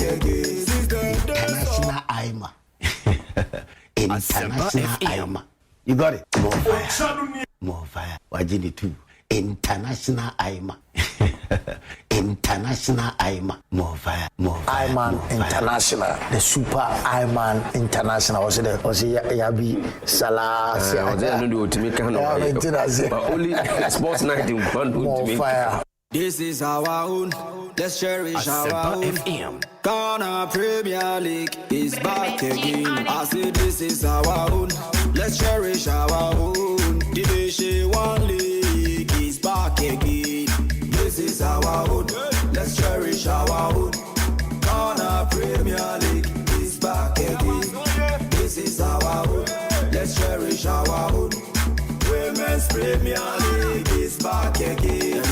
again. International Asiamah. International Asiamah. You got it? More fire. More fire. Wajini too. International Asiamah. International Asiamah. More fire. More fire. Asiamah International. The Super Asiamah International. Also Yabi Salah. Only sports night in one. More fire. This is our own. Let's cherish our own. Ghana Premier League is back again. I say this is our own. Let's cherish our own. Division 1 League is back again. This is our own. Let's cherish our own. Ghana Premier League is back again. This is our own. Let's cherish our own. Women's Premier League is back again.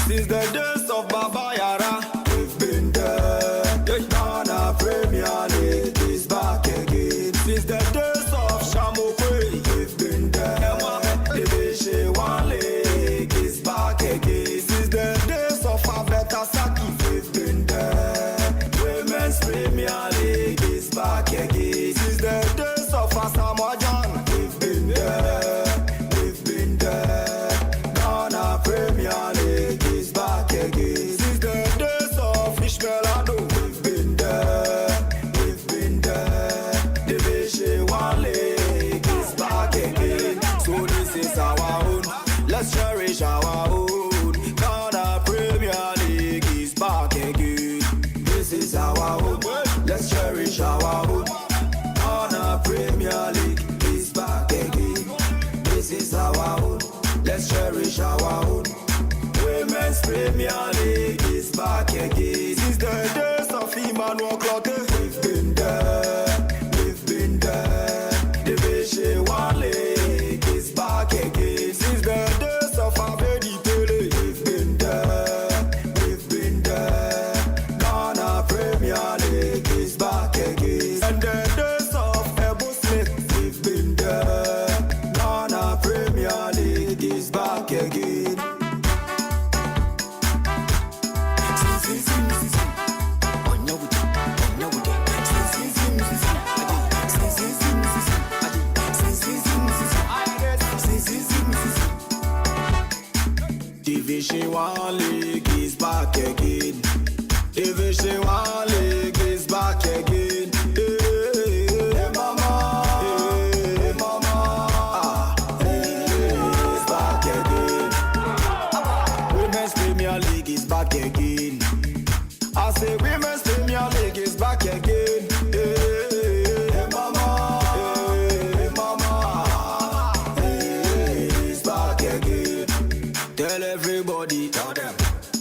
Since the days of Baba Yara, we've been there. The Ghana Premier League is back again. Since the days of Shamokwe, we've been there. Division 1 League is back again. Since the days of Abetasaki, we've been there. Women's Premier League is back again. Since the days of Asempa, we've been there. We've been there. Ghana Premier League is back again. Since the days of Ishmaelado, we've been there. We've been there. Division 1 League is back again. So this is our own. Let's cherish our own. Ghana Premier League is back again. This is our own. Let's cherish our own. Ghana Premier League is back again. This is our own. Let's cherish our own. Women's Premier League is back again. Since the days of Emmanuel Clotte, we've been there. We've been there. Division 1 League is back again. Since the days of Abedi Pele, we've been there. We've been there. Ghana Premier League is back again. And the days of Ebo Smith, we've been there. Ghana Premier League is back again. Division 1 League is back again. Division 1 League is back again. Hey, mama. Hey, mama. It's back again. Women's Premier League is back again. I say Women's Premier League is back again. Hey, mama. Hey, mama. It's back again. Tell everybody, tell them.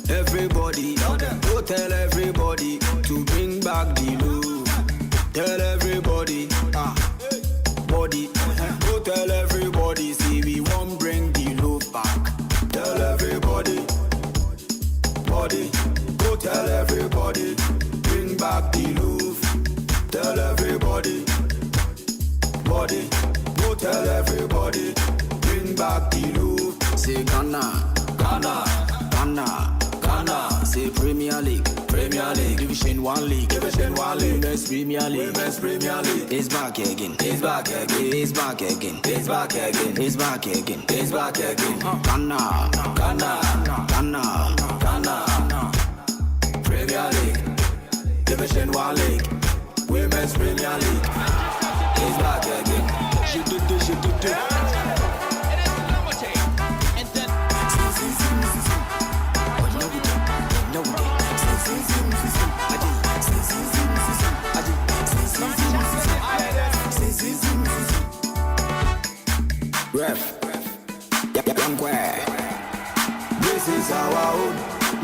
Everybody, tell them. Go tell everybody to bring back the love. Tell everybody, body. Go tell everybody, see we won't bring the love back. Tell everybody, body. Go tell everybody, bring back the love. Tell everybody, body. Go tell everybody, bring back the love. Say Ghana, Ghana, Ghana, Ghana. Say Premier League, Premier League. Division 1 League, Division 1 League. Women's Premier League, Women's Premier League. It's back again, it's back again, it's back again, it's back again, it's back again, it's back again. Ghana, Ghana, Ghana, Ghana. Premier League, Division 1 League, Women's Premier League. It's back again. She did this, she did this. Ref, this is our own.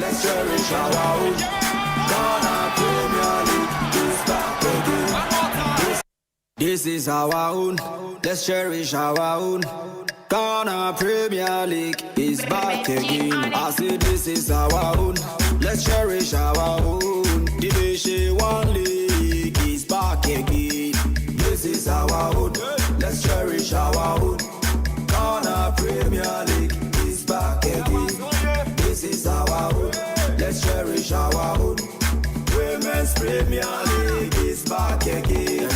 Let's cherish our own. Ghana Premier League is back. This is our own, let's cherish our own. Ghana Premier League is back again. I say this is our own, let's cherish our own. Division 1 League is back again. This is our own, let's cherish our own. Ghana Premier League is back again. This is our own, let's cherish our own. Women's Premier League is back again.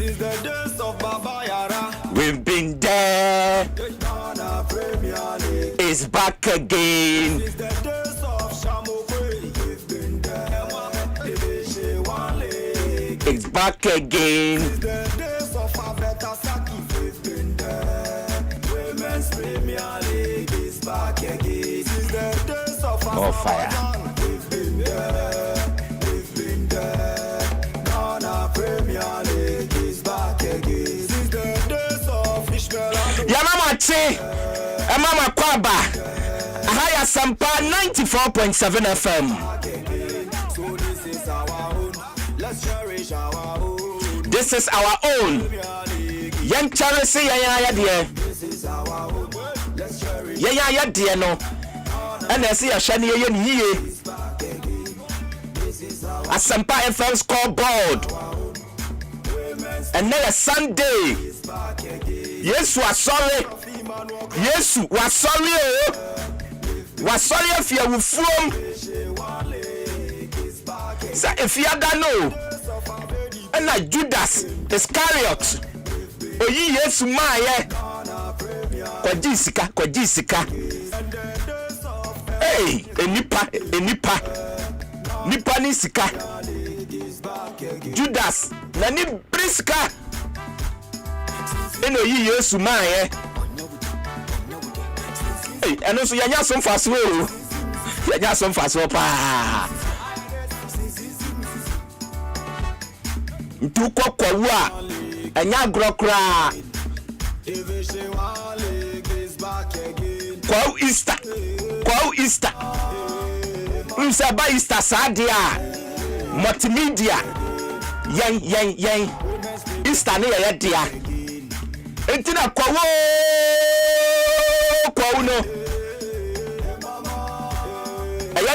Since the days of Baba Yara, we've been there. Ghana Premier League. It's back again. Since the days of Shamokwe, we've been there. Division 1 League. It's back again. Since the days of Abeta Saki, we've been there. Women's Premier League is back again. Since the days of More fire. we've been there. We've been there. Ghana Premier League is back again. Since the days of Ishmael. Yamama Che, Mama Kwaba, Asempa 94.7 FM. So this is our own. Let's cherish our own. This is our own. Yen charity ya dear. This is our own. Let's cherish Ya dear no. And I see a shiny ye. Asempa FM Scoreboard. And now a Sunday. Yes, we are sorry. Yes, we are sorry. We are sorry if you are from. So if you don't know, and like Judas Iscariot, oh yes, my Kojisika. Hey, nipa ni sika. Judas nani briska. Eno yi Yesu man Hey, eno so yanya som faso o. Yanya som faso pa. Ntu kokwawu a enya grokra. Division 1 League is back again. Kwau Easter. Unsa ba Easter sadia. Multimedia. Yen. Easter ne ya dia. Entina kwau no.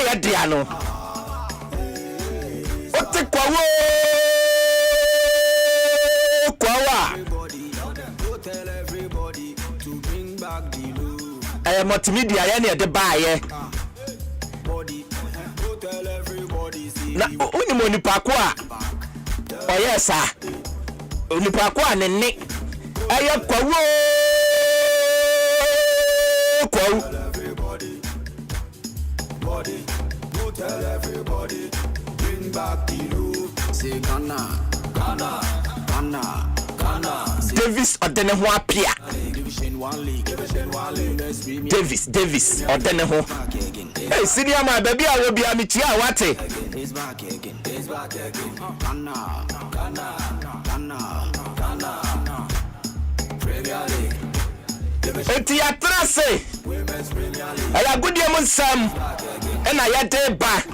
Ya dia no. Ote kwau Tell everybody to bring back the love. Multimedia ya ne de baaye. Body. Tell everybody see. Na uni nipa ko a. Oyesa. Nipa ko a ne ne. Aye kwau. Everybody. Body. Tell everybody bring back the love. Say Ghana. Davis odene ho apia. Division 1 League. Davis odene ho. Hey, senior man, baby, I will be a mitia wate. He's back again. Ghana. Premier League. Enti ya trase. Women's Premier League. Aya good yam sam. And I had day back.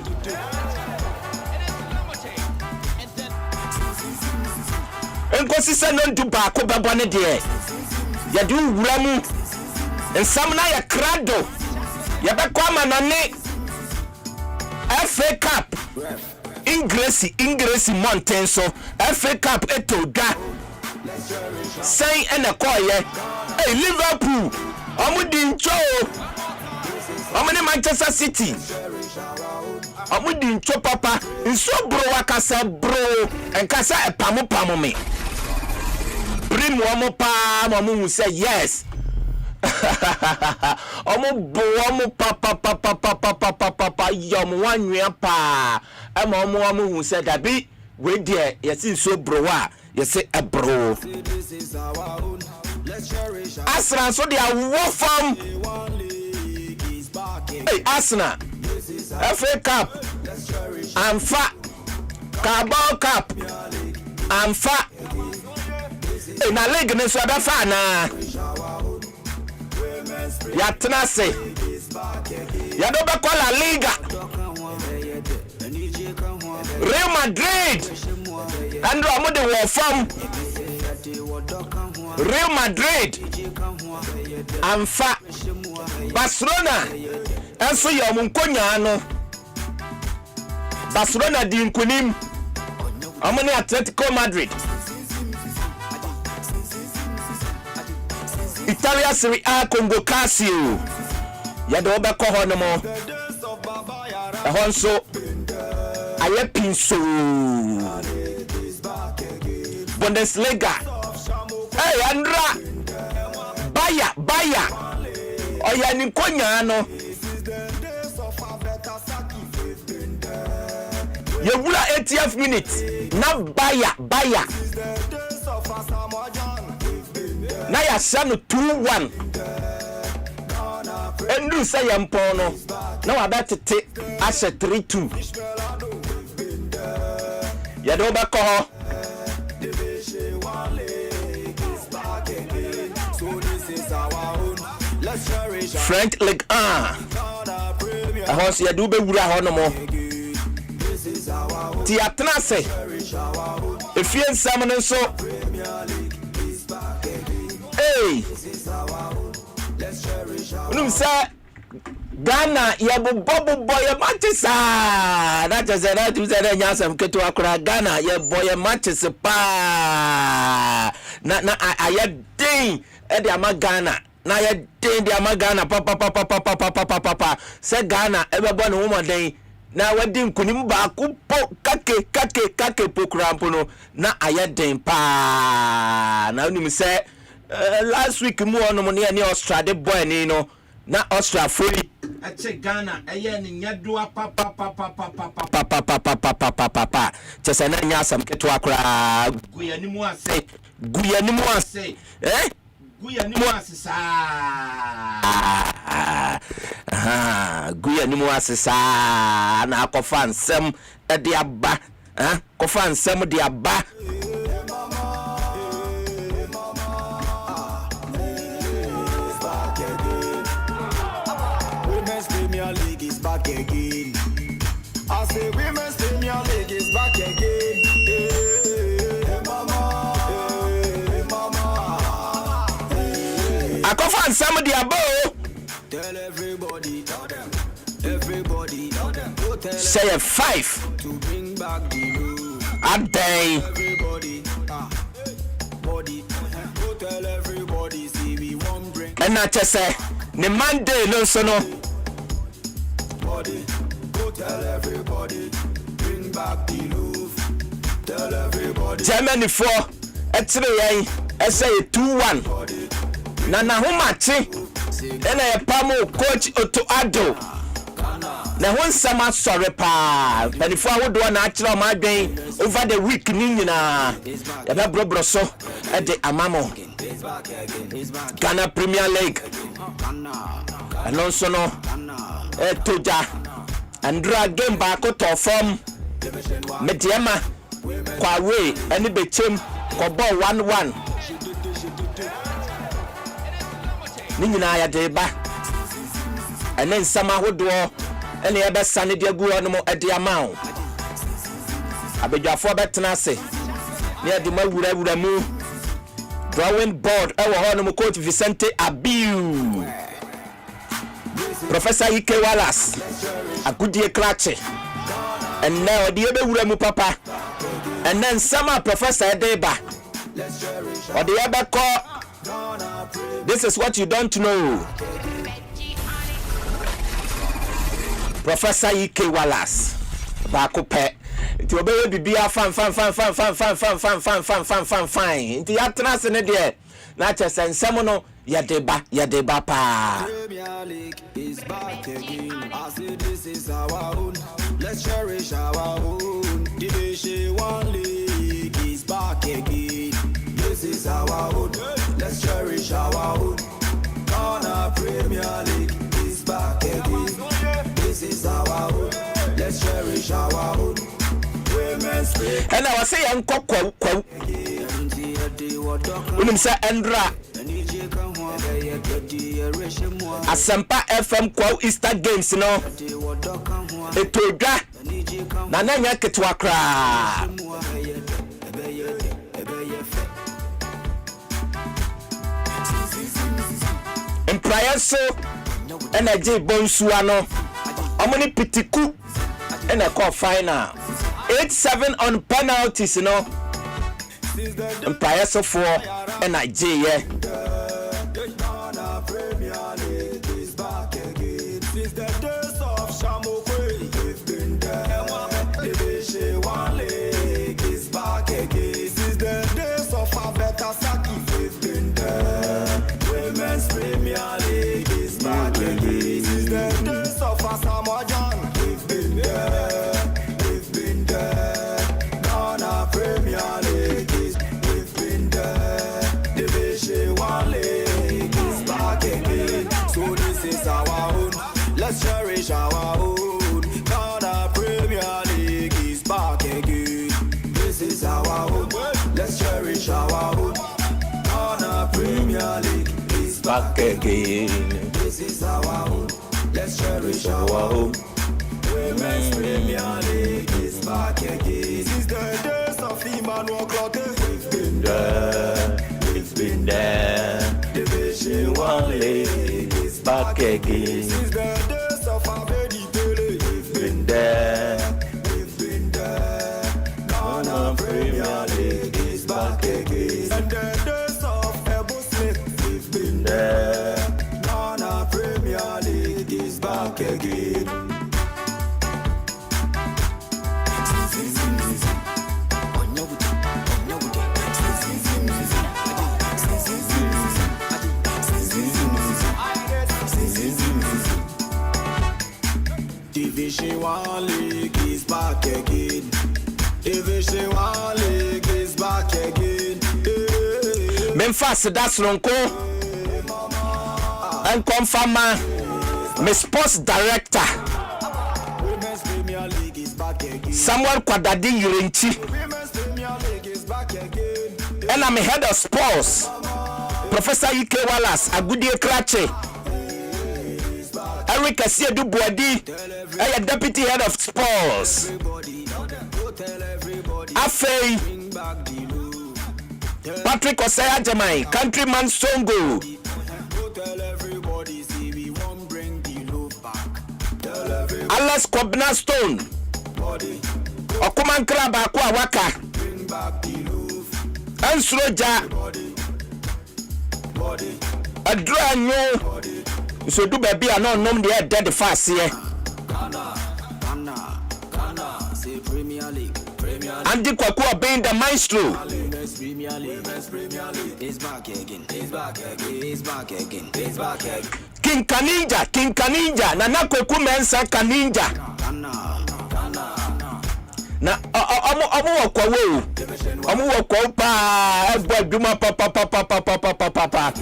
Enkosi se no ndu ba ko bebo ne de. Ya du wura mu. Ensam na ya krado. Ya be kwa manane. FA Cup. Ingresi Mountain so FA Cup etoda. Say ene koye. Hey Liverpool. Omudi ncho. Omuni Manchester City. Omudi ncho papa. Nso bro wakasa bro. Enkasa epamu me. Brim womo pa momu say yes. Omo bo omo papa yom wanwea pa. Omo hu say dabi we there yesin so bro wa You say a bro. Arsenal so they are war from. Hey, Arsenal. FA Cup. Amfa. Carabao Cup. Amfa. Hey, na Liga ne so abefa na. Ya tenase. Ya do be call La Liga. Real Madrid. And I'm the war from Real Madrid. Amfa. Barcelona. And so you munkonya no. Barcelona di nkunim. Amani Atletico Madrid. Italia Serie A Congo Casio. Ya do be ko ho no mo. E hon so aye pinso. Bundesliga. Hey Andra. Baya. Oya ni konya no. You wula 80th minute. Na Baya. Na ya sanu 2-1. Endu say yampono. Na wa betete ashe 3-2. Ya do ba ko. French Ligue 1. Ahos ya do be wura ho no mo. Ti atna se. Efie nsam no so. Hey. Unum sa Ghana ya bobo ya Manchester. Na just na tu say nya sam keto akura Ghana ya boy Manchester pa. Na aya din e de ama Ghana. Na ya din de ama Ghana papa. Se Ghana e be bo no mo den. Na wadi nkunim ba ku po kake pokrampo no na aya den pa. Na unim say last week mu ono mo ne Australia boy ni no na Australia fully ache Ghana eye ni nyadoa papa chese na nya asam keto akra guya ni mu ase guya ni mu asesa guya ni mu asesa na akofa nsem e de aba kofa nsem de aba. League is back again. I say Women's Premier League is back again. Hey, mama. I come find somebody above. Tell everybody, tell them. Everybody, tell them. Say a 5 to bring back the rule. A day. Everybody, body. Go tell everybody, see we won't bring. And I just say, the Monday no so no. Go tell everybody, bring back the Louvre. Tell everybody. Germany 4, X-ray, say 2-1. Na ho machi. Ena ye pamo coach Otto Addo. Na ho nsama sorry pa. Penifo awodo na akira ma adwen over the week ni nyina. Ya be brobro so e de amamo. Ghana Premier League. Alonso no. Toja Andra game back to form Mediama kwa we any bechem ko ball 1-1 ni nyina ya de ba ene nsama hodo ene e be sane de agu ono mo ade amao abedwafo betena ase ne ade mawura mu drawing board e wo ho no mo coach Vicente Abiu Professor Ike Wallace agudie klache and now the ebe mu papa and then some Professor Edeba or the ebe call this is what you don't know. Professor Ike Wallace baako pe nti obeye bibia fan nti atena se ne de na chese nsem no yadeba pa. Premier League is back again. I say this is our own. Let's cherish our own. Division 1 League is back again. And I was saying, Coco, when say Andra Asempa FM Quo Easter Games, no, it will drag Nanya Ketwakra. In prior so, energy bonsuano, Omoni Pitiku, and a call final 8-7 on penalties, you know. In prior so 4 energy, yeah. Women's Premier League is back again. Since the days of Asiamah, we've been there. Ghana Premier League is, we've been there. Division 1 League is back again. So this is our own. Let's cherish our own. Ghana Premier League is back again. This is our own. Let's cherish our own. Ghana Premier League is back again. This is our own. Let's cherish our own. Women's Premier League is back again. Since the days of Emmanuel Clotet, we've been there. We've been there. Division 1 League is back again. Since the days of Abedi Pele, we've been there. We've been there. Ghana Premier League is back again. And the days of Ebo Smith, we've been there. Ghana Premier League is back again. Division 1 League is back again. Division 1 League is back again. Memphis, that's Ronco. And confirm my sports director. Women's Premier League is back again. Samuel Kwadadi Yurinchi. Women's Premier League is back again. And I'm head of sports. Professor Ike Wallace, Agudie Krache. Eric Asiedu Boadi, deputy head of sports. Afei, Patrick Osaya Jamai, countryman Songo. Alex Kobna Stone. Okuman Kraba Kwa Waka. Ansroja. Adranyo. So do baby I no nom the dead fast here. Ghana, say Premier League. Andy Kwaku being the maestro. Premier League is back again. It's back again. King Kaninja, Nana Kwaku Mensa Kaninja. Na omo kwa we. Omo kwa pa, ebo duma papa.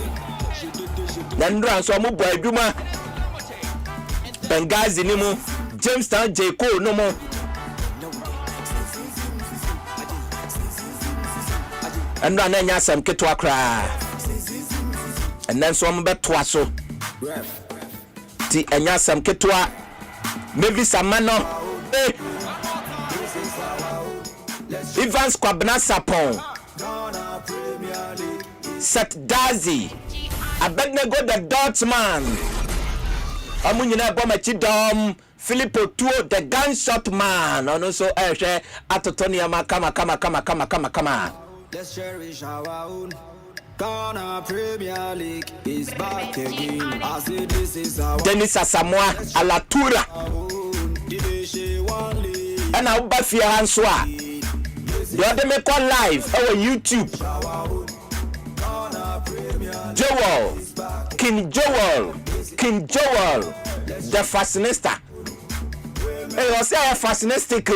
Nandra so omo boy duma. Bengazi ni mo, Jamestown J.Ko no mo. And then I some ketwa cry. And then some betwa so. Ti enya some ketwa. Maybe some mano. Evans Kwabna Sapon. Set Dazi. Abednego the Dutchman. Amunyina Bomachi Dom. Filippo Tuo the gunshot man. And also Atotonia kama. Let's cherish our own. Ghana Premier League is back again. I say this is our Dennis Asamoah Alatura. Division 1 League. And I'll buy for your hands. The other make one live on YouTube. Joel, King Joel, the Fascinista. Hey, I say fascinistic.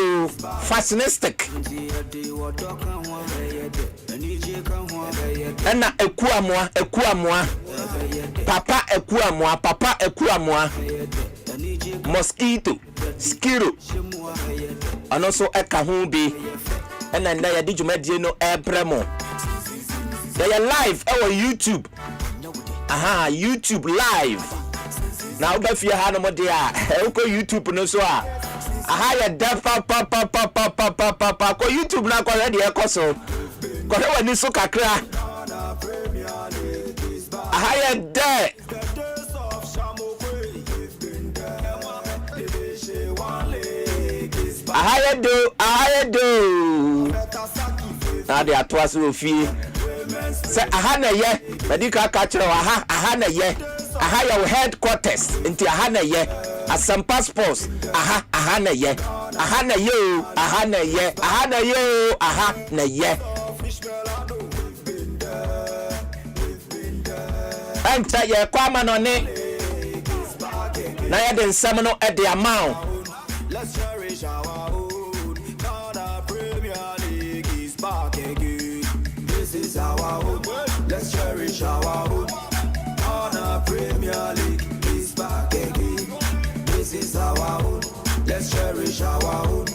Ena ekuamwa. Papa ekuamwa. Mosquito, skiro. And also eka humbi. and then ya di dwumadie no ebremo ya live our YouTube YouTube live now ba fie ha no mo de a ko YouTube no so a ya da pa ko YouTube na ko ready e ko so ko he wani so kakra ya da I do. Now they are twice of fee. Say ahana ye, medical catcher ahana ye. Your headquarters into ahana ye. Asempa sports ahana ye. Ahana yo, ahana ye. Ahana yo, ahana ye. Enter ye kwama no ne. Na ya den semino at the amount. Let's cherish our own. Ghana Premier League is back again. This is our own. Let's cherish our own. Ghana Premier League is back again. This is our own. Let's cherish our own.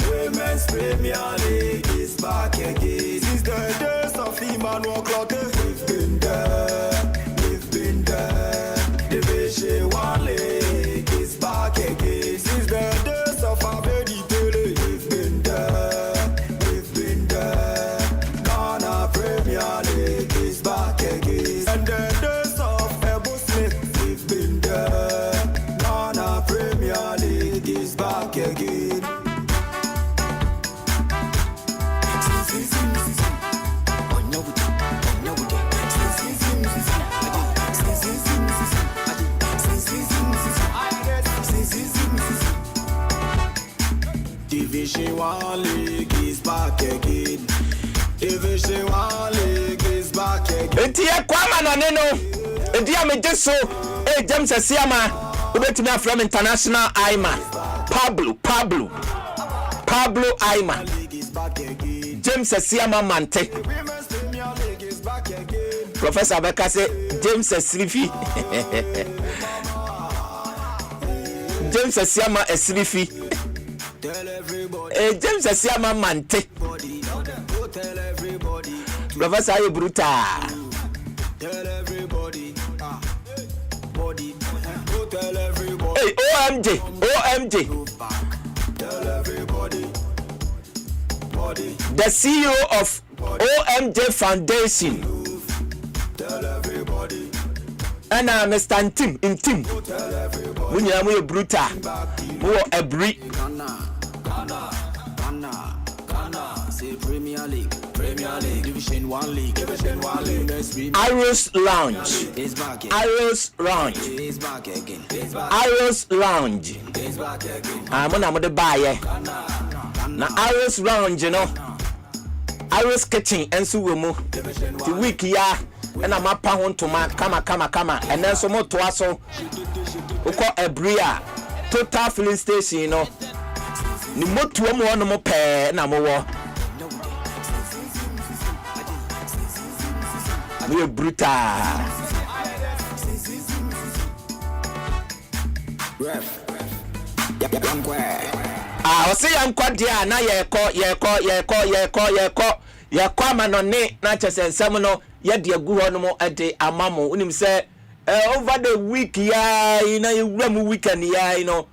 Women's Premier League is back again. Since the days of Emmanuel Clotte, we've been there. We've been there. Division 1 League is back again. Since the days of Abedi Pele, we've been there. We've been there. Ghana Premier League is back again. And the days of Ebo Smith, we've been there. Ghana Premier League is back again. Division 1 League is back again. Division 1 League is back again. Etie kwama no ne no. Edia me jeso James Asiamah ubetumi from international Asiamah. Pablo Asiamah. James Asiamah Mante. Professor Beka say James Esrifi. James Asiamah Esrifi. James Asiamah Mante. Professor ayo brutal. Tell everybody. Tell everybody. Hey, OMJ. Tell everybody. The CEO of OMJ Foundation. Tell everybody. And Mr. Intim. Tell everybody. When you are brutal. More a brick. Ghana. Say Premier League, Division 1 League, Division 1 League. Iros Lounge. It's back again. Iros Lounge. It's back again. Iros Lounge. It's back again. I'm on the buy. Now Iros Lounge, you know. Iros Kitchen and Suwemo. The week ya. And I'm up on to my kama. And then some more to us. So we call a bria. Total filling station, you know. Ni motu wa no mo pe na mo wo. We brutal. I say yankwa dia na ye ko amanone na chese nsem no ye de agu ho no mo ade amamo unim say over the week ya na ye wura mu weekend ya you know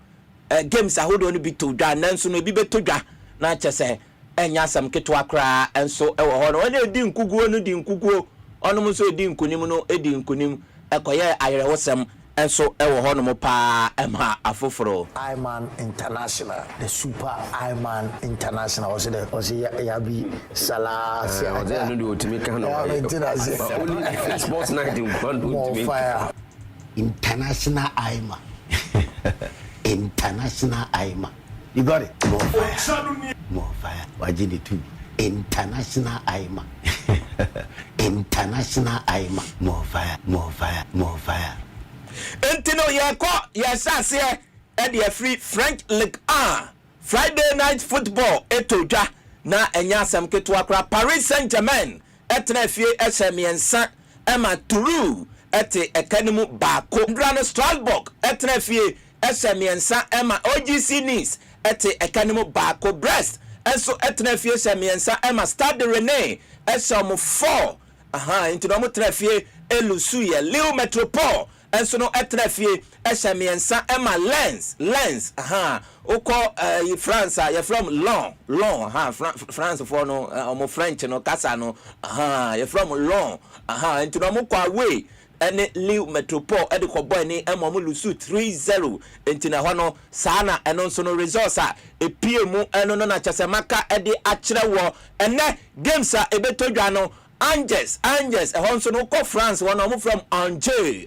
games ahodo no bi to dwa nanso no bi beto dwa na chese enya asam keto akra enso ewo ho no wona edi nkuguo no di nkuguo onom so edi nkunim no edi nkunim ekoye ayerewosem enso ewo ho no mo pa emha afoforo Iman International, the Super Iman International was yabi Salas I don't know to make kind of sports night in Guandu fire. International Iman. International Asiamah. You got it? More fire. Wajini too. International Asiamah. International Asiamah. More fire. Entino yasase e de free French Liga 1 Friday night football etoja na enya asem keto akra Paris Saint-Germain etna fie esemiensa ema Tourou ete ekanimu baako Grano Strasbourg etna fie esemiensa ema OGC Nice ete ekanimu baako Brest enso etena fie semiensa ema Stade Rennais esom 4 into no trafie elusu ye Lille Metropole enso no etrafie esemiensa ema Lens oko France ye from long France for no omo French no kasa no ye from long into no mo kwa way ene Lille Metropole e de ko boy ni ema mo lusu 3-0 into na hono sana eno nso no results a epie mu eno no na Chasemaka e de akire wo ene games a ebetodwa no Angers ehonso no ko France one omo from Angers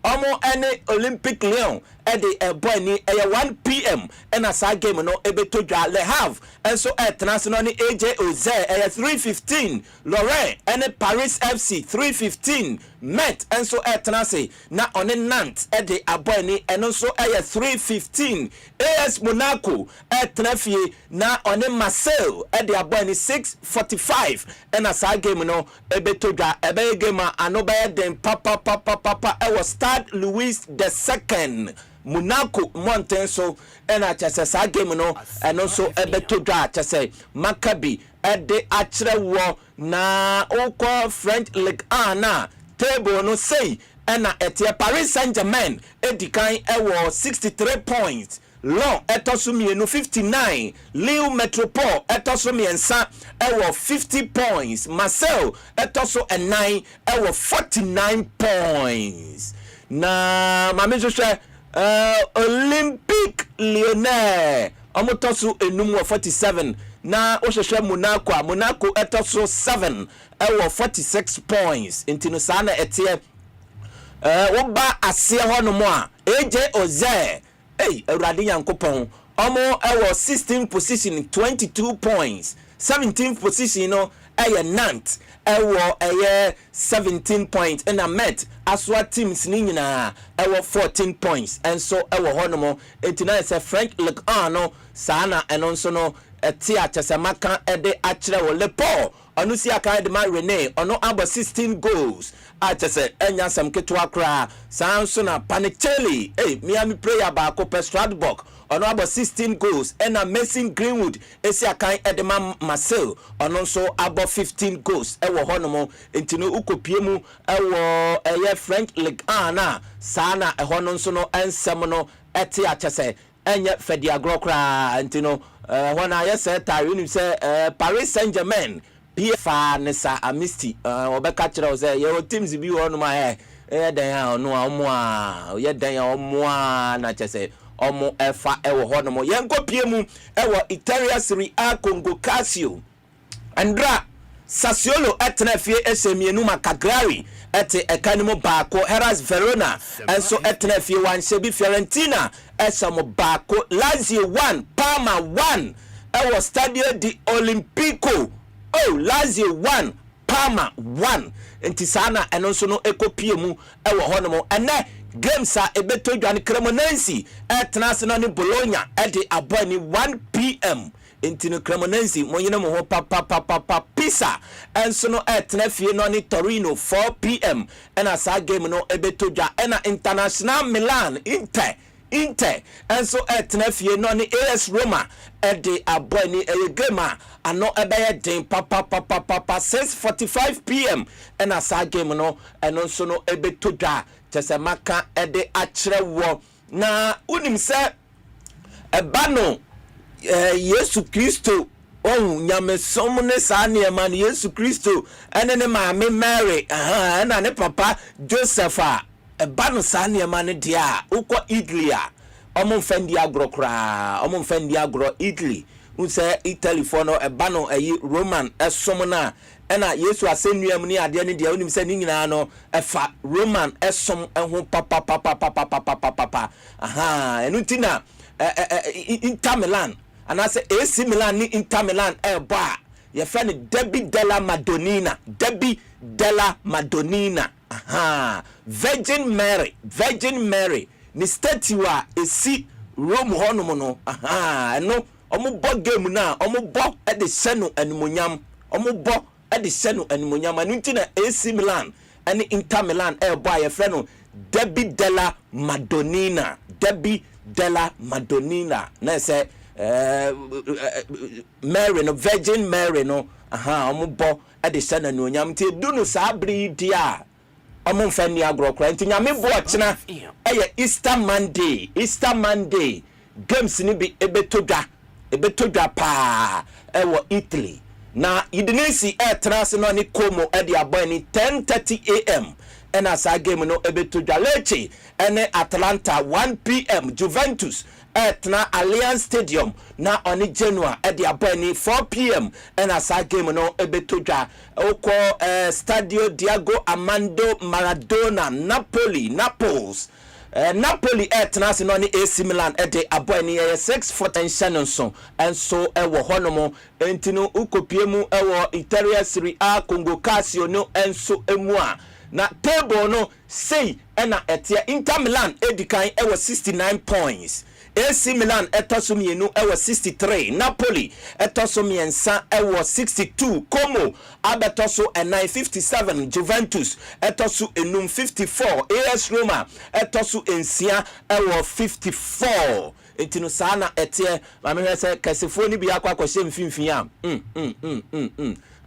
omo any Olympic Lyon e de boy ni 1 p.m. and asa game no ebetodwa Le Havre enso international ni AJ Oze 3:15 Lorient and Paris FC 3:15 Met enso international na on Nantes e de aboy ni enso 3:15 AS Monaco etnafie na on Marseille e de aboy ni 6:45 and asa game no ebetodwa ebe game anoba den papa e was Stade Louis II Monaco Montenso ena chese sa game no eno so ebetodwa chese Maccabi ede akire wo na oko French Ligue 1 na table no say ena etie Paris Saint-Germain edikan ewo 63 points Lyon etosumienu 59 Lille Metropole etosumiensa ewo 50 points Marseille etoso 9 ewo 49 points na mamejoshwe Olympic Lyonnais omotosu enum 47 na ohwehwe Monaco etoso 7 ewo 46 points intino sana etie woba ase hono mo a AJ Oze Awurade Yankopon omo ewo 16th position 22 points 17th position no Nantes ewo 17 points and a Met aswa teams ni nyina ewo 14 points and so ewo honomo 89 se French Ligue 1 no sana enonso no etia Chasemaka ede akire wo Le Port onu si aka de ma Rennais ono abo 16 goals achese enya sam ketwa kra sanso na Panicelli Miami player ba ko Strasbourg ono abo 16 goals and a Mason Greenwood esi aka ede ma Marseille ono so abo 15 goals ewo honomo entino ukopie mu ewo French Ligue 1 na sana ehono nso no ensem no eti achese enya fedi agro kra entino wana yese tari say Paris Saint-Germain PFA nesa amisti obeka kire o say your teams bi wonu ma den onu omo a ye den omo a na chese omo efa ewo hono mo yenko pie mu ewo Italia Serie A Congo Calcio Andra Sassuolo etnafie esemienu Cagliari ete ekanimo baako Hellas Verona enso etnafie wansebi Fiorentina esamo baako Lazio 1 Parma 1 ewo Stadio di Olimpico Lazio 1 Parma 1 enti sana enonso no ekopie mu ewo honomo ene games a ebetodwa ni Cremonense etnase no ni Bologna ede abani 1 p.m. Intino Cremonense monyene mo ho papa Pisa enso no etnafie no ni Torino 4 p.m. ena sa game no ebetodwa ena International Milan Inter enso etnafie no ni AS Roma ede abani game ano ebeye den papa 6:45 p.m. ena sa game no eno nso no ebetodwa Chasemaka ede akire wo na unim se ebano Yesu Kristo nyamesom ne sa ne man Yesu Kristo ene ne maame Mary ena ne papa Joseph ebano sa ne man dia uko Italy omfendi agro Italy unse Italy for no ebano Roman esom na ena Yesu asenuam ni ade ne dia onim se ni nyina no efa Roman esom eho papa enutina Inter Milan anase AC Milan ni Inter Milan ba ye fa ni Debbie della Madonnina Virgin Mary ni statue a esi Rome hono no no omo bo game na omo bo e de senu animonyam anunti na AC Milan and Inter Milan boy ye friend no Debbie della Madonnina na say Mary no Virgin Mary no omo bo e de sha na nuonyam ti du no sa bri dia omo mfa ni agro kra nti nyame bo ochena eye Easter Monday games ni bi ebetodwa pa ewo Italy na Udinese trans no ni Como e de aboy ni 10:30 am and as a game no ebetodwa Lecce ene Atalanta 1 p.m. Juventus na Allianz Stadium na oni Genoa e de aboy ni 4 p.m. and as a game no ebetodwa oko Stadio Diego Armando Maradona Naples Napoli tenase no ni AC Milan de aboy ni 6-4 Shannon so enso ewo honomo entino ukopie mu ewo Italia Serie A Congo Calcio no enso emu a na table no sei na etia Inter Milan edikan ewo 69 points AC Milan etoso mienu ewo 63 Napoli etoso miensa ewo 62 Como abetoso 957 Juventus etoso enum 54 AS Roma etoso ensia ewo 54 entino sana etie mamehwe se kasefo ni bia kwa kwahye mfimfin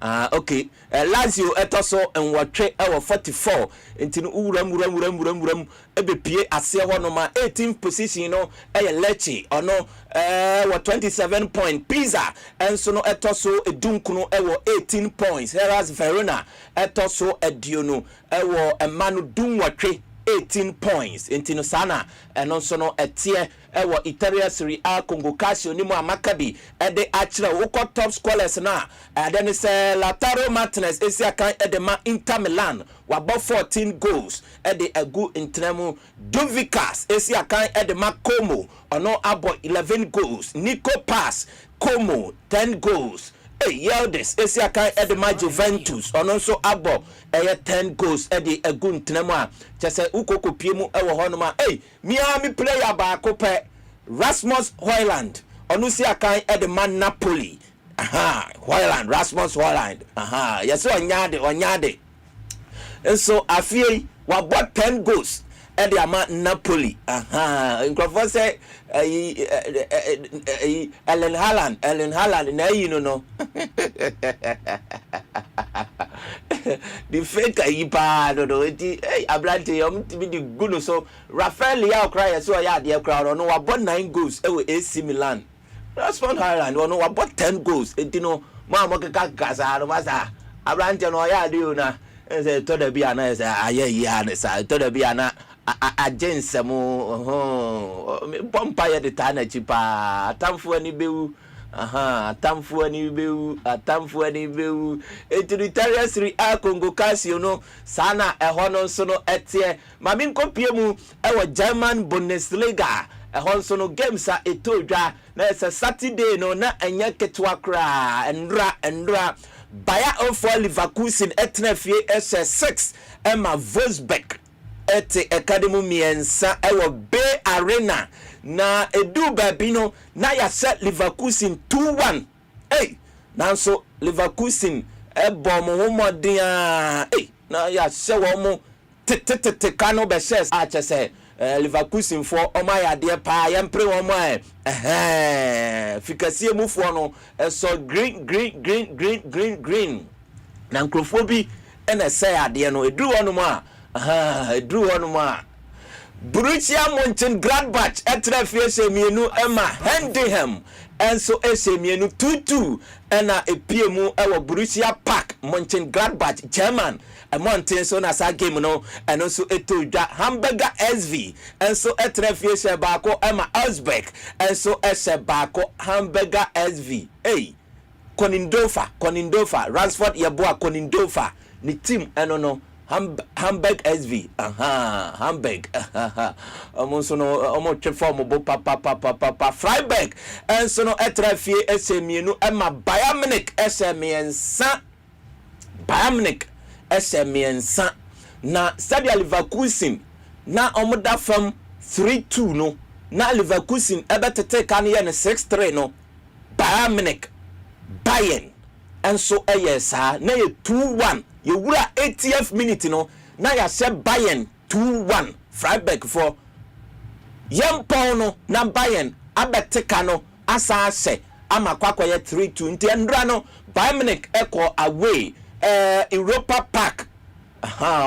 a okay Lazio etoso enwotwe ewo 44 entino uwuram ebepie ase honoma 18th position no Lecce ono wa 27 point Pisa enso no etoso edunkuno ewo 18 points Hellas Verona etoso ediono ewo emanu dunwotwe 18 points entino sana enonso no etie ewo Italia Serie A Congo Calcio ni mo Maccabi ede achira woko top scorers na then say Lautaro Martinez esiakan edema Inter Milan wabo 14 goals ede agu intremu Duvicas esiakan edema Como ono abo 11 goals Nico Pass Como 10 goals Yildiz esiakan edema Juventus ono so abo 10 goals ede agu intremu a chese ukokopie mu ewo honoma Miami player ba kope Rasmus Højlund onu siakan edema Napoli Højlund Rasmus Højlund yeso onyade so afie wa bought 10 goals ede ama Napoli nkrofo say Erling Haaland na no the fake yipa do eti ablante yom tibi di guno so Rafael Leao cry so ya de crowd no wa bought 9 goals e we AC Milan Rasmus Højlund no wa bought 10 goals eti no mo amokeka gaza no masa ablante no ya de na say to da bia na say aye ya na say to da bia na agency mo bompa ya de ta na chipa atamfo ani bewu atamfo ani bewu Italia Serie A Congo Calcio no sana eho no so no etie mami nkopie mu ewo German Bundesliga eho so no games a etodwa na Saturday no na enya ketwa kra endra Bayer for Leverkusen etnafie SS6 Emma Wolfsburg ete academy miensa ewo Bay Arena na edu babino na ya set Leverkusen 2-1 nanso Leverkusen bom homodin na ya sewo mo tete kano be shes a chese Leverkusen for omaya de pa yempre omo fikasie mufuo no so green na nkrofo bi ena say ade no edru wonu ma Borussia Mönchengladbach etrafie semienu ema Hendingham enso esemienu 2-2 ena epiemu ewo Borussia Park Mönchengladbach German mountain so na sa game no eno so etodwa Hamburger SV enso etrafie se baako ema Augsburg enso ese baako Hamburger SV Konindorfer Ransford yeboa Konindorfer ni team eno no Hamburg SV Hamburg omonso no omo form bo papa Freiburg enso no etrafie esemienu ema Bayern Munich esemiensa na Stadia Leverkusen na omoda fam 3-2 no na Leverkusen ebetete kan ye ne 6-3 no Bayern enso eyesa na ye 2-1 you wura 80th minute no na ya se Bayern 2-1 Freiburg for Yampon no na Bayern abeteka no asa se ama kwakoye 3-2 nti endra no Bayern Munich eko away Europa Park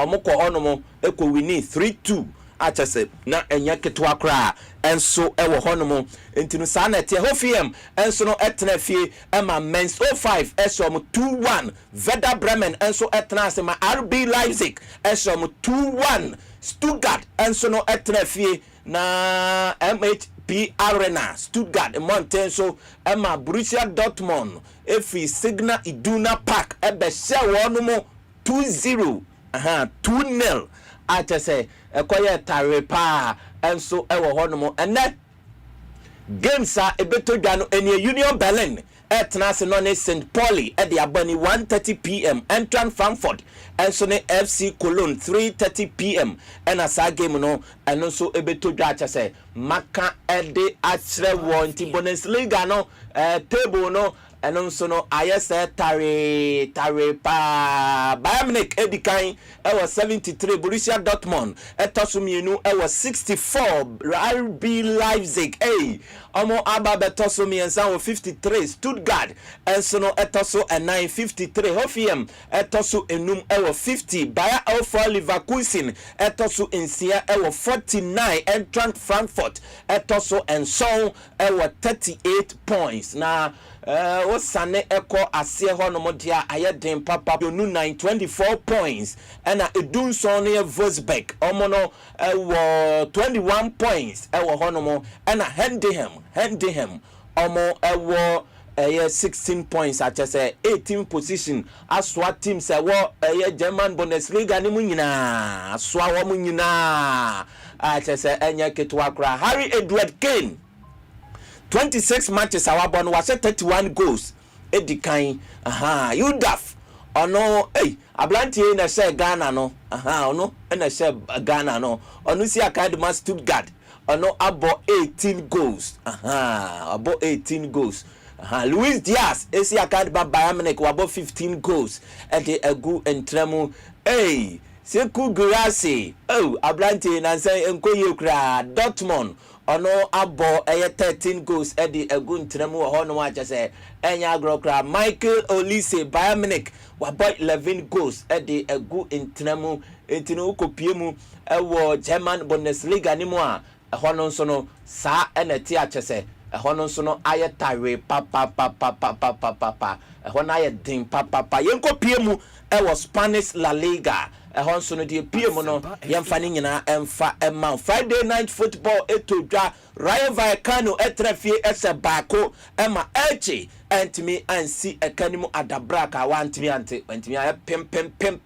omoko onomo eko wini 3-2 achese na enya ketwa kra enso ewo honomo enti no sa na tie Hoffenheim enso no etena fie ema Mainz 05 esom 2-1 Werder Bremen enso etena asema RB Leipzig esom 2-1 Stuttgart enso no etena fie na MHP Arena Stuttgart Mountain so ema Borussia Dortmund efi Signal Iduna Park ebe she wonomo 2-0 2-0 achese ekoye tarepa enso ewo honomo ene games a ebetodwa no ene Union Berlin etna se no ne St Pauli e de abani 1:30 p.m. Eintracht Frankfurt enso ne FC Cologne 3:30 p.m. ena sa game no eno so ebetodwa achese maka ede achre wonti Bundesliga no table no eno so no ayese tare pa Bayern Munich edikan ewo 73 Borussia Dortmund etosumienu ewo 64 RB Leipzig omo aba betosomi ensa 53 Stuttgart enso no etoso 953 Hoffenheim etoso enum ewo 50 Bayer 04 Leverkusen etoso ensia ewo 49 Eintracht Frankfurt etoso enso ewo 38 points na Osane eko asie honomo dia ayeden papa no 924 points ena edunson ne Wolfsburg omono ewo 21 points ewo honomo ena Hendenham omo ewo 16 points achese 18 position aswa teams ewo German Bundesliga ni munyina aswa wo munyina achese enya ketwa kra Harry Edward Kane 26 matches awabon was 31 goals edikan Udaf ono ablantie na share Ghana no ono na share Ghana no ono si academy Stuttgart ono abo 18 goals abo 18 goals Luis Diaz esi academy Bayern Munich wabo 15 goals ede egu entremu Seku Gurasi ablantie na say enkoye kra Dortmund ono abo 13 goals edi egu ntremu ho no achese enya agrokra Michael Olise Bayern Munich wabo 11 goals edi egu ntremu entinu kopiemu ewo German Bundesliga ni mu a ho no nso no sa eneti achese ho no nso no ayetare papa ho na ayedin papa yenkopiemu ewo Spanish La Liga ehonso no die PM no yemfa ni nyina emfa emma Friday night football etodwa Rayo Vallecano etrafie ese baako emma echi entimi ansi ekanimu adabraka wantimi ante wantimi ya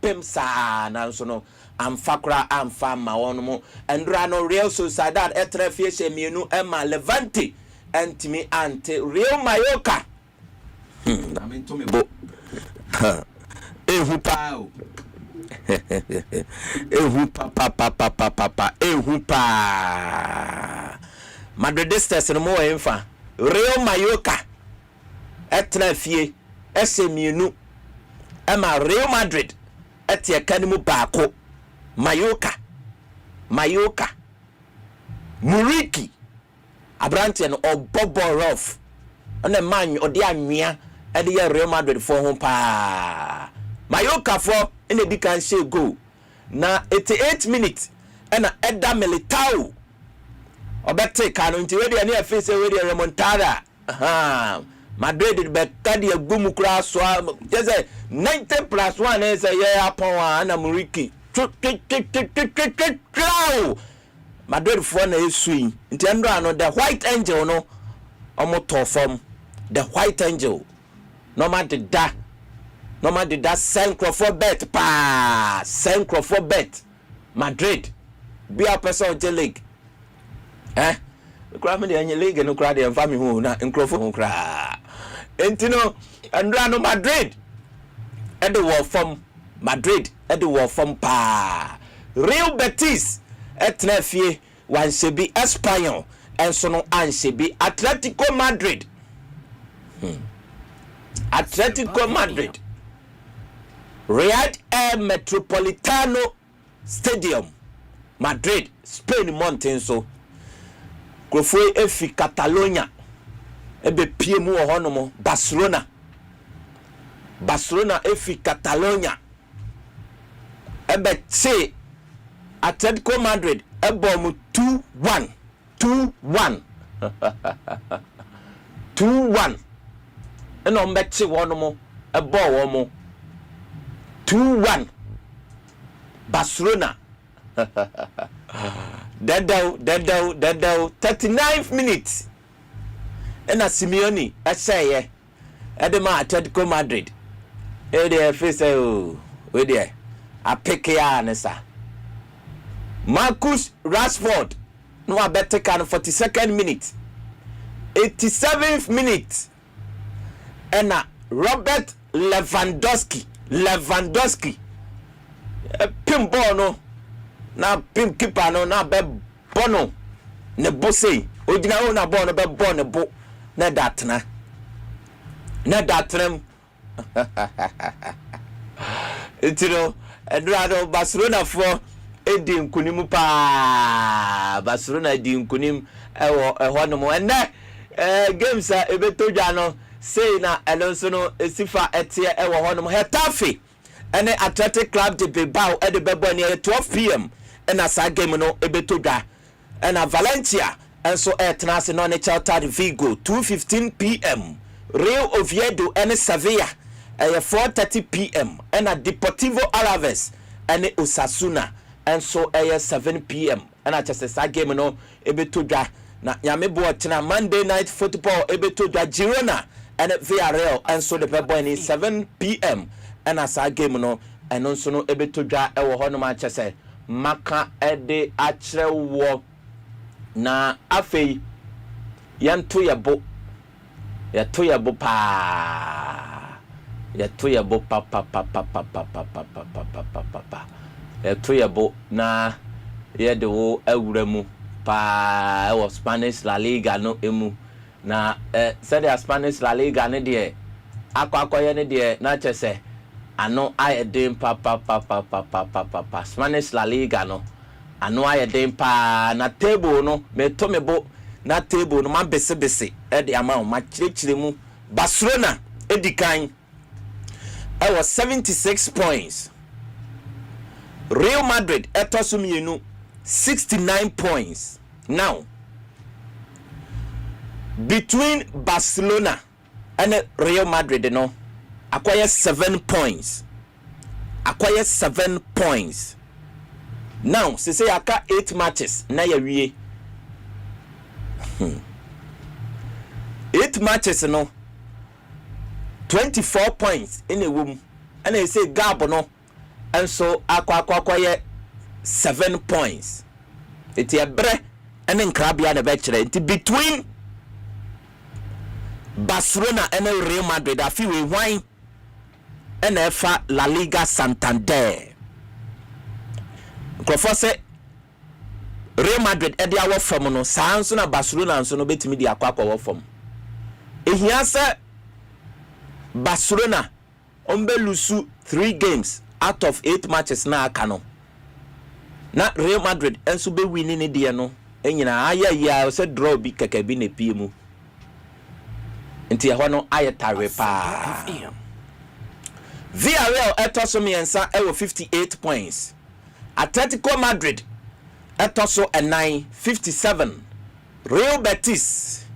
pem sa na nso no amfakra amfa ma wono endra no Real Sociedad etrafie shemienu emma Levante entimi ante Real Mallorca amentome bo ehu pao ehu papa ehu pa Madridistas no mo enfa Real Mallorca etna fie esemienu ema Real Madrid etie kanimu baako Mallorca Muriki abrante no Oboborov ona man odi anwea ede ye Real Madrid for ho pa Mallorca for ene di kan share goal na 88 minutes ena Eda Militao obete kanu nti we de na face we de remontada Madrid be kadi agumu kra so say 90+1 is ye apon na Muriki Madrid for na esui nti endo no the white angel no omoto form the white angel no did that Scoreboard bet pa Scoreboard bet Madrid be a person of league kra me de league no kra de family hu na nkrofo hu kra entino andra no Madrid e de war from Madrid e de war from pa Real Betis etna fie wan sebi Espanyol enso no ansebi Atletico Madrid Riyadh Air Metropolitano Stadium Madrid Spain mountain so Crofue efi Catalonia ebe pie mu wo hono Barcelona efi Catalonia ebe tse Atletico Madrid ebo mu 2-1 eno mbetche wono mo ebo wo mo 2-1 Barcelona Dedo 39th minute ena Simeone eseye edema Atletico Madrid ede face we there apeke ya nesa Marcus Rashford no abete kan 42nd minute 87th minute ena Robert Lewandowski pim ball no na pim keeper no na be bono ne bose ogina o na ball no be ball ne bo na datna etiro edrado Barcelona for edi nkunim pa Barcelona di nkunim eho no mo ene games a ebetodwa no say na Alonso no esifa etie ewo ho no Hetafe ene Athletic Club de Bilbao e de bebo ne 12 p.m. ena sa game no ebetodwa ena Valencia enso etnase no ne Celta de Vigo 2:15 p.m. Real Oviedo ene Sevilla 4:30 p.m. ena Deportivo Alaves ene Osasuna enso 7 p.m. ena chese sa game no ebetodwa na nyamebo tena Monday Night Football ebetodwa Girona and Villarreal and so the pebble in 7 p.m. and as a game no and also no ebetodwa ewo ho no Manchester maka ede achre wo na afei yanto yebo pa yato yebo pa yato yebo na yede wo awuramu pa ewo Spanish La Liga no emu na said the Spanish La Liga ne de akwakoye ne de na chese ano ayedin pa Spanish La Liga no ano ayedin pa na table no metomebo na table no ma bese e de ama ma chirechire mu Barcelona edikan I was 76 points. Real Madrid etosumienu 69 points. Now between Barcelona and Real Madrid, acquire 7 points. Now, say aka 8 matches. Na ya wie. 8 matches 24 points in a room. And they say Gabo no. And so acquire 7 points. It's a bre and then Krabia the betray. Between Barcelona and Real Madrid a few wine and efa La Liga Santander. Crawford say Real Madrid e dia wo from no sanso na Barcelona nso no betimi di akwa wo from. Ehia say Barcelona ombelusu 3 games out of 8 matches na aka no. Na Real Madrid enso be win ni de no enyina aya say draw bi kaka bi na pie mu. Nti ya no ayetare pa. Villarreal etosomiensa ewo 58 points. Atletico Madrid etoso 57. Real Betis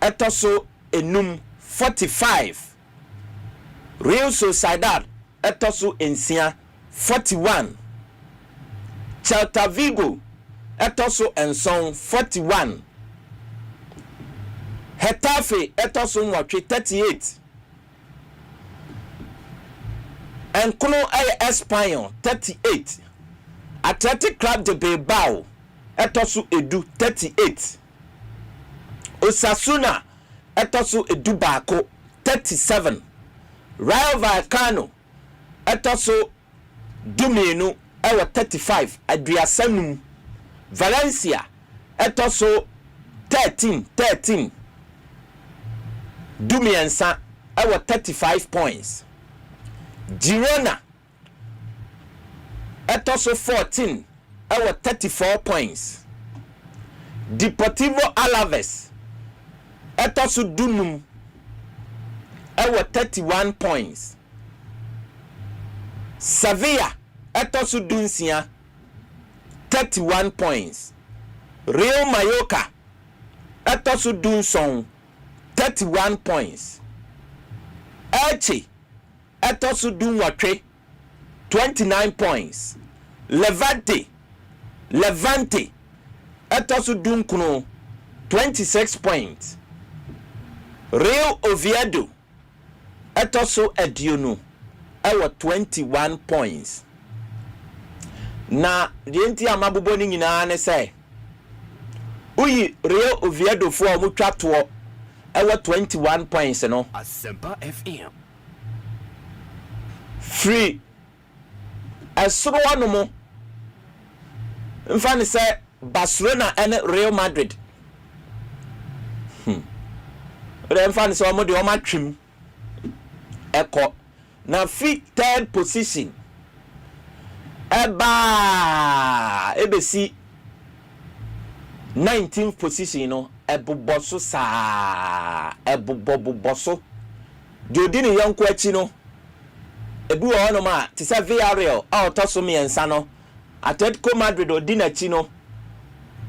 etoso enum 45. Real Sociedad etoso ensia 41. Celta Vigo etoso enson 41. Hetafe etoso nwatwe 38. Enkono Espanyol 38. Athletic Club de Bilbao etoso edu 38. Osasuna etoso edu baako 37. Rayo Vallecano etoso dumienu ewo 35 aduasanum. Valencia etoso 13 dumiensa ewo 35 points. Girona etoso 14 ewo 34 points. Deportivo Alaves etosu dunum ewo 31 points. Sevilla etosu dunsia 31 points. Real Mallorca etosu dunson 31 points. Elche etosu dunwatwe 29 points. Levante etosu dunkuno 26 points. Real Oviedo etosu edionu ewo 21 points. Na dienti amabubo ni nyina ne say uyi Real Oviedo fo omutwa to ewo 21 points no. Asempa FM. Free esoro wano mo mfa ne say Barcelona and Real Madrid. Mfa ne say omo de oma twim eko na free third position ebesi 19th position no eboboso sa eboboboso jodini yanko achi no ebu wo no ma ti say Villarreal otoso me ensa no Atletico Madrid odina achi no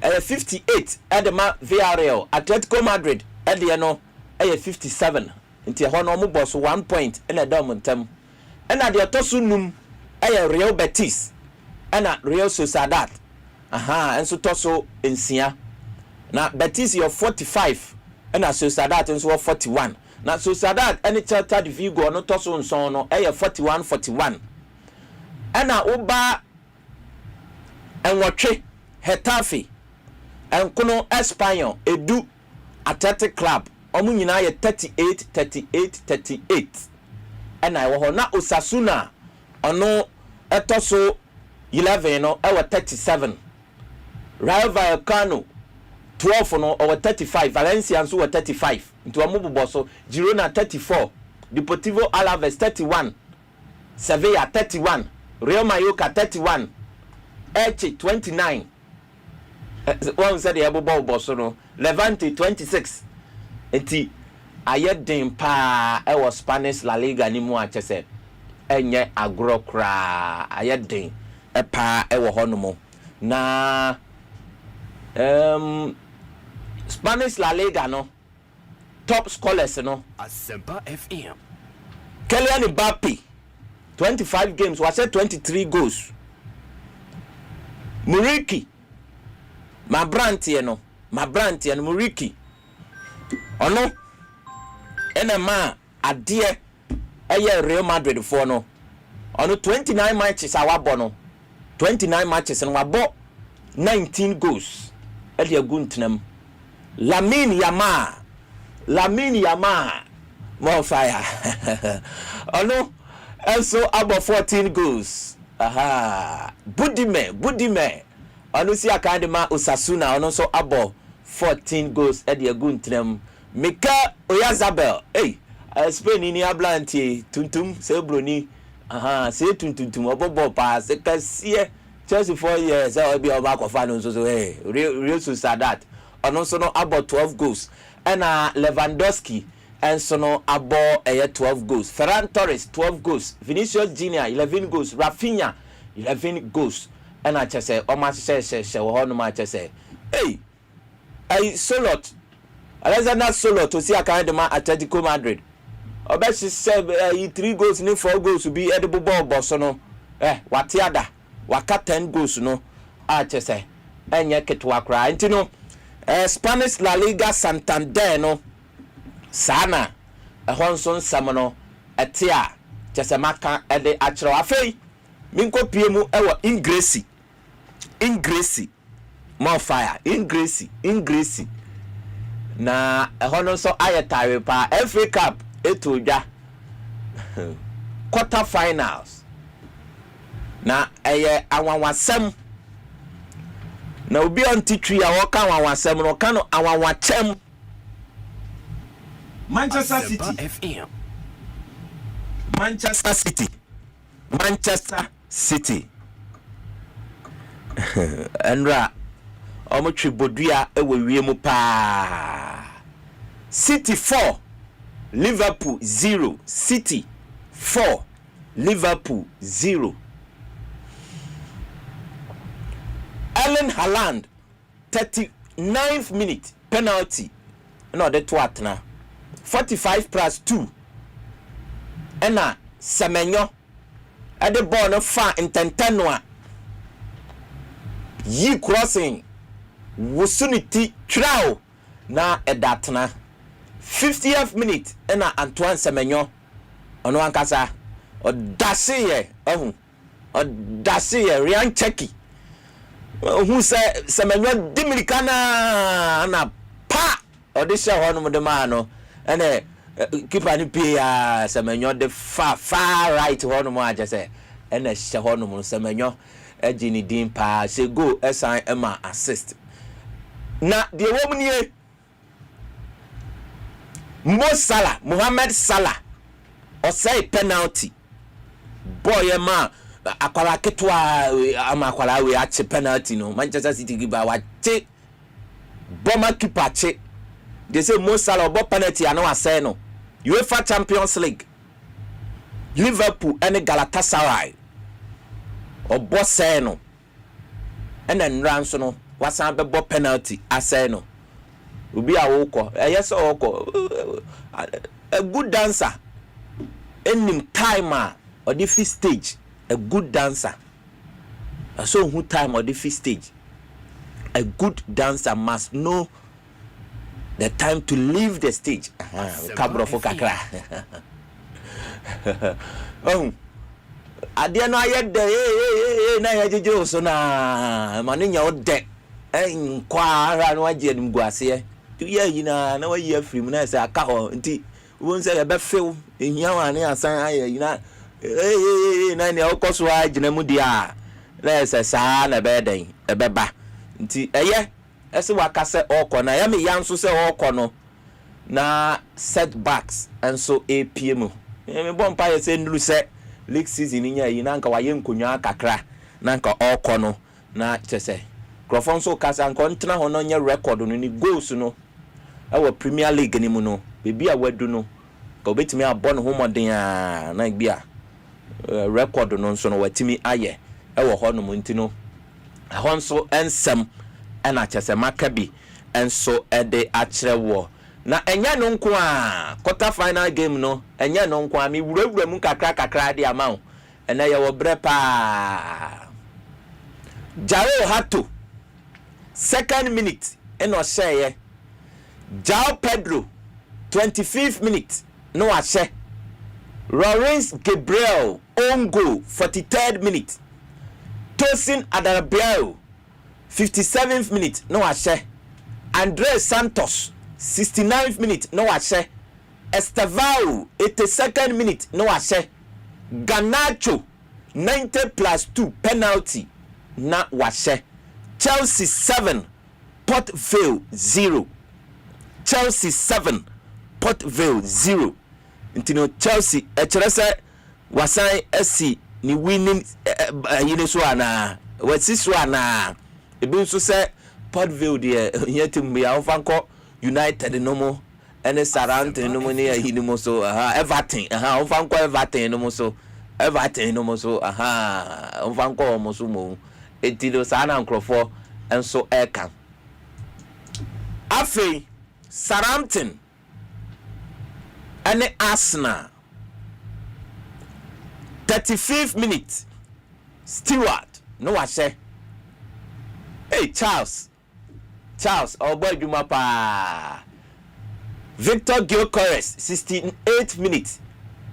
58 edema Villarreal Atletico Madrid ede no 57 nti ho no mo boss 1 point na dom ntem na de otoso num Real Betis and Real Sociedad. Enso toso ensia. Na Betis your 45 and Sociedad enso 41. Na Sociedad any Celta de Vigo no toso nson no 41. Ana oba enwotwe Hetafe enkono Espanyol edu Athletic Club omu nyina ye 38. Ana wo ho na Osasuna ono etoso 11 no ewa 37. Rayo Vallecano 12 no over 35. Valencia nso 35. Nti omububo so Girona 34. Deportivo Alaves 31. Sevilla 31. Real Mallorca 31. Elche 29. One said the abubo so no. Levante 26. Enti ayedin pa ewa Spanish La Liga ni mu achese. Enye agro kra ayedin epa ewo honomo na Spanish La Liga no top scorers no Asempa FM. Kylian Mbappe 25 games was 23 goals. Muriki Mabrantie no Muriki ono enema ade Real Madrid for no on 29 matches awabo no 29 matches and wabo 19 goals elia guntnam Lamine Yamal more fire ono also about 14 goals Budime ono si akadema Osasuna ono so about 14 goals elia guntnam Mika Oyazabel Spain ni ablanti tuntum se broni se tuntum obobo pa se kasie Chelsea 4 years obi oba kofa no so Real Sociedad ono so no about 12 goals and Lewandowski and so no about 12 goals. Ferran Torres 12 goals, Vinicius Junior 11 goals, Rafinha 11 goals and I just say o ma se wo no ma just say Solot Alexander Solot to see akadema Atletico Madrid Obeshi said 3 goals ni 4 goals be edible ball boss no watiada waka 10 goals no chese enye ketwa kra ntino Spanish La Liga Santander no sana ehonson samono etia chese maka ede achro afei minko piemu ewo Ingresi more fire Ingresi na ehono so ayetare pa FA Cup etoja quarter finals na awanwasem na obi on titri ya woka awanwasem no kano awanwachem Manchester City Enra omotwe bodua ewo wiemu pa City 4 Liverpool 0. City 4 Liverpool 0. Erling Haaland 39th minute penalty. No, that what now? 45 plus 2. And now Semenyo at the ball no far in Tentanwa. Yi crossing Wusuniti Trow na edatna 50th minute and na Antoine Semenyo ono ankasa odase ye Ryan Cheki who say Semenyo Dimilikana na pa odisha hono de mano ene keeper ni pia Semenyo de far right hono mo aje say ene hye hono mo Semenyo ejini din pa se go esan ema assist na de womnie Mohamed Salah or say penalty boy ma akwala ketwa ama akwala we ache penalty no Manchester City giba wa che bomber keeper che they say Mo Salah bo penalty and no say no UEFA Champions League Liverpool and Galatasaray or boss say no and then ranso no wasan be bo penalty asay no obi a woko yes woko a good dancer any timer or the fifth stage a good dancer so who time or the fifth stage a good dancer must know the time to leave the stage kabro fo kakra oh adia no ayede na yajeje so na maninya ode enkwara no agye nim guase tu ye yina na wayi afrim na se aka ho nti won se ye be few ehia wane asan aye yina na ne okoso agina mu dia na se sa na be den e be ba nti eye ese wakase okọ na ya me yanso se okọ no na setbacks enso APM me bompa ye se nduru se league season nya yi na nka waye nkonwa kakra na nka okọ no na chese Crofon so kasa nko ntena ho no nya record no ni goals no our Premier League ni mu no bebi a wadu no ka obetimi abon ho modern a na bia record no nso no watimi aye wo ho no mu ntino ho nso ensem na chese makabi enso ede akrewo na enya no nko a quarter final game no enya no nko a mi wurawura mu kakra de amawo ena ye wo bre pa Jao Hato second minute eno share Jao Pedro 25th minute no ashe Lawrence Gabriel Ongo 43rd minute Tosin Adarabiao 57th minute no ashe Andre Santos 69th minute no ashe Estavao 82nd minute no ashe Ganacho 90 plus 2 penalty na washe Chelsea 7 Port Vale 0 Chelsea 7 Port Vale 0 intino Chelsea echrese wasan asi ni winning yine so ana wasi so ana ebi nso se Port Vale de yetim ya ofanko United no mo ene Southampton no mo ne yini mo so Everton ofanko Everton no mo so Everton no mo so ofanko mo so mo etilo sana nkrofo enso eka afei Southampton ane Arsenal 35th minute Stewart no washe hey Charles oh boy duma pa Victor Gyökeres 68th minute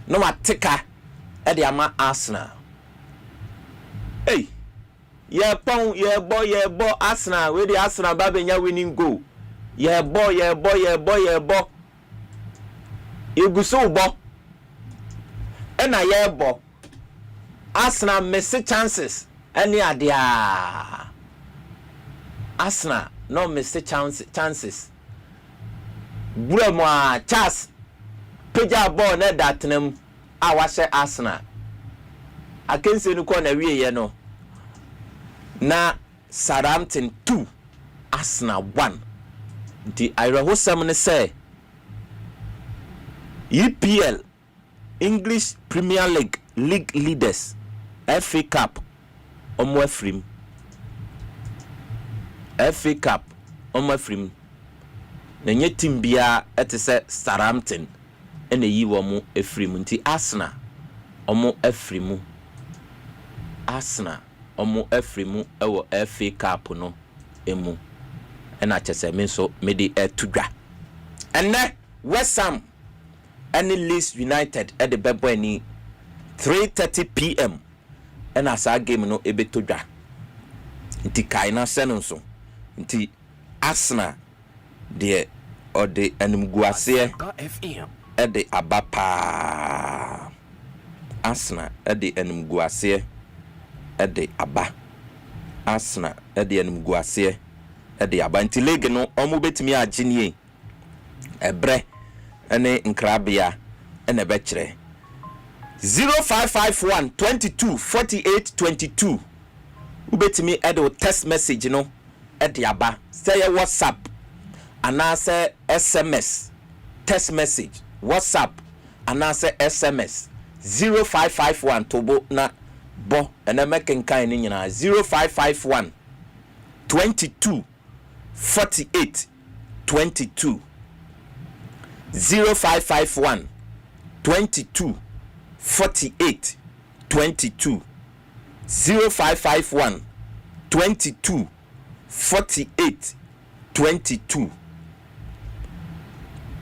no mateka e de ama Arsenal hey yeah boy Arsenal we the Arsenal ba benya winning goal yeah boy eguso bo ena yeah boy Arsenal miss chances any adia Arsenal no miss chances buramo a Charles peja ball na datnem a wahye Arsenal akense nu ko na wiye no na Southampton 2 Arsenal 1 the irahosam ne say EPL, English Premier League leaders, FA Cup omo afrim, FA Cup omo afrim. Na nye team bia etese Southampton ene yi wo mo afrim nti Arsenal omo afrimu, Arsenal omo afrimu ewo FA Cup no emu ena chese me so me de etudwa ene West Ham and Leeds United at the Bebweni 3:30 p.m. and as our game no ebetodwa nti kaina senonso nti Arsenal de or the enumguase at the abapa Arsenal at the enumguase at the aba Arsenal at the enumguase at the aba nti Liga no omo betimi agenie ebre ene nkrabia ene bekire 0551 22 48 22 ubetimi edo text message no ede aba say WhatsApp ana say SMS text message WhatsApp ana say SMS 0551 tobo na bo ene mekenkan ni nyina 0551 22 48 22 0551 22 48 22 0551 22 48 22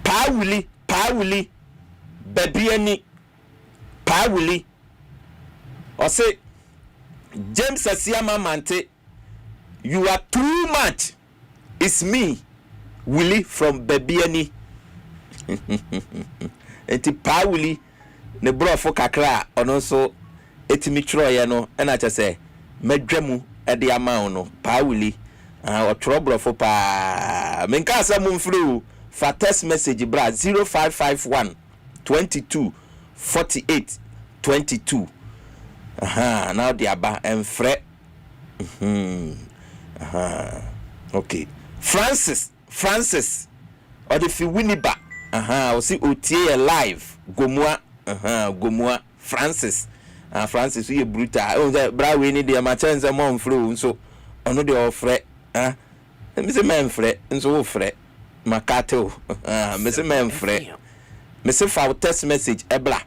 Pauli Babiani Pauli or say James Asiamah Mante, you are too much. It's me Willie from Babiani. Enti Pauli ne brofo kakra ono so etimi tro no na cha se medwemu e de ama no Pauli o tro brofo pa menka asam mfru fa text message bra 0551 22 48 22 now the aba enfre okay Francis or the fi Winiba o si otie live gomua Francis Francis we brutal o bra we ni de ma chance mo mfro so ono de ofre me se memfre nso ofre makato me se memfre me se fa text message ebla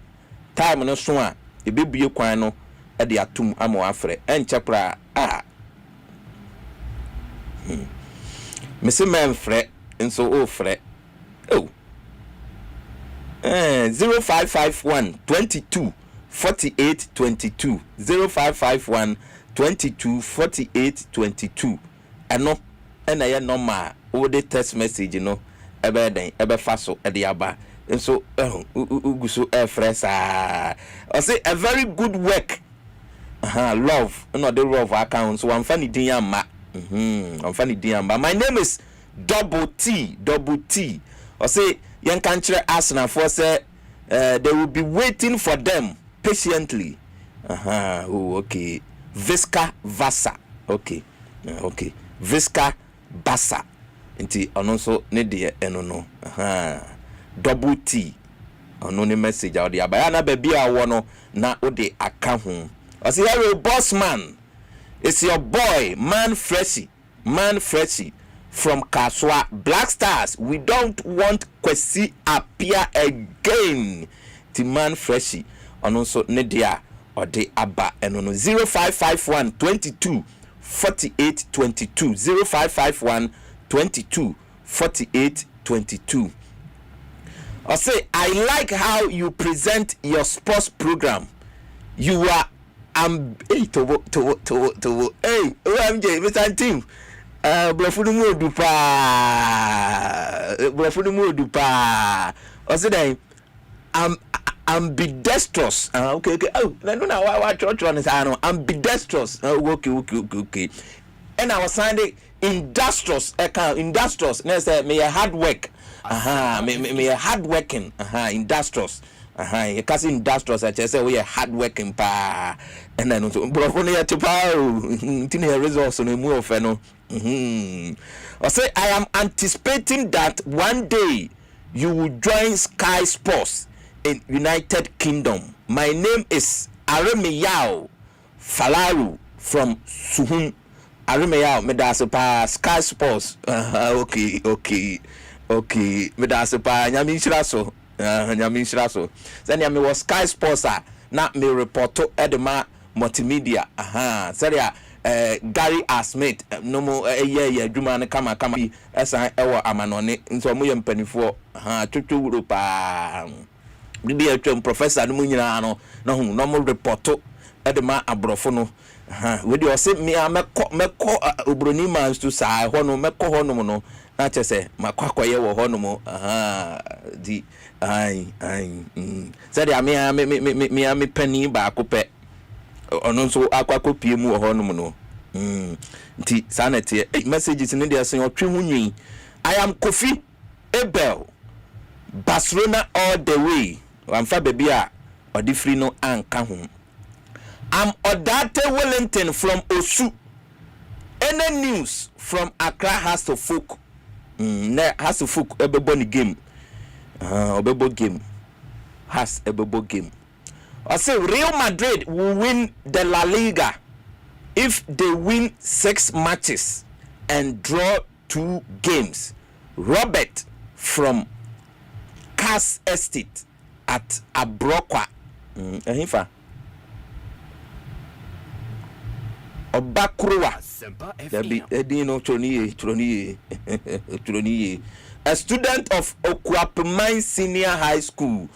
time no so a ebebue kwan no e de atum ama afre enchepra me se memfre nso ofre 0551 22 48 22 0551 22 48 22 eno ena ye normal o de text message no ebe den ebe faso e de aba so uguso fresa I say a very good work love no the love account so I'm funny din amma I'm funny din amma. My name is double T I say young country Arsenal for say they will be waiting for them patiently. Okay. Visca Vasa. Okay. Visca Basa. Inti ononso ne de eno double T. Ono ne message out there. Bayana baby awono na ode aka ho. I say hello boss man. It's your boy Man Freshy from Kaswa Black Stars. We don't want Kwesi appear again. The Man Freshy and also Nedia or the Abba and on 0551 22 48 22 0551 22 48 22. I say I like how you present your sports program. You are hey OMJ Mr. Team Brofunu modu pa o say then ambidextrous okay oh no why church on is ambidextrous okay and I was saying industrious na say me hard work me hard working industrious you can see industrious I say we are hard working pa and then brofunu ya tipa tini results no mu of no I say I am anticipating that one day you will join Sky Sports in United Kingdom. My name is Asempa Falaru from Suhum. Asempa Medasepa Sky Sports. Okay. Medasepa Nyamisraso. Nyamisraso. Then me was Sky Sports na me reporto edema multimedia. Seria Gary Asmith no mo adwuma ne kama esan ewo amanone nso mo ye mpanifo twetwe wuro pa bibi atwam professor no nyina no na hu no mo reporto edema abrofo no we dey say me mekọ obroni man to sai ho no mekọ ho no no na chese makwakoye wo ho no mo di say dia me pani ba akopẹ ono so akwakọ pie mu ho no no nti sanete messages in there say otwe hunwi. I am Kofi Abel Barcelona all the way. Amfa baby a odi free no anka ho. I'm Odate Wellington from Osu. Any news from Accra has to folk. Has to folk ebebo ni game. Obebo game. Has ebebo game. I say Real Madrid will win the La Liga if they win 6 matches and draw 2 games. Robert from Cass Estate at Abrokwa. Ahifa. Obakruwa. Asempa FM. A student of Okwapemine Senior High School.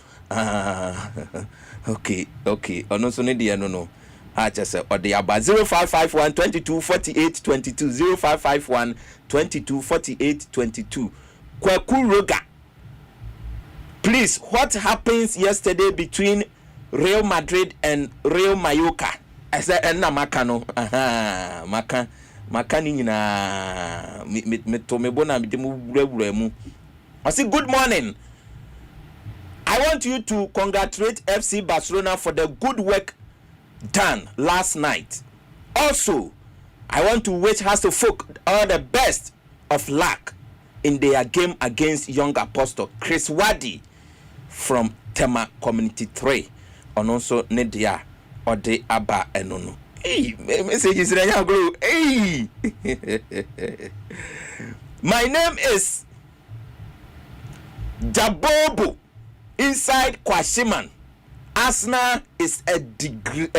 Okay. Ono so ne dia no. Just or the about 0551 22 48 22 0551 22 48 22. Kwaku Roga. Please, what happens yesterday between Real Madrid and Real Mallorca? I said, "Enna makano, makani nyina me to me bona me demu mu." I say, "Good morning. I want you to congratulate FC Barcelona for the good work done last night. Also, I want to wish Hasselfolk all the best of luck in their game against Young Apostle Chris Wadi from Tema Community 3. And also Nedia Ode Aba Enono. Hey, messages in the Hey, my name is Jabobo inside Kwashiman. Arsenal is a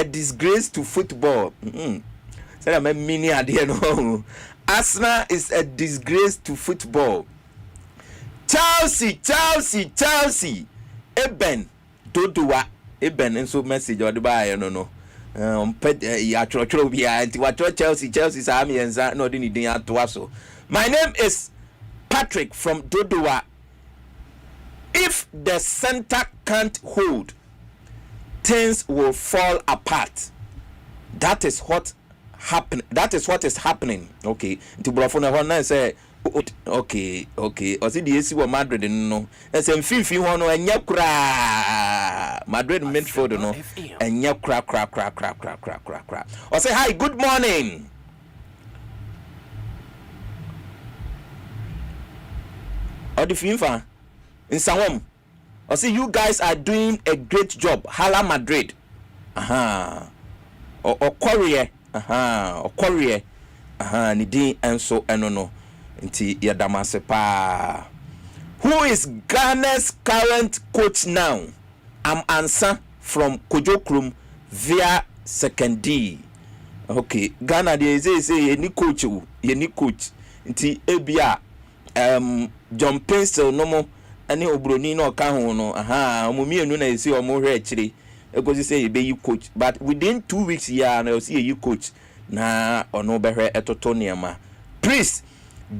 disgrace to football. Say I'm a mini idea no. Arsenal is a disgrace to football. Chelsea. Eben Dodua. Eben enso message or the buy no. Ya choro bia anti wa Chelsea sa am yenza no dey need atoaso. My name is Patrick from Dodua. If the center can't hold, things will fall apart. That is what is happening. Okay. Nti brofo na ho say okay. O see the AC wa Madrid no. E say mfimfi ho no enya kura. Madrid midfield no enya kura. O say hi, good morning. O di finfa in Sawom. I see you guys are doing a great job. Hala Madrid. Or Korea. Nidi enso enono. Nti yadamase pa. Who is Ghana's current coach now? I'm Ansa from Kojokrum via Second D. Okay, Ghana they say any coach. Nti ebia John Pencil no more. Ani obroni no ka ho no omumienu na esi omo hwe akire because say you be coach, but within 2 weeks here na you see you coach na ono be hwe etoto niama. Please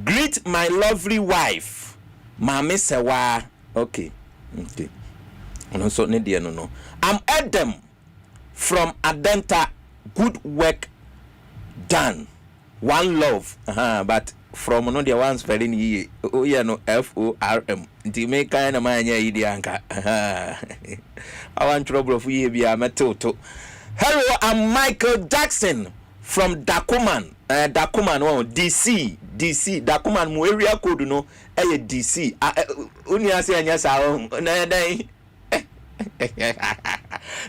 greet my lovely wife Mama Sewa. Okay ono so ne de no I'm Adam from Adenta. Good work done. One love. But from no the ones spelling ye no FORM. Nti me kind na manya idi anka. I want trouble for ye bia metoto. Hello, I'm Michael Jackson from Dakuman. Dakuman DC. Dakuman mu area code no DC. Uni ase anya sa na dai.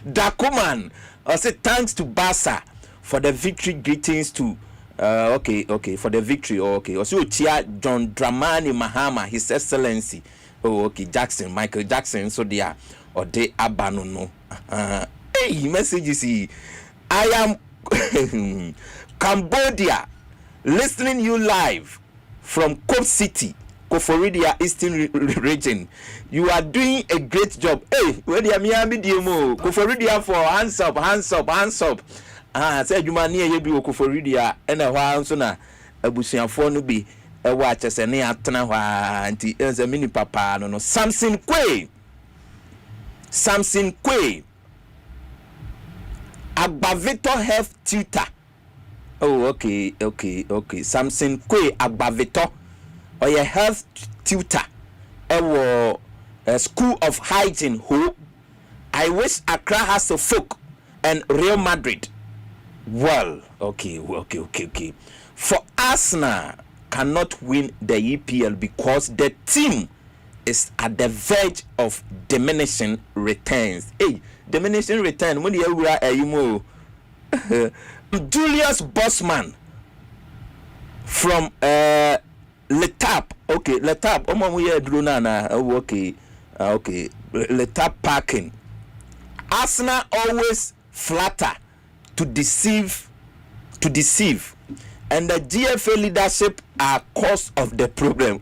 Dakuman, I say thanks to Basa for the victory. Greetings to okay, for the victory. Okay, also Tia John Dramani Mahama, His Excellency. Oh, okay, Jackson, Michael Jackson. So they are or they abanono. Hey, messages. I am Cambodia, listening you live from Cope City, Koforidia Eastern region. You are doing a great job. Hey, where the Miami DMO, Koforidia for hands up. Said you man near you be Koforidia and a while sooner. A bushing for no be a watch as a near Tanawa anti as a mini papa. No, Samson Quay. Agbavito Health Tutor. Oh, okay. Samson Quay Agbavito or your health tutor. A school of hygiene. Who I wish Accra has a folk and Real Madrid. Well, okay. For Arsenal cannot win the EPL because the team is at the verge of diminishing returns. Hey, diminishing return. When you are Julius Bossman from Letap. Okay, Letap. Okay. Letap parking. Arsenal always flatter to deceive, and the GFA leadership are cause of the problem.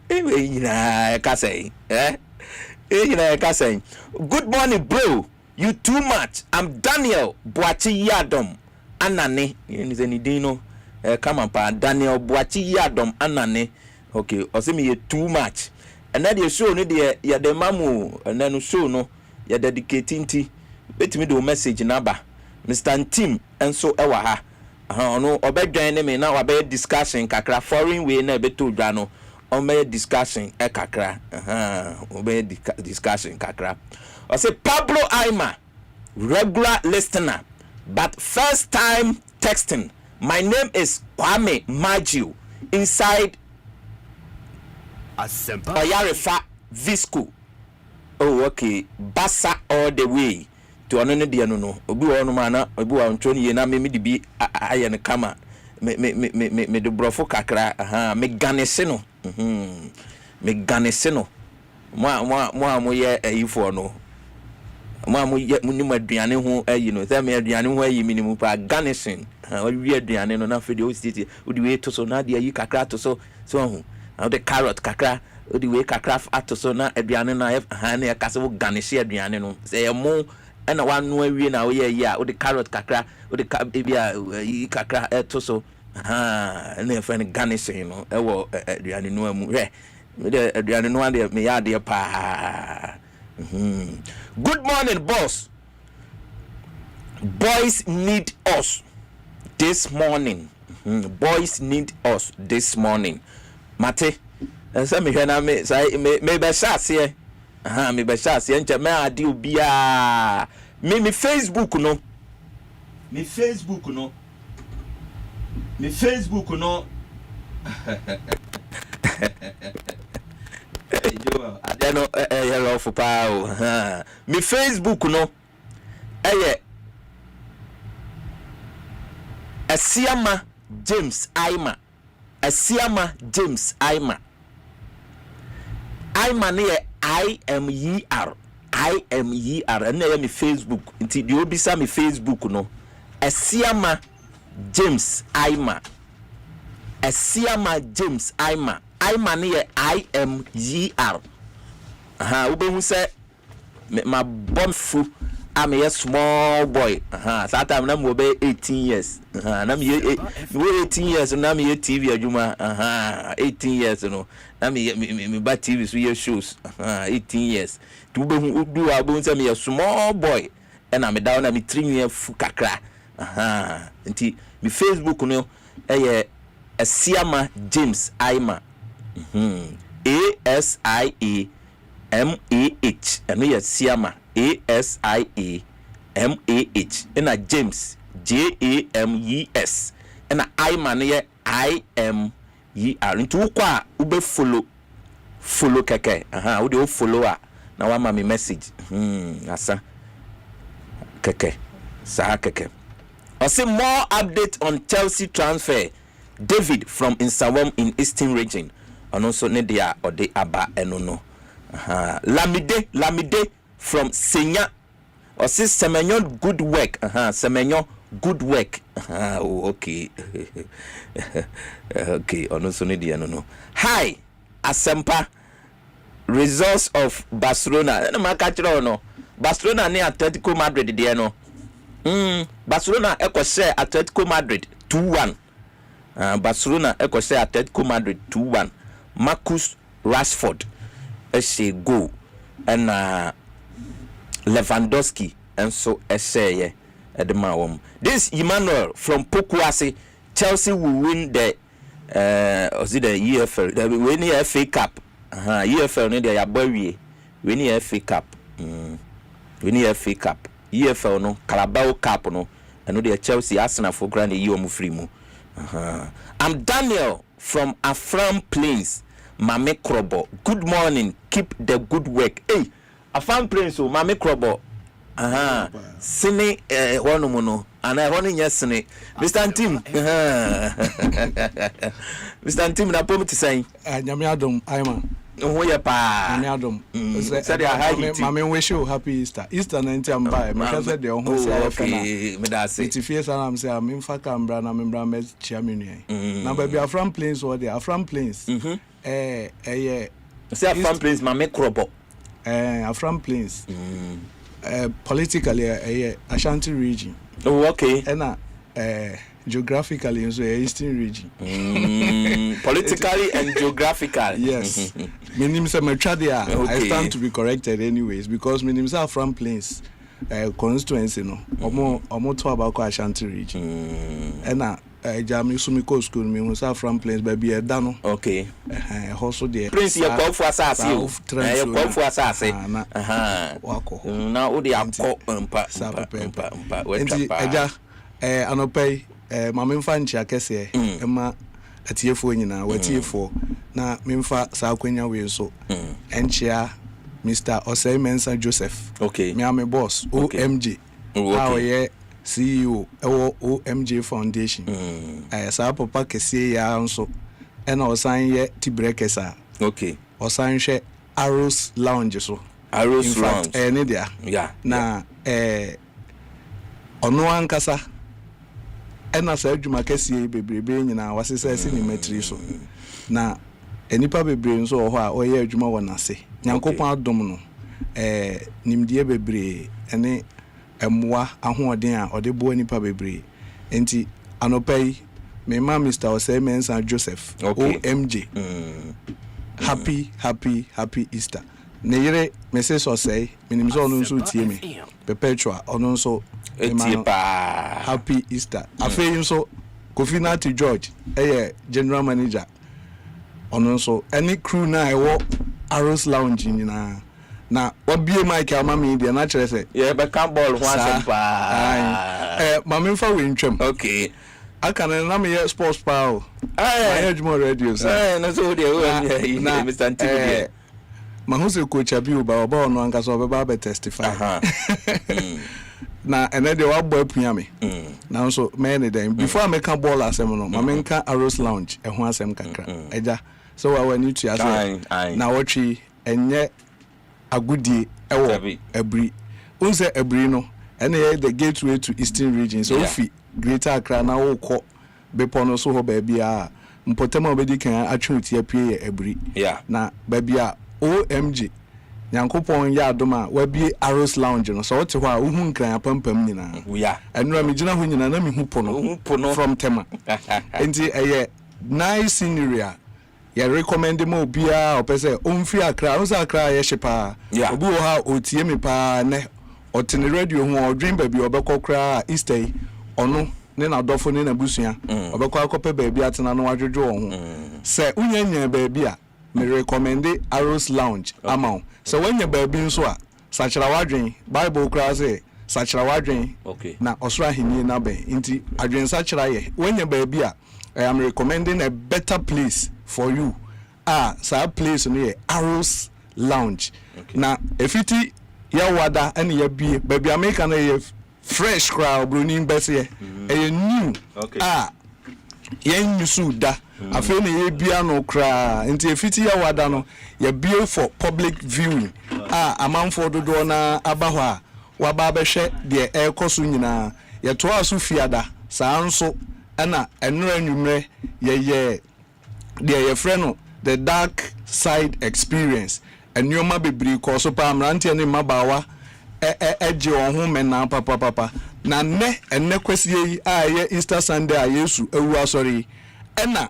Good morning, bro. You too much. I'm Daniel Boachi Yadom Anane. Come on, Daniel Boachi Yadom Anane. Okay, osemi you too much. And then you show no the ya the mamu and then show no ya dedicating tea. Let me do message number. Mr. Tim and so ewa ha. No obedwan me na wabe discussion kakra foreign way na beto dwano. Ome discussion kakra. Obe discussion kakra. I say Pablo Aima, regular listener, but first time texting. My name is Kwame Maju inside Asempa Oyarefa Visco. Oh, okay. Bassa all the way to another dia no. Obi wonu mana, obi wa ntoni ye na me di bi aye ne kama. Me de brofo kakra, me ganese no. Me ganese no. Mo ye ayifo no. Mo ye munim aduane ho ayi no. Say me aduane ho ayi minimum pa ganesen. We aduane no na fe de o city. O di we to so na de ayi kakra to so ho. Now the carrot kakra, the way kakra atoso na aduane na na kase wo garnish aduane no. Say mo and one no we na we ya, the carrot kakra, the bia kakra atoso. Na friend garnish no. E wo aduane no amu. The aduane no ade me ya de pa. Good morning, boss. Boys need us this morning. Boys need us this morning. Mate, say me hwe na me say me be shas here. Me be shas here nche me ade obia. Me Facebook no. Me Facebook no. Yo, ade no hello for pa o. Me Facebook no. Asiamah James Aima. Asiamah James Aima. Aima ne IMER. And na me Facebook. Nti di obisa me Facebook no. Asiamah James Aima. Asiamah James Aima. Aima ne IMER. Ubehu se my bomfu I'm a small boy. That time I'm 18 years. I'm 18 years and I'm TV ajuma. 18 years you know. I'm me buy TV so shows. 18 years. To do abun say me a small boy and I'm down I'm 3 years kakra. Nti me Facebook no Asiamah James Aima. ASIAMAH. And we Asiamah ASIAMAH and a James JAMES and a Aima ne IMER into kwa ube follow keke we do follow na wa ma me message asa keke saa keke ɔse more update on Chelsea transfer David from Insawam in Eastern region ɔno nso ne dia ɔde aba ɛno no Lamide from Senya ɔse Semenyo good work Semenyo good work okay okay ɔno nso ne dia no hi Asempa results of Barcelona na maka kyerɛ no Barcelona ne Atletico Madrid de no Barcelona eko share Atletico Madrid 2-1 Barcelona eko share Atletico Madrid 2-1 Marcus Rashford a goal and Lewandowski and so a share at the mawom. This Emmanuel from Pokuase, Chelsea will win the EFL. They will win the FA Cup. EFL need their boy. Win the FA Cup. Win the FA Cup. EFL no Carabao Cup no. I know the Chelsea Arsenal for grand year free mo. I'm Daniel from Afram Plains. Mame Krobo. Good morning. Keep the good work. Hey, Afram Plains so Mame Krobo. Sine one mono and I running yesterday. Mr. Tim. Mr. Tim na pomo to say. Nyame adom Ayama. Oh yeah pa. Nyame adom. Said Mame wish you happy Easter. Easter 90 am by. Because said the ho say okay, me da say. It fears and am say am fa cambra na membra me chiamini. Na baby Afram Plains or the Afram Plains. Say Afram Plains Mame Krobo. Afram Plains. Politically Ashanti region. Oh okay. And geographically also Eastern region. Politically and geographically. Yes. My name is Machadia. I stand to be corrected anyways because my name is Afram Plains constituency no. Omo to about Ashanti region. And Jami Sumiko school me was Afram Plains baby Dano. Okay. Also there. Prince you come for assassin. You come for assassin. Wako. Now odi akọ mpa. Enti eja anopai mamemfa nchi akese ema atiefo nyina watiefo na memfa sa akwanya we so enchia Mr. Osei Joseph. Okay. Me am boss OMG. How ye CEO OMG Foundation. Sa papa kese ya nso ena osan ye tibrekesa. Okay. Osan hwe Arrows Lounge so. Arrows Lounge. Ne dia. Yeah. Na ono ankasa ena sa adwuma kese bebrebe nyina wasesa se ni matri so. Na enipa bebre nso ho a oye adwuma wonase. Nyankopon adom no nimdie bebre ene emwa ahoɔden a ɔde bo nipa bebre enti anopai me ma Mr. Osei Joseph. Okay. OMG. Happy Easter. Ne yere Mrs. Osei minim so ɔno nso tie me perpetual ɔno nso happy Easter. Afei nso Kofi Nati George general manager ɔno nso any crew na ɛwɔ Arrows Lounge nyina na wabie mic amami dia na kyerɛ sɛ be can ball ho Asempa mamemfa we ntwam. Okay. Aka na me sports power management radio sir na so dia Mr. Tim mahuse coach abi oba ono ankasa obeba be testify na ene de wa boy apua me na nso me ne den before I make a ball asem no mamenka Arrows Lounge ho asem kakra eja so wa wani tu ase na wotwi enye agudie ewo abri unse abri no ene the gateway to Eastern region so fi Greater Accra na wo kɔ bepo no so ho ba bia mpotema obedi kan atwe tie pie abri na ba bia OMG Nyankopon ya adoma wabie Arrows Lounge no so wote ho a uhu nkran apampam nyina enura me gina ho nyina na me hu pono from Tema enti nice scenery ya recommend mo bia opese omfi Accra unsa Accra ye shepa obi wo ha otie me pa ne otene radio ho odwen ba bi obekọ kra Easter ono ne na dofo ne na busua obekọ akọpe ba bi atena no wadwodwo ho se unyanya ba bi a me recommend Arrows Lounge amount so when you baby nso a sachira wadwen Bible kra say sachira wadwen na osura hini na ben nti adwen sachira ye when you baby a I am recommending a better place for you sa place no ye Arrows Lounge na efiti ya wada ene ya bie baby America na ye fresh crowd bruni mbese e new yen yusu da afi na ye bia no kra nti efiti ya wada no ye bia for public viewing amanfo dodo na aba ho a waba behwe de ekoso nyina ye to aso fiada saa nso na enura nwumre ye de ye frɛ no the dark side experience enyoma bebri ko so pa amrante ne mabawa eje ohun mena papa na enne kwesi yi ye Easter Sunday a Yesu ewu asori ena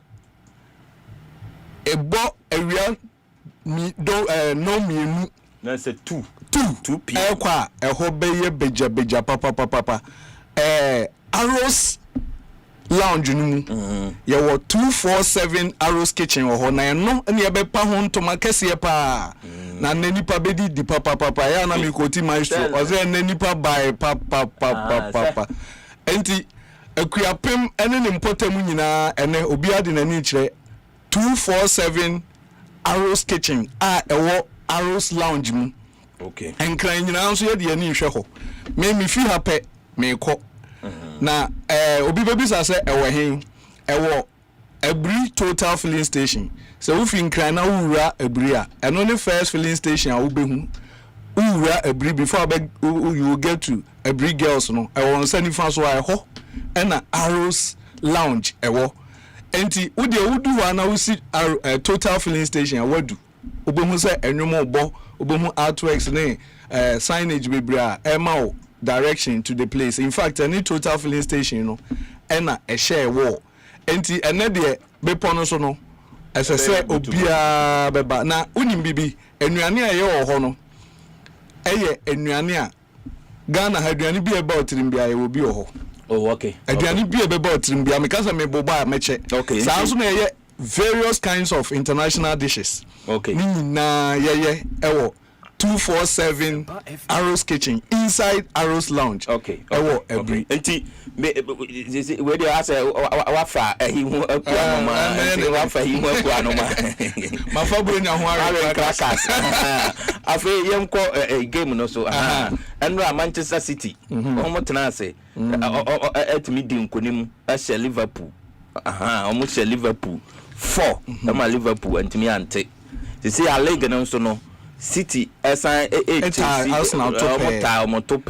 ebo awia mi do no mienu na say 2 p ekwa eho beye beja papa Arrows Lounge numu ye wo 247 Arrows Kitchen ho na no ne ye be pa ho ntoma kese pa na nipa bedi di papa ya na mi koti maestro oze nipa by papa enti akuapem ene ne mpotam nyina ene obi ade na ni kire 247 Arrows Kitchen ewo Arrows Lounge mu okay enkran nyina nso ye de ani hwe ho me fi ha pe me ko na obi bebisa se ewo hen ewo Abri Total Filling Station so we fin kran na wura Abri a eno ne first filling station a wo behu wura Abri before you get to Abri Girls no ewo nsani fa so a ho ena Arrows Lounge ewo enti wo de wudu wa na wo si Total Filling Station awadu obehu se enwom obo obehu artworks ne signage bebra ema direction to the place. In fact, any Total Filling Station, you know, ena a share wall. Enti ene de bepono so no. As I say, obia beba na unim bibi enuane a ye wo ho no. Eye enuane a Ghana ha aduane bi about trimbia ye wo bi ho. Oh, okay. Aduane bi about trimbia me kasa me boba meche. Okay. Sa so na ye various kinds of international dishes. Okay. Ni na ye ewo 247 Arrows Kitchen inside Arrows Lounge. Okay. Ewo every. Enti we dey ask wafa ehimu akua no ma. Wafa ehimu akua no ma. Mafa bronya ho ara crackers. Afa yemko game no so. Enra Manchester City. Omo tena ase. Etimi di nkonim a Liverpool. Omo share Liverpool 4. Ama Liverpool entimi ante. See a Liga no so no. City esan Arsenal top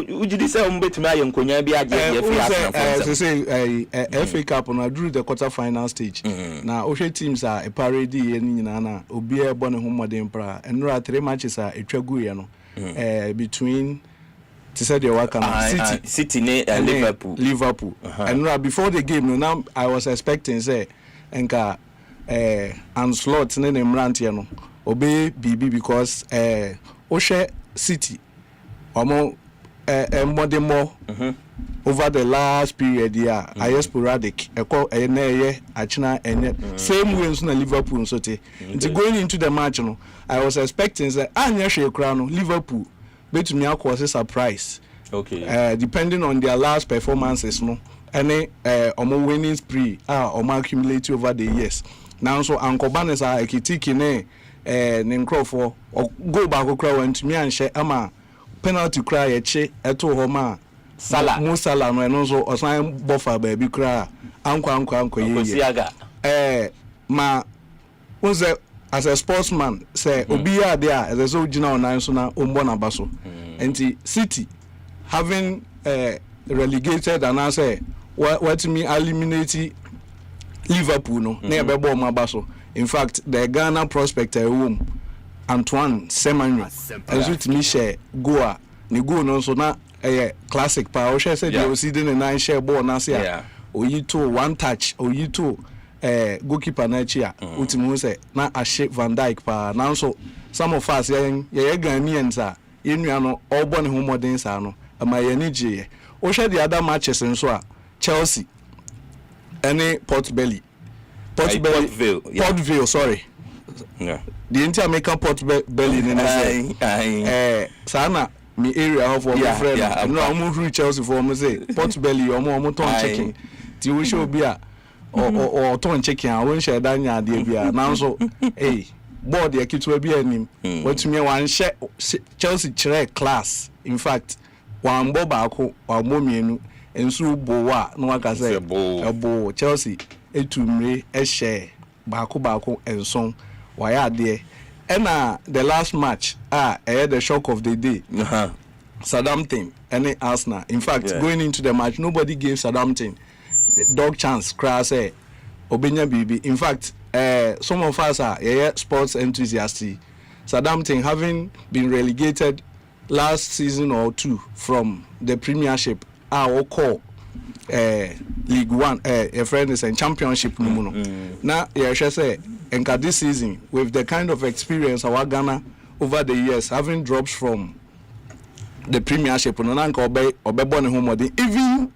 ujidi say o mbetimi aye nkonya bi age ye fi Arsenal say FA Cup na drew the quarter final stage na o hwe teams a e parade ye nyina na obi e bo ne ho modern pra enura 3 matches a etwagu ye no between to say the waka City ne Liverpool enura before the game no now I was expecting say enka Anslot ne mrant ye no obe bibi because Oshe City omo modern more over the last period here I sporadic enye achina enye same way na Liverpool so te going into the match no I was expecting say anya hwe kra no Liverpool betumi akose surprise okay depending on their last performances no any omo winning spree omo accumulate over the years now so ankobanes are ekitiki ne ne nkrofo go back kra wantumi anhye ama penalty kra ye che eto ho ma Sala no eno so osan bofa ba bi kra anko ye ma unze as a sportsman say obi ya there as a so gina onan so na ombo na baso enti City having relegated and I say what me eliminate Liverpool no na be bo ma baso. In fact, the Ghana prospector whom Antoine Semenyo as with me share goa ni go no so na classic pa o share said you see the 9 share ball na say o yi to one touch o yi to goalkeeper na chia ultimo say na Ashe Van Dijk pa na so some of us ye Ghanaians a ye nua no all born home modern sa no ama ye ni je o share the other matches nso a Chelsea any Portobello, sorry. Yeah. The Inter-American Portobello in the sana me area of my friend. I'm not moving Chelsea for me say Portobello or more ton chicken. Ti we show be or ton chicken. I won't share that nya dey bia. Now so hey board the kitu be anim. What me one share Chelsea chere class. In fact, wambo baako wambo mienu ensu bowa no aka say ebo Chelsea etumre ehye baako enson waya ade na the last match the shock of the day Southampton and Arsenal. In fact, going into the match, nobody gave Southampton the dog chance. Cry say, Obenya Bibi. In fact, some of us are sports enthusiasts. Southampton, having been relegated last season or two from the Premiership, our call League One, a friend is in Championship. Now, say, and this season, with the kind of experience our Ghana over the years, having drops from the Premiership, even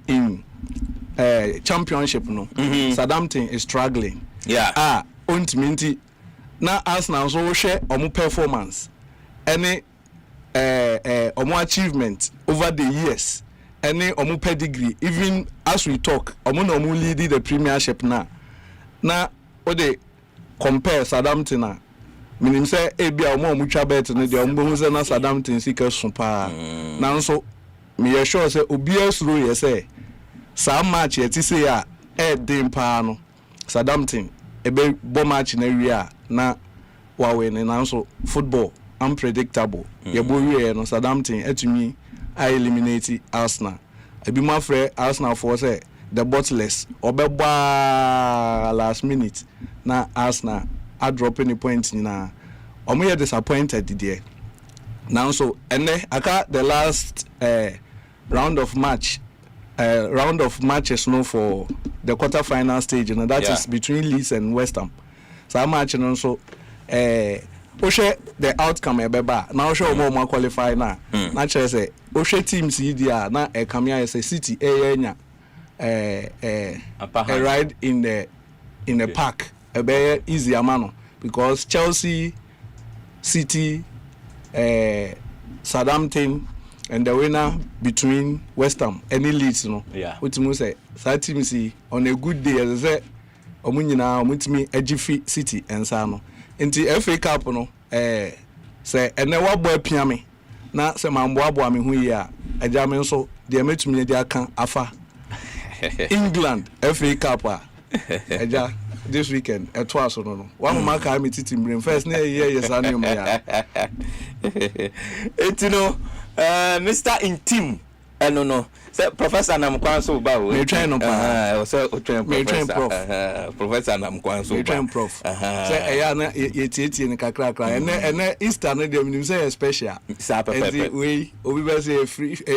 in Championship, Southampton is struggling. Ultimately, now Arsenal so share omu performance, any omu achievement over the years, any omu pedigree. Even as we talk, omu lead the Premiership now. Now, what they compare Southampton na. Minim say ebia omo mutwa bet no de omo hu say na Southampton sika supa na nso me sure say obi asuro ye say sa match ye ti say a dem pa no Southampton ebe bo match na wi a na wa win na nso football unpredictable ye bo wi no Southampton etumi I eliminate Arsenal ebi ma frɛ Arsenal for say the bottless obeba last minute na Arsenal I drop any points na omo disappointed there now so and aka the last round of matches no for the quarter-final stage and that is between Leeds and West Ham so match no so the outcome ebeba now show omo qualify na na chere say teams there na Kamia say City enya a ride in the park a Asiamah no because Chelsea, City, Southampton, and the winner between West Ham any Leeds no. What you say? That team see on a good day as I say, omunyina omutimi ejifi City and Sano. Inti FA Cup no say ene wa boy piame na say mambo abo ami hu ya ajame nso de metumi de aka afa England FA Cup eja this weekend twice no one man can meet it in first na yes anu me ya etino Mr Intim no say Professor Namkwanso ba o me train no pa say o train Professor Namkwanso me train prof say eya na yetietie ni kakra ene Easter no dem nim say special we obi be say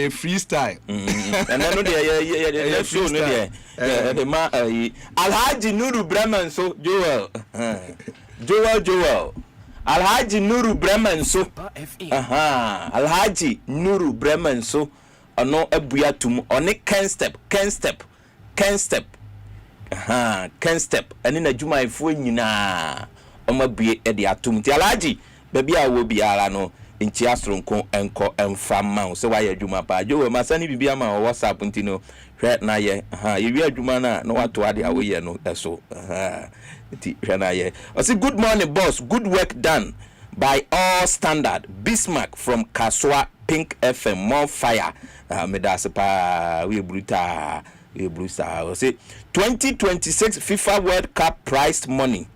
freestyle and no dey show no dey the ma Alhaji Nuru Bremen so Joel Alhaji Nuru Bremen so Alhaji Nuru Bremen so ono abuya tum one Ken step ani na juma ifo nyina omabue e de atum ti Alhaji baby a wo biara no nchi asronko enko emfama so wa ya juma pa jo ma sani bibia ma WhatsApp ntino hwe na ye ye wi adwuma na wato ade a wo ye no eso ti hwe na ye o say good morning boss, good work done by all standard. Bismarck from Kaswa Pink FM, more fire. Medasipa we bruta o say 2026 FIFA World Cup prize money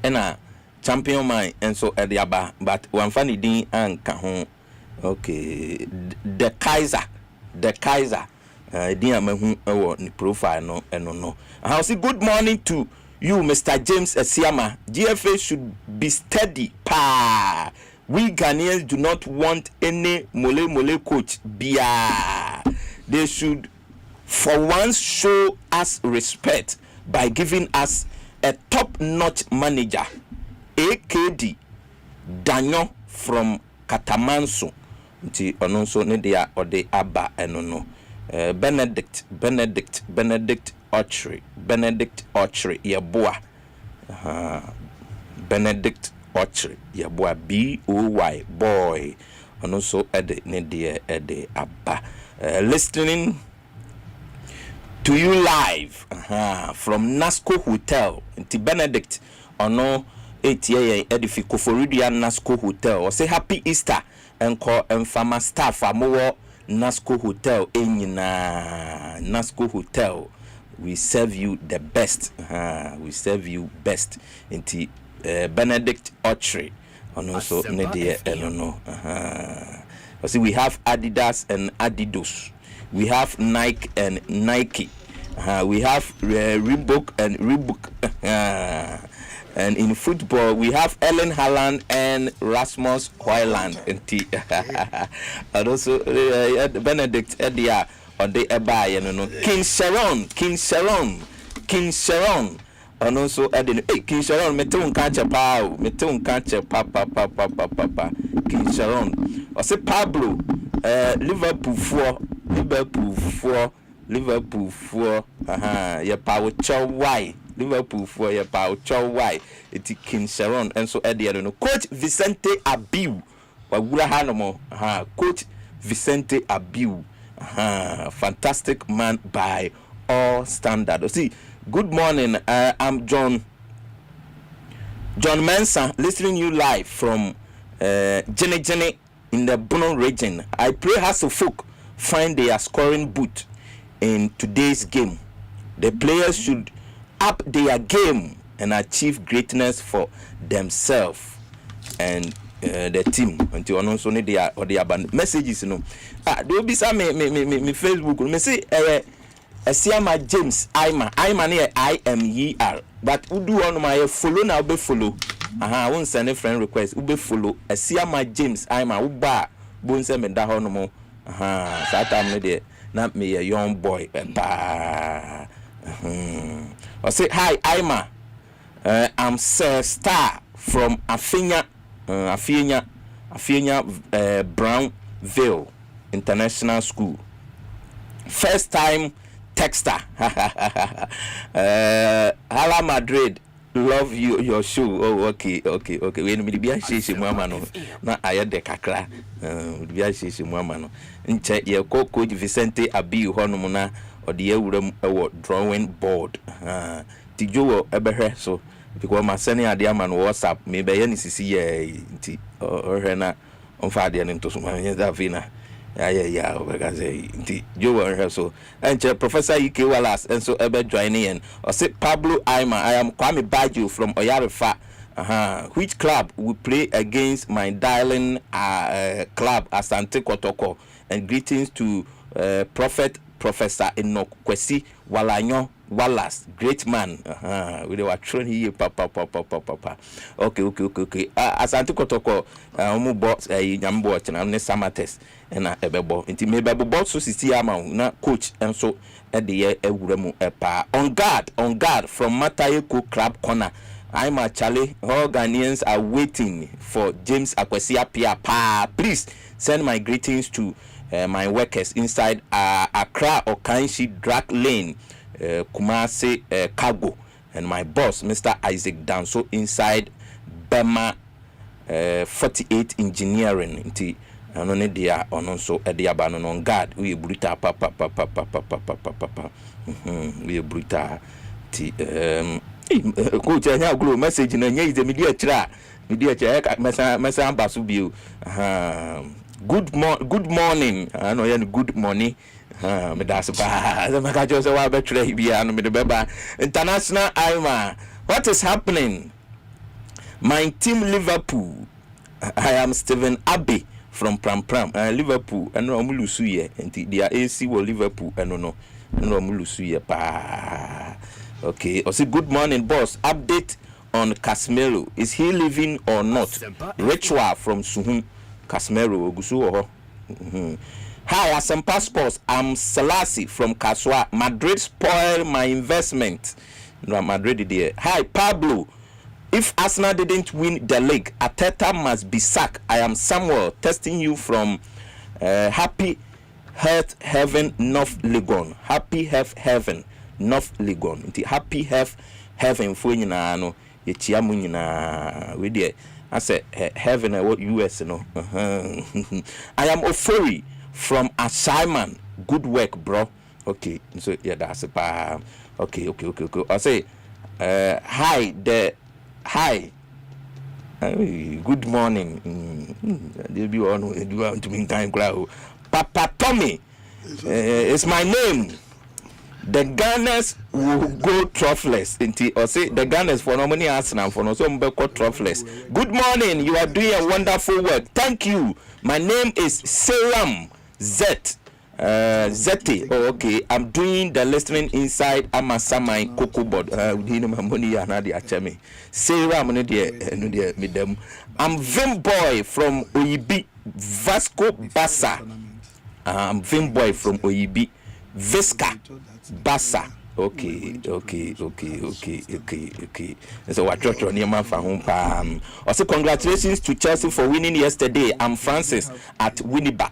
and champion mine and so at the aba but one funny din anka ho okay the Kaiser din amahu ewo ni profile no eno no I say good morning to you Mr. James Asiamah. GFA should be steady pa. We Ghanaians do not want any mole coach bia. They should for once show us respect by giving us a top-notch manager. AKD Daniel from Katamanso. Nti ononso ne dia ode aba eno no. Benedict Ochre yeboa. Benedict Ochre yeboa BOY boy. Ononso ede ne dia ede aba. Listening to you live from Nasco Hotel. Nti Benedict ono etie Edifico Florida Nasco Hotel. O say happy Easter enko enfama staff amowo Nasco Hotel Nasco Hotel, we serve you the best. We serve you best. Inti Benedict Autry and also Nedia Elono. See, we have Adidas and Adidas. We have Nike and Nike. We have Reebok and Reebok. And in football, we have Erling Haaland and Rasmus Højlund. And also Benedict Edia or the Eba, you know, King Sharon. And also King Sharon, Metun catch papa. King Sharon. I say Pablo, Liverpool 4. Your power chow why. Liverpool 4 your power chow why. It's King Sharon. And so Eddie, I don't know. Coach Vicente Abiu. Coach Vicente Abiu. Fantastic man by all standards. See, good morning. I'm John Mensah, listening you live from Jenny in the Bono region. I pray Hasselfolk find their scoring boot in today's game. The players should up their game and achieve greatness for themselves and the team. Until on also need their messages, you know. There will be some me Facebook. Me say Asiamah James Imer near IMER. But who do on my follow now be follow. I won't send a friend request. Ube follow Asiamah James Imer Uba Bunse me da hono mo. So time me there. Not me a young boy. I say hi Imer. I'm Sir Star from Afinya Brownville International School. First time texter. Hala Madrid, love you your show. Oh, okay. When me be a shishi mama no, na aya de kakra. Be a shishi mama no. Nche ye coach Vicente Abiu hono mo na odi ewuram ewo drawing board. Tijo ebehwe so because my senior ade ama no WhatsApp me be ye ni sisi ye nti ohwe na onfa ade ne ntoso ma nye da vina. Yeah, because Joe so and Professor E.K. Wallace and so ebe joining in. I say Pablo Imer, I am Kwame Baju from Oyarefa. Which club will play against my darling club Asante Kotoko? And greetings to Professor Enoch Kwesi Walanyo Wallace, great man. We were trying here, papa. Okay. Asante Kotoko, omu box, nyambo chana, ne summer test, and ebebo. Inti me bebo box so Asiamah na coach, and so at the year ewuremu epa. On guard from Matayeko Club Corner. I'm a Charlie. All Ghanaians are waiting for James Akwesia Pia. Please send my greetings to my workers inside Accra or Kanshi Drag Lane. Kumasi Cargo and my boss Mr. Isaac Danso inside Bema 48 Engineering nti anone dia ononso edia ba no on guard we bruta papa we bruta ti coach anya glo message na nya ize media kira mesa ambaso bio good morning ano ya good morning me das ba the maka just wa betre bia no me de beba international Imer. What is happening? My team Liverpool. I am Stephen Abbey from Pram Liverpool and no mulusu ye enti dia AC wo Liverpool no mulusu ye pa. Okay, I say good morning boss. Update on Casemiro. Is he leaving or not? Ritual from Suhun. Casemiro ogusu ho. Hi, Asempa Sports. I'm Selassie from Kaswa. Madrid spoiled my investment. No, Madrid there. Hi, Pablo. If Arsenal didn't win the league, Ateta must be sacked. I am Samuel, testing you from Happy Health Heaven, North Legon. Happy Health Heaven, North Legon. Happy Health Heaven for you no. Yechiamu nyina we there. I said heaven what US no. I am Ofori from Asiamah. Good work, bro. Okay, so yeah, that's a okay. I say hi. Good morning. They be on do want to mean time crowd. Papa Tommy is my name. The Gunners will go troughless. Or say the Gunners for no money Arsenal for no some troughless. Good morning. You are doing a wonderful work. Thank you. My name is Seram Z. Zeti. Oh, okay. I'm doing the listening inside Asempa Scoreboard. I'm Vim Boy from Oyibi, Vasco Bassa. I'm Vim Boy from Oyibi, Visca Bassa. Okay. So what church on your man for home? Also, congratulations to Chelsea for winning yesterday. I'm Francis at Winnipeg.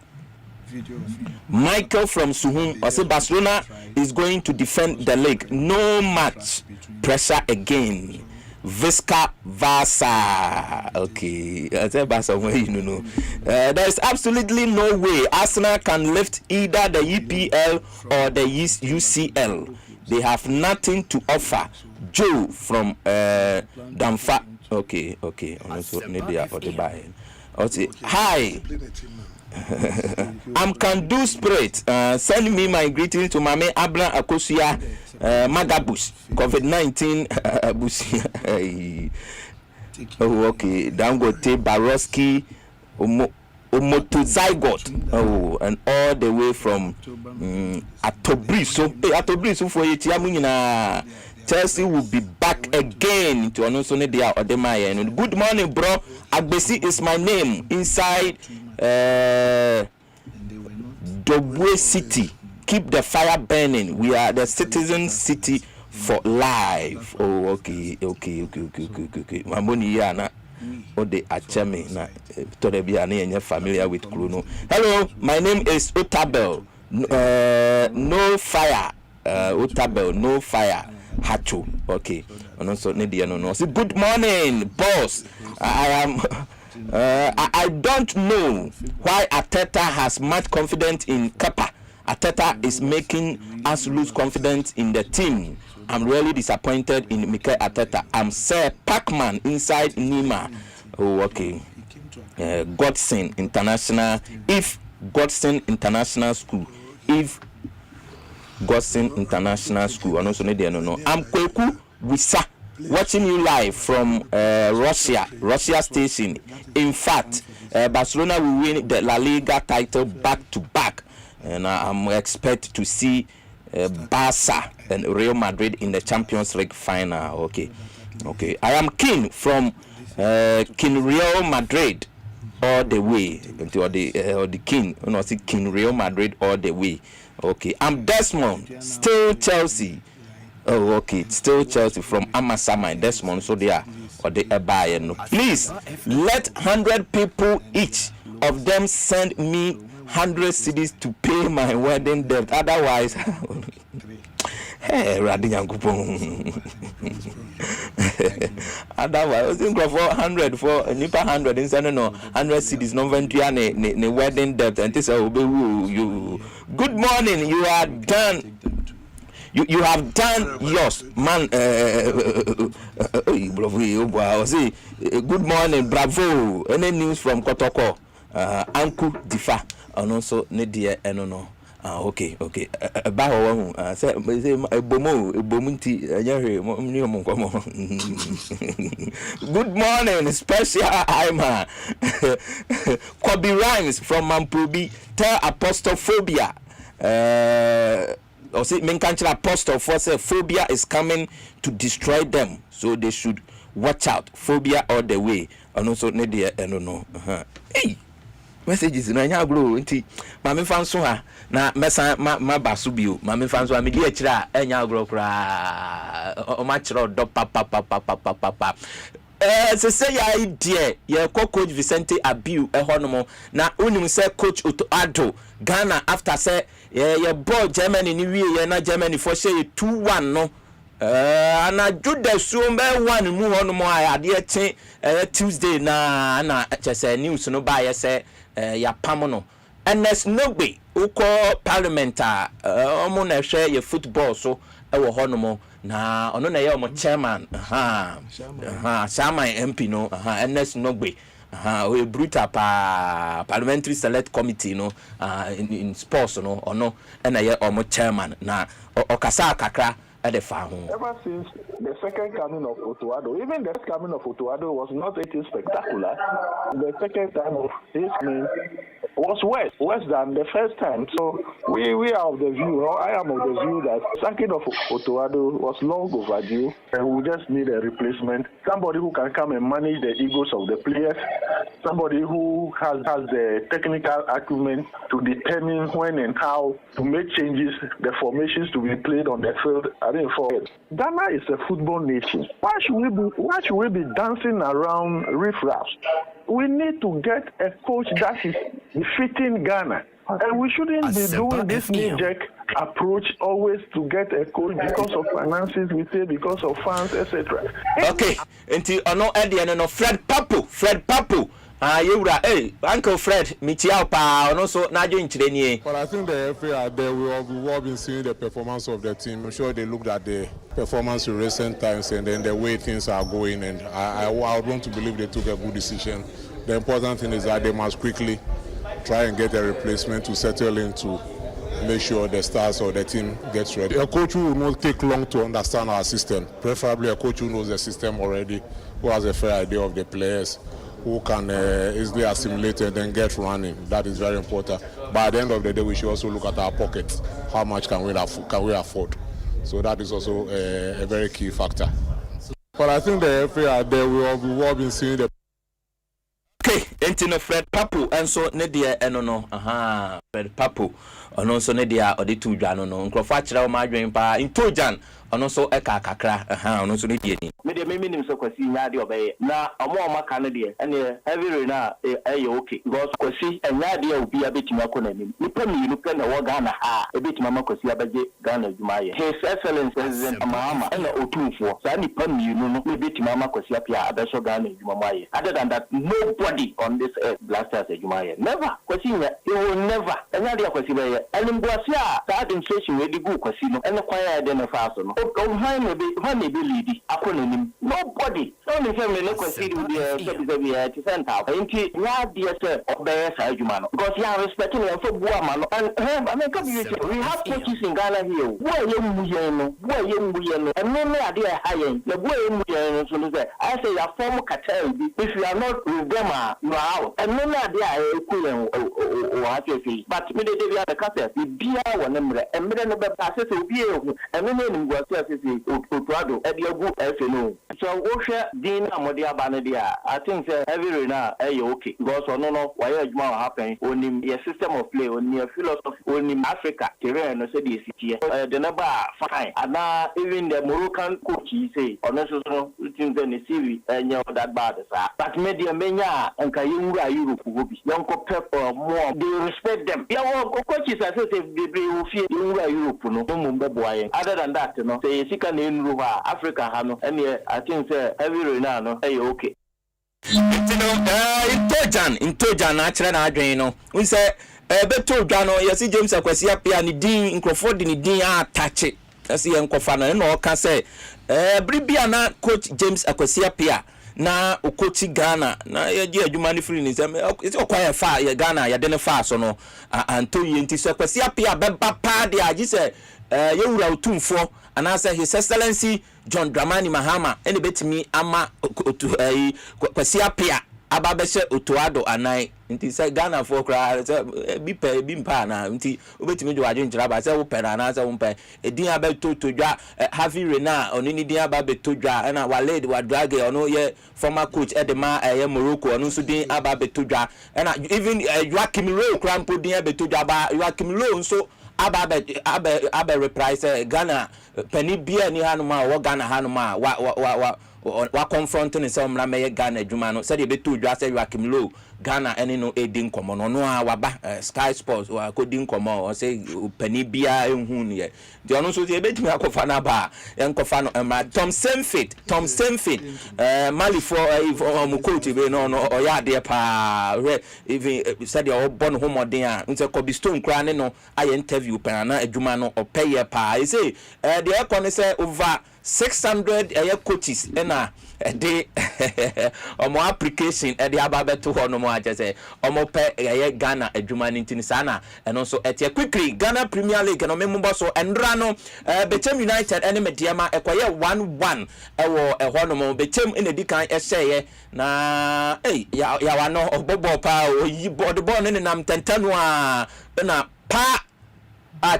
Michael from Suhum. Also, Barcelona is going to defend the league. No match pressure again. Visca Vasa. Okay, I said Vasa. There is absolutely no way Arsenal can lift either the EPL or the UCL. They have nothing to offer. Joe from Damfa. Okay. Hi. I'm Kandu Spirit. Send me my greetings to Mame Abra Akosia Magabus COVID-19 Busia. Oh, okay. Dangote Baroski Omotozygot. Oh, and all the way from Atobriso. Atobriso for Yetiamina. Chelsea will be back again to Onosone Dia Odemaya. Good morning, bro. Agbesi is my name. Inside Dobwe City. Keep the fire burning. We are the citizen city for life. Oh, okay. Mamoni yana. Ode achame na torebia na yenye familiar with Kruno. Hello, my name is Otabel. No fire. Otabel, no fire. Hacho. Okay. Good morning, boss. I don't know why Ateta has much confidence in Kepa. Ateta is making us lose confidence in the team. I'm really disappointed in Mikel Arteta. I'm Sir Pacman inside Nima. Oh, okay. Godson International. If Godson International School. I'm Kweku Wisa. Watching you live from Russia station. In fact, Barcelona will win the La Liga title back to back, and I'm expect to see Barca and Real Madrid in the Champions League final. Okay. I am King from King Real Madrid all the way or the King. King Real Madrid all the way. Okay, I'm Desmond, still Chelsea. Oh, okay. Still Chelsea from Amasama and Desmond. So they are or they are buying. Please let 100 people each of them send me 100 CDs to pay my wedding debt. Otherwise, hey, otherwise, I think for 100 for Nipa 100 instead of 100 CDs. No ne wedding debt and this you. Good morning. You are done. You have done yours, man. Good morning, bravo. Any news from Kotoko? Uncle Difa, and also Nedia Enono. Okay. Say Bomunti. Good morning, special Asiamah. Kobe Rhymes from Mampubi. Tell Apostophobia. Or say Menkanchila Apostle for say phobia is coming to destroy them, so they should watch out. Phobia all the way. And also Nedia no. Hey, messages na nya agro nti mame fanso ha na mesa ma basubio mame fanso amedi akira enya agro kra o ma kira do papa say ya idea ye coach Vicente Abiu ehonomo na unim say coach Otto Addo Ghana after say ye ball Germany ni wie ye na Germany for say 2-1 no ana juda sumbe 1 mu honomo ade eche Tuesday na chese news no ba ye say ya pamono NS Nogbe uko parliament omo na hwe ye football so ewo honomo na ono na ye omo chairman Chairman MP no NS Nogbe we brutal parliamentary select committee no in sports no ono na ye omo chairman na okasa kakra at the farm. Ever since the second coming of Otuado, even the first coming of Otuado was not anything spectacular. The second time of his coming was worse than the first time. So we are of the view, or I am of the view that sacking of Otuado was long overdue, and we just need a replacement. Somebody who can come and manage the egos of the players, somebody who has the technical acumen to determine when and how to make changes, the formations to be played on the field. Ghana is a football nation. Why should we be dancing around riffraffs? We need to get a coach that is befitting Ghana. And we shouldn't be doing this knee-jerk approach always to get a coach because of finances, we say because of fans, etc. Okay, until no Eddie no Fred Papu. Hey, Uncle Fred, Michiao Pa, and also Najo in Chileni. But I think the FA are there. We've all been seeing the performance of the team. I'm sure they looked at the performance in recent times and then the way things are going. And I would want to believe they took a good decision. The important thing is that they must quickly try and get a replacement to settle into make sure the stars or the team gets ready. A coach who will not take long to understand our system, preferably a coach who knows the system already, who has a fair idea of the players, who can easily assimilate and then get running. That is very important. But at the end of the day, we should also look at our pockets. How much can we afford? So that is also a very key factor. But I think the FA are there. We've all been seeing the. Okay, entino Fred Papu enso ne de eno Fred Papu ono so ne de oditu dwa no nkrofo akira o ma adwen pa intojan ono so eka kakra ono so ne de ni me de me nim so kwasi nya de obeye na omo maka ne de ene heavy rain na okay because kwasi nya de obi abetima ko na nim nipa mi nu pe na wo Ghana ebetima makwasi abaje Ghana adwuma ye his excellence president Amama ena otumfo sa nipa mi nu no ebetima makwasi apia abeso Ghana adwuma ma ye other than that nobody on this earth blasters adwuma ye never kwasi he will never nya de kwasi be ye elimbuasi a administration we di gu kwasi no ene kwan ya de no fa so no when be lead akona nobody so me say me no consider with the center enti ya dey say obey sa adwuma no because you are respecting them for buama no and I mean we have coaches in Ghana here where you muye no and no ade high the boy you muye no so say I say your form cartel if you are not with them you are out and no ade ekuyen o happy but me dey the cassette bia wona mre emre no be pass say obi e and no nim go say Otuado e gu efe no so wo hwe din na mode aba ne dia I think say every rain na okay because no why adwuma happen onim your system of play onim your philosophy onim Africa terrain no say the city the number fine and even the Moroccan coach he say honestly no think say the CV enya that bad sir but media menya enka yewura Europe go bi yanko pep more they respect them yeah coaches say they will fear yewura Europe no mo mbeboaye other than that no say sika na enuru ha Africa ha no ene I think say every rain no okay intojan na akire na adwen no we say beto dwa no yesi James Akwasi apia ni din nkrofo di ni din atache asi enkofa na o ka say bribia na coach James Akwasi apia na okochi Ghana na ye adwuma ni free ni say okwaya fa ye Ghana ya de ne fa so no Antonio ntisi Akwasi apia beba pa de agi say ye wura otumfo and I say His Excellency John Dramani Mahama ene betimi ama Kwasi apia ababese Otuado anai nti say Ghana for kra say bi mpa na nti obetimi jo adwen kira ba say wo pera na say wo mpa edin abeto todwa Havi Rena onini din ababeto dwa na Walid Wadrage ono ye former coach Edema ye Morocco ono so din ababeto dwa na even Joachim Low krampo din abeto dwa ba Joachim Low nso abe reprise Ghana penny bia ni hanuma wo Ghana hanuma wa confronting say omra me Ghana adwuma no say de beto dwa say Joachim Low Ghana ene no edin komo no waba Sky Sports wa kodin komo o say penny bia ehun ye de ono so say betimi akofa na ba enkofa no Tom Semfit Mali for coach be no o ya de pa even said the born homodin a nse Kobe Stone kra ne no aye interview pana na adwuma no opeye pa I say the econ say over 600 coaches na de omo application e de ababeto ho no mo aje say omo pe Ghana adwuma ntin sana eno so etie quickly Ghana Premier League no membo so endra no Bechem United ene mediama ekoye 1-1 ewo eho no mo Bechem ene dikan ehye na ya wano obobo pa oyi board ball ne nam tentanu a na pa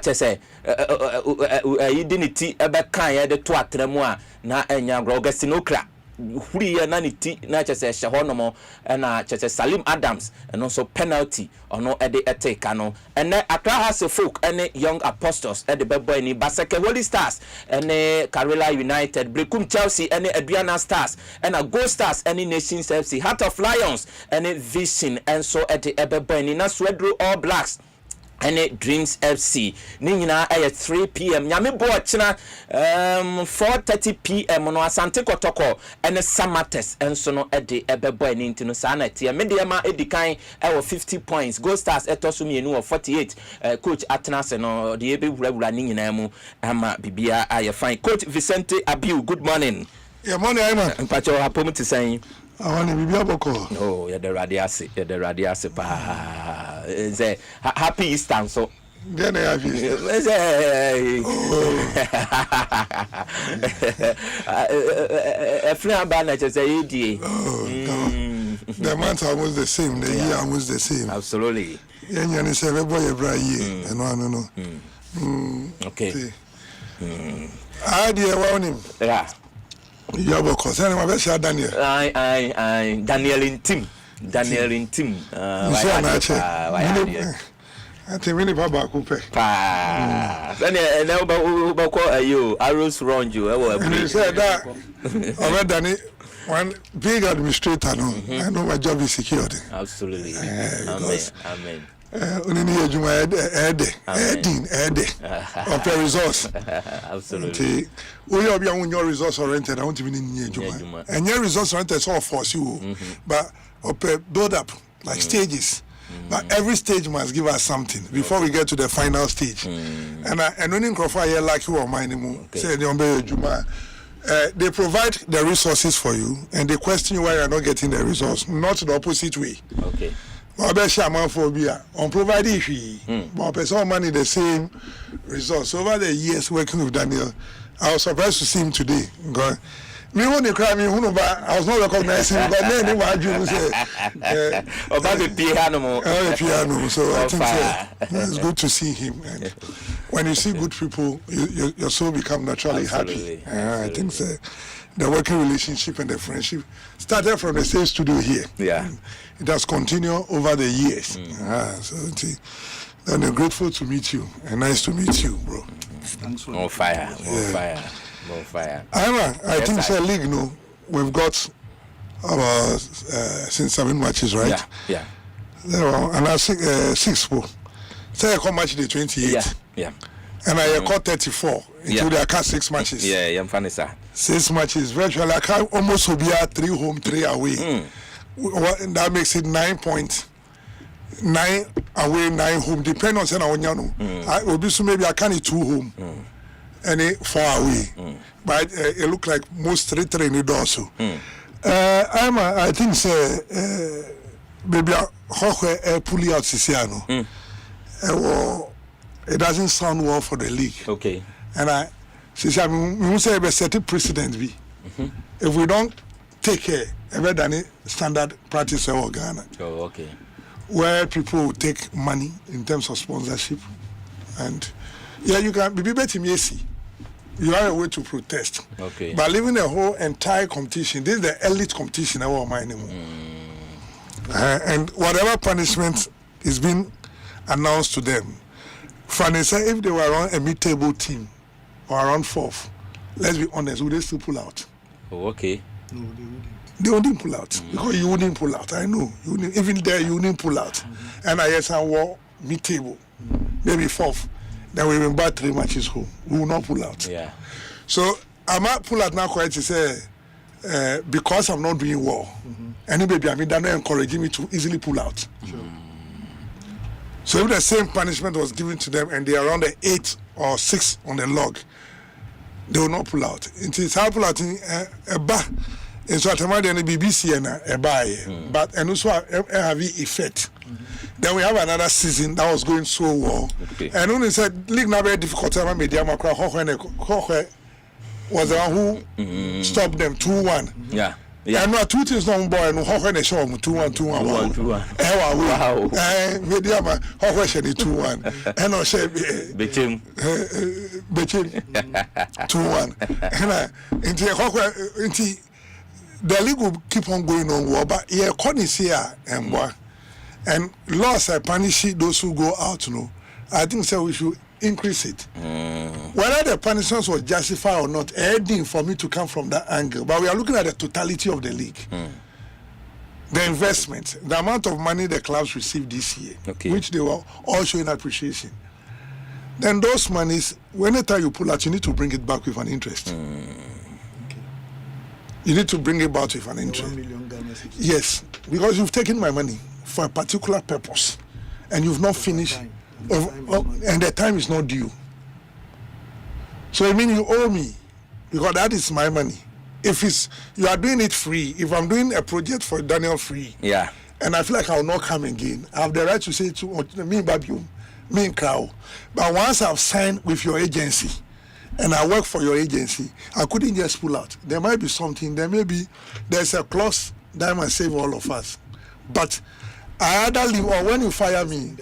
chese identity ebe kan ye de to atremu a na enya grogesi no kra huri ya na niti na chese shehonomo na chese Salim Adams and also penalty ono ede eteka no ene Accra has folk ene Young Apostles ede beboy ni Baseke Holy Stars ene Karela United Brekum Chelsea ene Aduana Stars ene Gold Stars ene Nations FC Heart of Lions ene Vision and so ede beboy ni na Swedro All Blacks and Dreams FC. Nina at 3 p.m. Nyame boachina 4:30 p.m. no Asante Kotoko and Samates and so no ede ebeboy ni ntino sana tie mediama edikan 50 points. Gold Stars etosumi enu 48. Coach Atnas no de ebe wura ni nyina mu ama bibia aye fine. Coach Vicente Abiu, good morning. Yeah, morning, Ayman. Mpacho hapo mti saying I want to be able to. Oh, you're the radiasi pa. Say happy Easter so. Then I have you. A friend banner just say ED. The month almost the same, the year almost the same. Absolutely. Yeah, you say every boy every year. No. Okay. I dear warning. Yeah. You have a concern about Daniel. I Daniel in team. I think really Baba Coupe. And you arrows round you. And he said that already one big administrator. No, I know my job is secured. Absolutely. Amen. Only you of the resource. Absolutely. We are on your resource oriented. I want to be in Juma. And your resource oriented is all for you, but build up like stages. But every stage must give us something before we get to the final stage. And only Crawford like you or mine. Say the Juma. They provide the resources for you, and they question you why you are not getting the resource. Not the opposite way. Okay. Asiamah phobia on providing fee, but person money the same results. Over the years working with Daniel, I was surprised to see him today. God, me when they cry me, I was not recognizing him, but then he was say about the piano. So I think it's good to see him. And when you see good people, your soul become naturally happy. I think the working relationship and the friendship started from the same studio here. Yeah. It has continued over the years. So I'm grateful to meet you and nice to meet you, bro. More fire. I think it's a league, no. We've got about 7 matches, right? Yeah. And I 6 4. Say I call match the 28. Yeah. And I caught 34. Including I caught 6 matches. Yeah, I'm funny, sir. 6 matches. Virtually I can almost be 3 home, 3 away. That makes it 9 points. 9 away, 9 home. Depending on Senawanyano. I will be so maybe I can 2 home. And 4 away. But it look like most 3 training also. I think maybe I pull out Siciano. It doesn't sound well for the league. Okay. And I say a certain precedent be. If we don't take care, ever done it standard practice in Ghana. Oh, okay. Where people will take money in terms of sponsorship, and you can be better. You have a way to protest. Okay. But leaving the whole entire competition, this is the elite competition I want anymore. And whatever punishment is being announced to them, Fanny said if they were around a mid-table team or around 4th, let's be honest, would they still pull out? Oh, okay. No, they wouldn't pull out because you wouldn't pull out. I know. Even there, you wouldn't pull out. And I guess I were mid-table, maybe 4th. Then we went back 3 matches home. We will not pull out. Yeah. So I might pull out now quite to say because I'm not doing well. And maybe I mean they're not encouraging me to easily pull out. So if the same punishment was given to them and they are around the 8 or 6 on the log, they will not pull out. It is how pull out in a bar. And so at the BBC and a bar, but and also a heavy effect. Then we have another season that was going so well. And only said League now very difficult. I made them was the one who stopped them 2-1. Yeah. And no 2 things no boy and how when they show 2-1. Wow. And we did how 2-1. And no say Bechim 2-1. And into the league will keep on going on, but yeah, Connie's here and laws are punishing those who go out. No, I think so. We should increase it. Whether the punishments were justified or not, adding for me to come from that angle. But we are looking at the totality of the league, the investment, the amount of money the clubs received this year, which they were all showing appreciation. Then those monies, whenever you pull out, you need to bring it back with an interest. You need to bring it back with an interest. Yes, because you've taken my money for a particular purpose, and you've not finished, and the time is not due. So I mean you owe me, because that is my money. If it's you are doing it free, if I'm doing a project for Daniel free, and I feel like I will not come again, I have the right to say to me, Babium, me Crow. But once I've signed with your agency, and I work for your agency, I couldn't just pull out. There might be something, there's a clause that might save all of us. But I either leave, or when you fire me,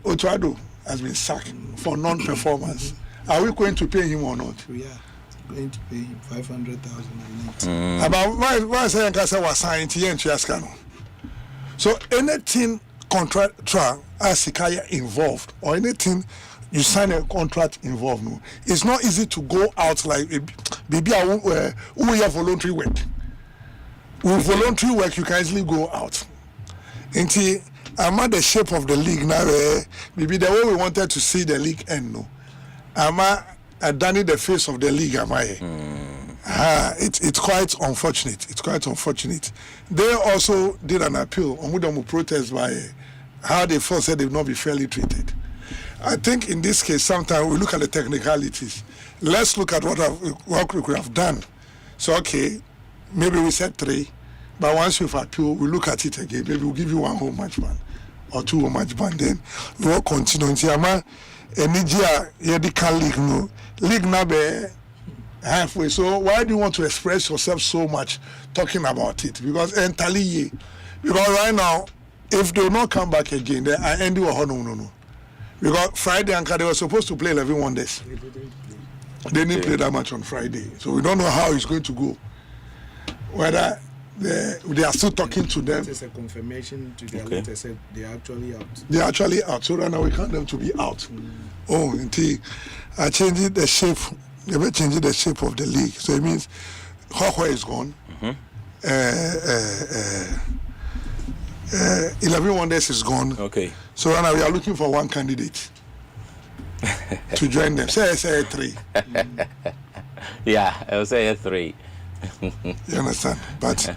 Otuado has been sacked for non-performance. Are we going to pay him or not? We are going to pay him 500,000. About why saying I was signed here in Chiascano. So anything contractual as Sikaya involved, or anything you sign a contract involved, no, it's not easy to go out like maybe we have voluntary work. With voluntary work, you can easily go out. Until I'm at the shape of the league now, maybe the way we wanted to see the league end, no. I'm done the face of the league, am I? It's quite unfortunate. It's quite unfortunate. They also did an appeal on Mudamu protest by how they felt said they would not be fairly treated. I think in this case, sometimes we look at the technicalities. Let's look at what we could have done. So, okay, maybe we said 3, but once you've appealed, we look at it again. Maybe we'll give you 1 whole match ban or 2 whole match ban. Then we will continue. League now be halfway. So why do you want to express yourself so much talking about it? Because entirely, because right now, if they will not come back again, then I end you no. Because Friday and they were supposed to play 11 wonders. They didn't play that much on Friday. So we don't know how it's going to go. Whether they are still talking to them. It's a confirmation to their letter said they are actually out. They are actually out. So right now we count them to be out. Oh, until I changed the shape. They were changing the shape of the league. So it means Hokwa is gone. 11 wonders is gone. Okay. So right now we are looking for 1 candidate to join them. Say 3. Yeah, I'll say 3. You understand? But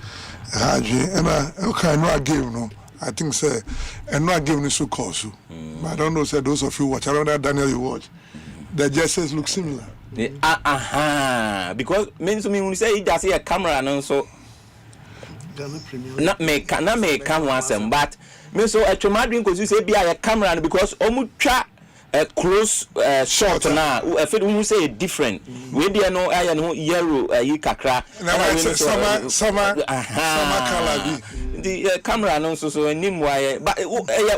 okay, no game, no. I think say and no game is so close. I don't know. Say those of you watch. I don't know Daniel you watch. The jerseys look similar. Because means when you say it does see a camera and so. Not make come once, but me so a traumatic because you say be a camera because omucha a close shot now. If you say different, we dey no I know yellow kakra. Summer color. The camera no so nim why, but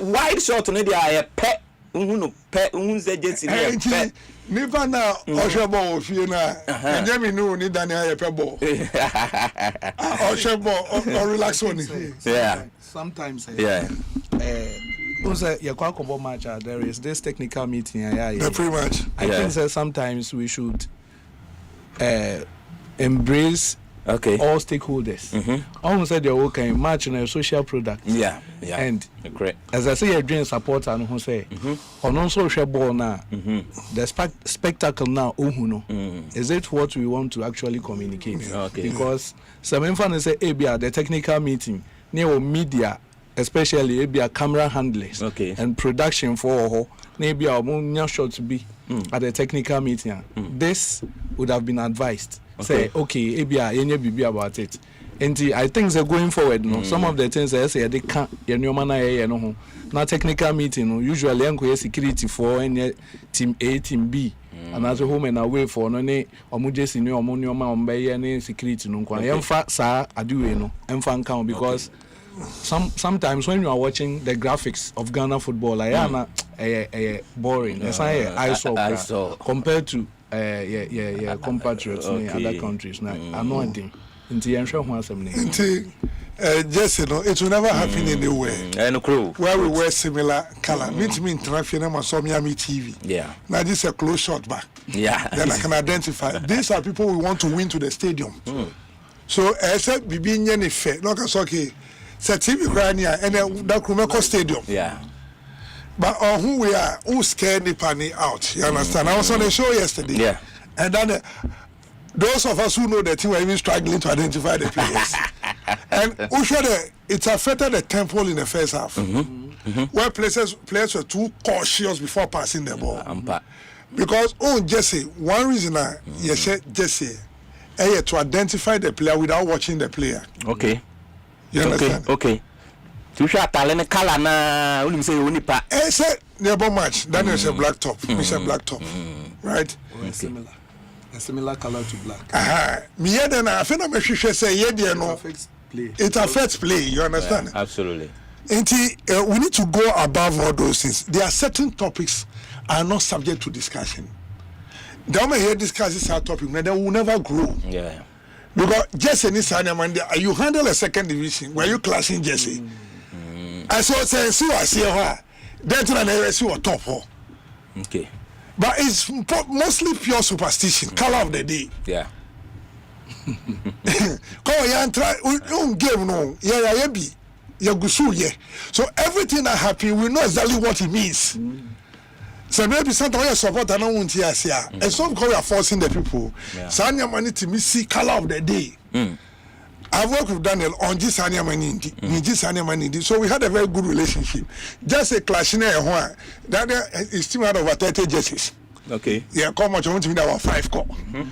wide shot no dey a pet. Pet say just pet. Never now, Oshabo, if you know, and Jimmy knew need Daniel Pebble. Oshabo, or relax on it. Yeah. Sometimes, match, there is this technical meeting. Pretty much. I think that sometimes we should embrace all stakeholders. Almost said they're okay, match in a social product. Yeah. And correct. as I say, a dream support and who say on also share ball now. The spectacle now, is it what we want to actually communicate? Because some fans say ABR the technical meeting near media, especially ABR camera handlers and production for maybe our own shot to be at the technical meeting. This would have been advised. Say, okay, be about it. And I think they're going forward. No, some of the things I say they can't. Now technical meeting. Usually, I'm security for any team A, team B, and as a home and away for no ne. Omuje senior, omuniyoma, ombe any security. No, I'm fat, sir. I do no. I'm fan count because sometimes when you are watching the graphics of Ghana football, I am boring. I saw compared to compatriots in other countries. Now I know anything. Just it will never happen anywhere. Where we wear similar color. Meet me international Miami TV. Yeah. Now this is a close shot back. Yeah. Then I can identify. These are people we want to win to the stadium. So I said Bibi Nyani Fair. Look at okay. Say TV Grania and that Kumeko Stadium. Yeah. But who we are, who scared the panic out. You understand? I was on the show yesterday. Yeah. And then those of us who know the team were even struggling to identify the players. And it affected the tempo in the first half. Where players were too cautious before passing the ball. Because Jesse, one reason Jesse to identify the player without watching the player. Okay. You understand? Okay. To show talent color na only say only pa. Say never match. That is a black top. It's a black top. Right? Similar. A similar color to black. Me then I feel no say it affects play. You understand? Yeah, absolutely. And we need to go above all those things. There are certain topics are not subject to discussion. The moment here discusses our topic, they will never grow. Yeah. Because Jesse you handle a second division where you clashing Jesse. I saw say see what I see her. Then I see what top her. Okay. But it's mostly pure superstition, color of the day. Yeah. So everything that happens, we know exactly what it means. So maybe sometimes you support and don't here. And some because we are forcing the people. Sanya money to me see color of the day. I've worked with Daniel on this Sanya money. So we had a very good relationship. Just a clash in there. Daniel is still out over 30 jerseys. Okay. Yeah, come on, you want to mean our 5 core.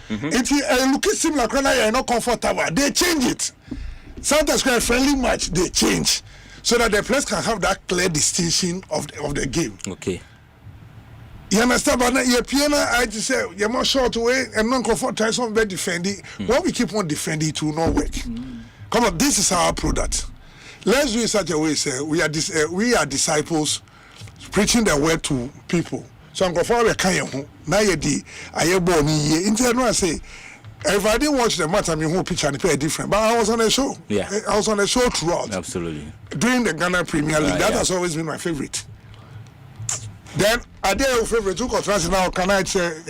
It's looking similar, you're not comfortable. They change it. Sometimes a friendly match, they change. So that the players can have that clear distinction of the game. Okay. You understand? But your piano, I just say, you're more short away and non comfortable, some bad defending. When we keep on defending, it will not work. Come on, this is our product. Let's do it such a way, say, we are disciples preaching the word to people. So I'm going to say, now I born here. I say, if I didn't watch the match, I mean, whole picture and play different. But I was on a show. Yeah. I was on a show throughout. Absolutely. During the Ghana Premier League, that has always been my favorite. Then I did a favorite two contrasts now. Can I say,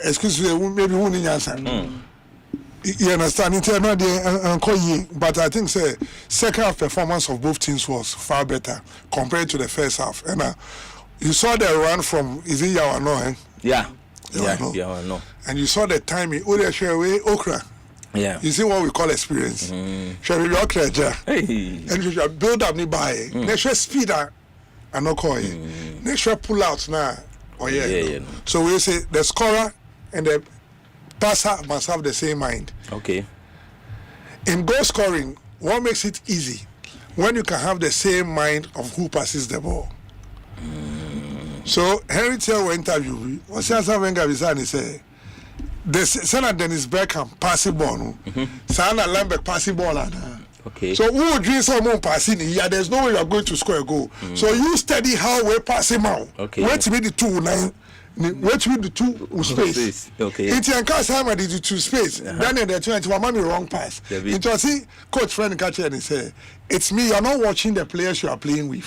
excuse me, maybe who need answer? You understand? But I think second half performance of both teams was far better compared to the first half. And you saw the run from is it Yawano? Yeah. Yawano. And you saw the timing. Okra. Yeah. You see what we call experience. Shall we okra? And you should build up nearby. Next speed. I'm not calling. Next pull out now. So we say the scorer and the passer must have the same mind. Okay. In goal scoring, what makes it easy? When you can have the same mind of who passes the ball. So Henry Tell interview. What Sasa Wenger is saying? The Senator Dennis Beckham passing ball. Sana Lambert passing ball. Okay. So who would dream someone passing here? There's no way you are going to score a goal. So you study how we pass him out. Okay. Wait to be the 2-9. Wait to be the 2 space. Okay. It's in case Hammer did the 2 space. Then in the 20, one mommy wrong pass. It was see coach friend catcher and he say, it's me. You're not watching the players you are playing with.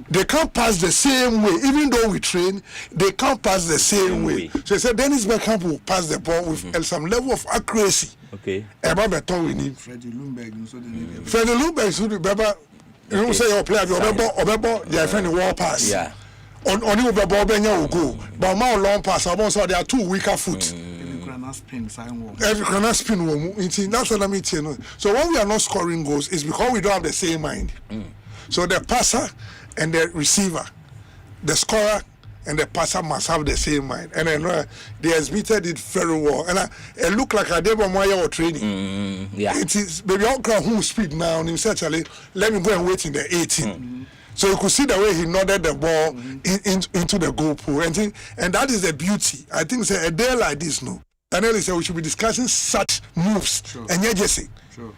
They can't pass the same way. Even though we train, they can't pass the same way. So he said Dennis Beckham will pass the ball with some level of accuracy. Okay. Freddie Lumberg should be better. You don't say your player, your friend the wall pass. Yeah. On you ball will go. But more long pass, also they are 2 weaker foot. Every corner spin will that's what I mean. So when we are not scoring goals, it's because we don't have the same mind. So the passer and the receiver the scorer and the passer must have the same mind. And then they exhibited it very well. And it looked like I did one training. Yeah. It is maybe I'll crowd who speed now and essentially let me go and wait in the 18. So you could see the way he nodded the ball into the goal pool. And that is the beauty. I think say a day like this, no. Daniel said we should be discussing such moves. Sure. And yeah, Jesse. Sure.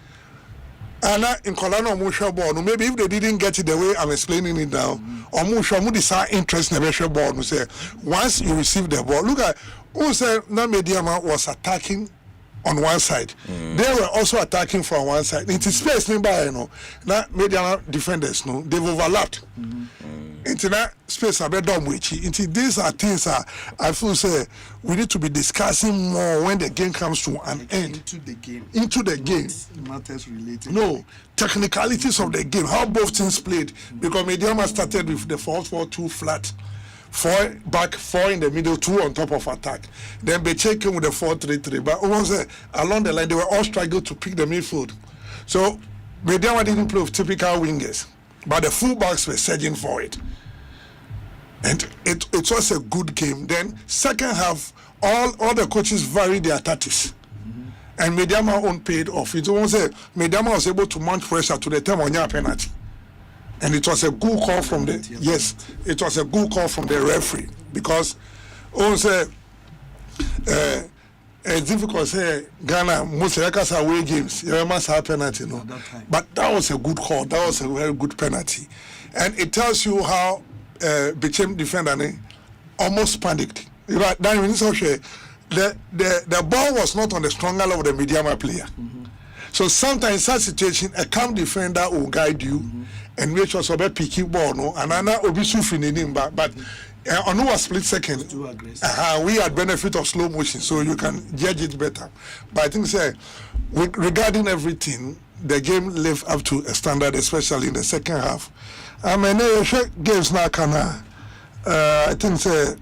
And in Colano Musha ball, no, maybe if they didn't get it the way I'm explaining it now, or Musha Mudisa interest in the Musha ball, no say once you receive the ball, look at who said Mediama was attacking on one side. They were also attacking from one side. It is space nearby, you know. Now Mediama defenders, no, they've overlapped. Into that space a bit dumb with you. Into these are things I feel say we need to be discussing more when the game comes to an end. Into the game. Matters related. No, technicalities of the game, how both teams played. Because Mediama started with the 4-4-2 flat. 4 back, 4 in the middle, 2 on top of attack. Then Beche came with the 4-3-3. But along the line, they were all struggling to pick the midfield. So Mediama didn't play with typical wingers. But the fullbacks were surging for it. And it was a good game. Then second half, all the coaches varied their tactics. And Mediama own paid off. It was Mediama was able to mount pressure to the time on your penalty. And it was a good call from the it was a good call from the referee because also it's difficult to say Ghana most away games you must have penalty, no. But that was a good call. That was a very good penalty, and it tells you how Bechem defender almost panicked. You know, that means the ball was not on the stronger level of the Mediama player. So sometimes in such situation, a calm defender will guide you and make sure about picking ball, no, and I will be suffering in him, but on a split second, we had benefit of slow motion, so you can judge it better. But I think regarding everything, the game lived up to a standard, especially in the second half. I mean, games now can I think this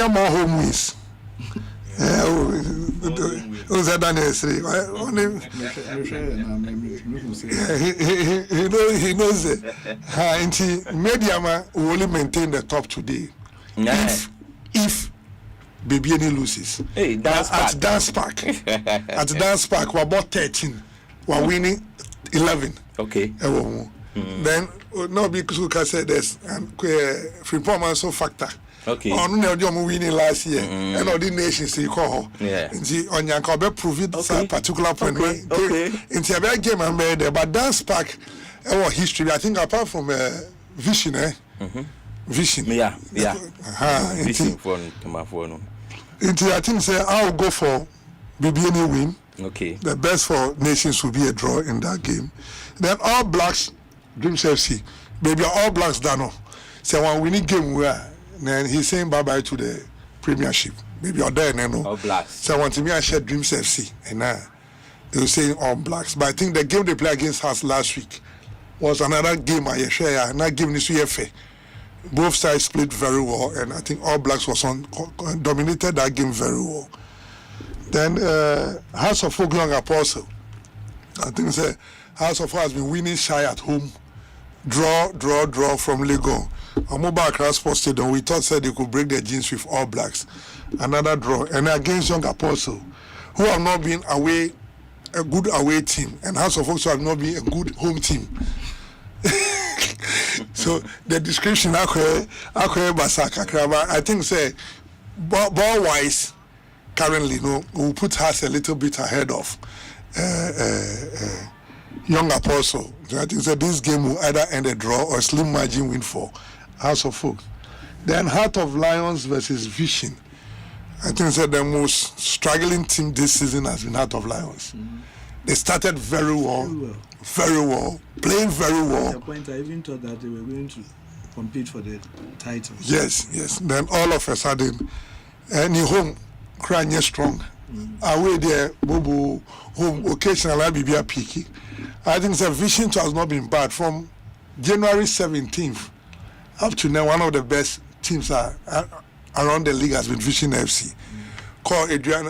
more home wins. He knows it. Mediama will only maintain the top today. If Baby loses. Hey, at Dance Park. At Dance Park, we're about 13. We're winning 11. Okay. Then, no, because we can say there's performance factor. Okay. On the winning last year, and all the nations you call. Yeah. On Yankobe prove it a particular point. Okay. It's a bad game I made there, but Dance Park, our history, I think apart from Vision, Vision. Yeah. Vision for my phone. I think say I'll go for BBNA win. Okay. The best for nations will be a draw in that game. Then All Blacks, Dreams FC, maybe All Blacks done. So when we need game where. Then he's saying bye-bye to the Premiership. Maybe you're there, no? All Blacks. So I want to me and share Dreams FC. And they were saying All Blacks. But I think the game they played against us last week was another game I share. And that game is fair. Both sides played very well. And I think All Blacks dominated that game very well. Then House of Folk Young Apostle. I think House of Folk has been winning shy at home. Draw from Liga. On Mobile Cross Sports Stadium, we thought they could break their jeans with All Blacks. Another draw. And against Young Apostle, who have not been away, a good away team. And House of Folks have not been a good home team. So the description, I think, ball-wise, currently, we'll put us a little bit ahead of Young Apostle. So I think this game will either end a draw or a slim margin win for House of Folk. Then Heart of Lions versus Vision. I think the most struggling team this season has been Heart of Lions. They started very well, playing very well. At the point, I even thought that they were going to compete for the title. Yes. Then all of a sudden, any home crying strong. Away there, Bobo, home occasionally I be a picky. I think the Vision has not been bad from January 17th up to now. One of the best teams around the league has been Vision FC. Called Adrian.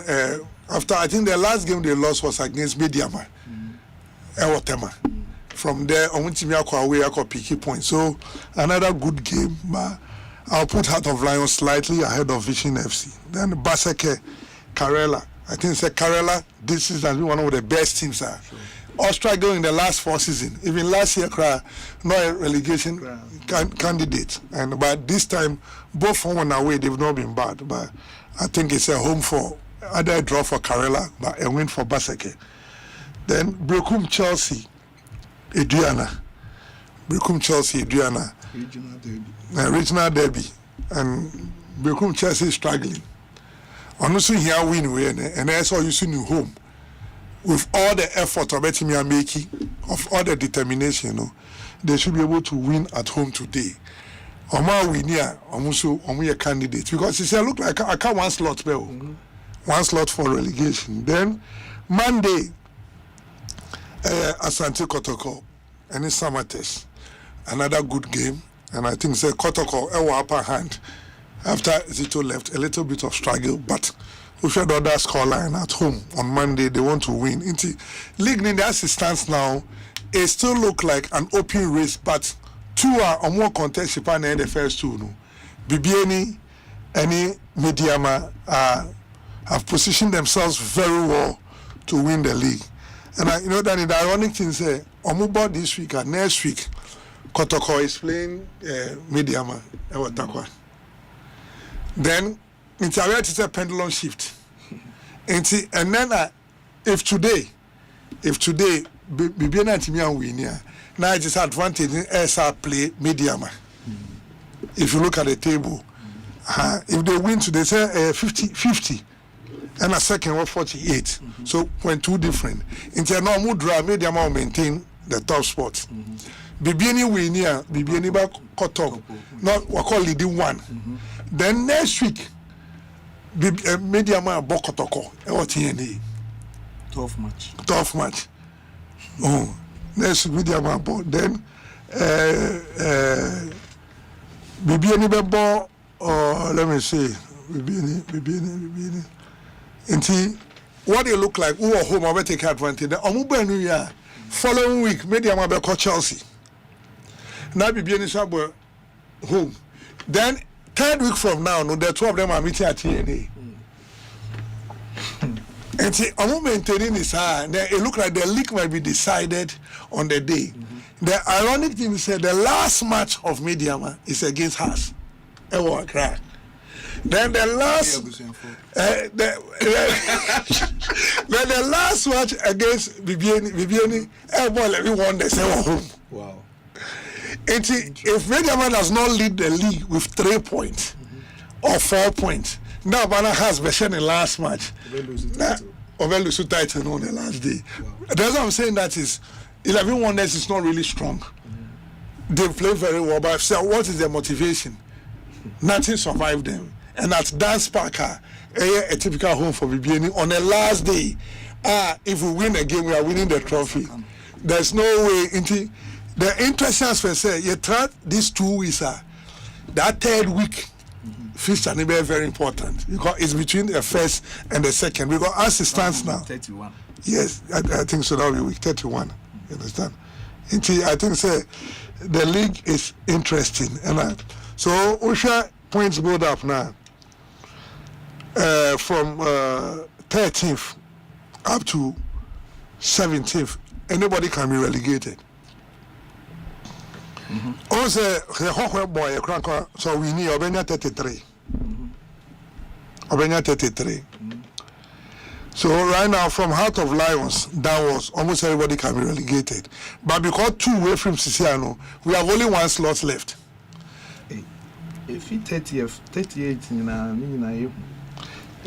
After I think the last game they lost was against Mediama, Ewotema. from there, I went to me away, I got picky point. So another good game, but I'll put Heart of Lions slightly ahead of Vision FC. Then Baseke, Karela. I think Karela, this is one of the best teams. Sure. All struggle in the last 4 seasons. Even last year, no relegation candidate. But this time, both home and away, they've not been bad. But I think it's a home for either a draw for Karela, but a win for Baseke. Then Brekum Chelsea, Adriana. Brekum Chelsea, Adriana. Regional derby. And Brekum Chelsea is struggling. Honestly, here win, and that's all you see in home. With all the effort of me are making, of all the determination, you know, they should be able to win at home today. Oma we near almost a candidate because he said, look like I can't one slot, one slot for relegation. Then Monday, Asante Kotoko, and it's summer test, another good game, and I think Kotoko upper hand after Zito left, a little bit of struggle, but we should other scoreline at home on Monday. They want to win. Into League in the assistance now, it still look like an open race, but 2 are more contested than the first 2. No, BBN, any Asiamah have positioned themselves very well to win the league. And you know that the ironic thing say, Omubo this week and next week, Kotoko is playing Asiamah. Then it's a pendulum shift. And then if today BBN and win here, now it's advantage in SR play Asiamah. If you look at the table, if they win today, say 50-50, and a second one 48. So when 2 different. Into a normal draw, Asiamah will maintain the top spot. BBN win here, BBN back cut up. Not we call leading 1. Then next week, Asiamah Bokotoko, TNA. Tough match. Oh, next week Asiamah. Then BBN Bebo, let me see, BBN. And what they look like, who are home, I will take advantage. The Omuba New Year, following week, Asiamah Beko Chelsea. Now BBN is home. Then 3rd week from now, no, the 2 of them are meeting at TNA. And see, I'm maintaining this high. It looks like the league might be decided on the day. The ironic thing is that the last match of Asiamah is against us. Then the last, the last match against BBN, everybody won the same home. Wow. And see, if Asiamah does not lead the league with 3 points or 4 points, now Bana has version in last match. Over lose title on the last day. Wow. That's what I'm saying. That is 11 wonders is not really strong. They play very well, but so what is their motivation? Nothing survived them. And at Dance Parker, a typical home for BBN on the last day. If we win a game, we are winning the trophy. There's no way into the interesting aspect. Say you try these 2 weeks. That 3rd week. Fixture is very important because it's between the first and the second. We got as it stands now. 31. Yes, I think so. That will be week 31. You understand? I think the league is interesting, and so OSHA points build up now from 13th up to 17th. Anybody can be relegated. Also, the boy, so we need Obenya 33. Obenya 33. So right now, from Heart of Lions downwards, almost everybody can be relegated. But because 2 away from Siciano, we have only 1 slot left. If he 38,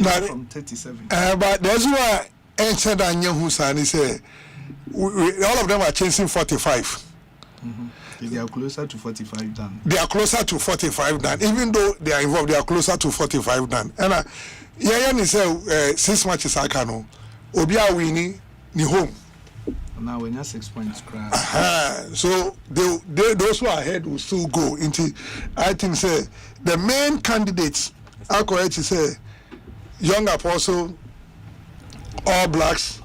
from 37. But that's why Enchad and Yahusani say all of them are chasing 45. They are closer to 45 than. They are closer to 45 than. Even though they are involved, they are closer to 45 than. And Yayan is 6 matches I can. Obia winning ni home. Now when you 6 points cry. So those who are ahead will still go into. I think the main candidates are correct to say Young Apostle, All Blacks,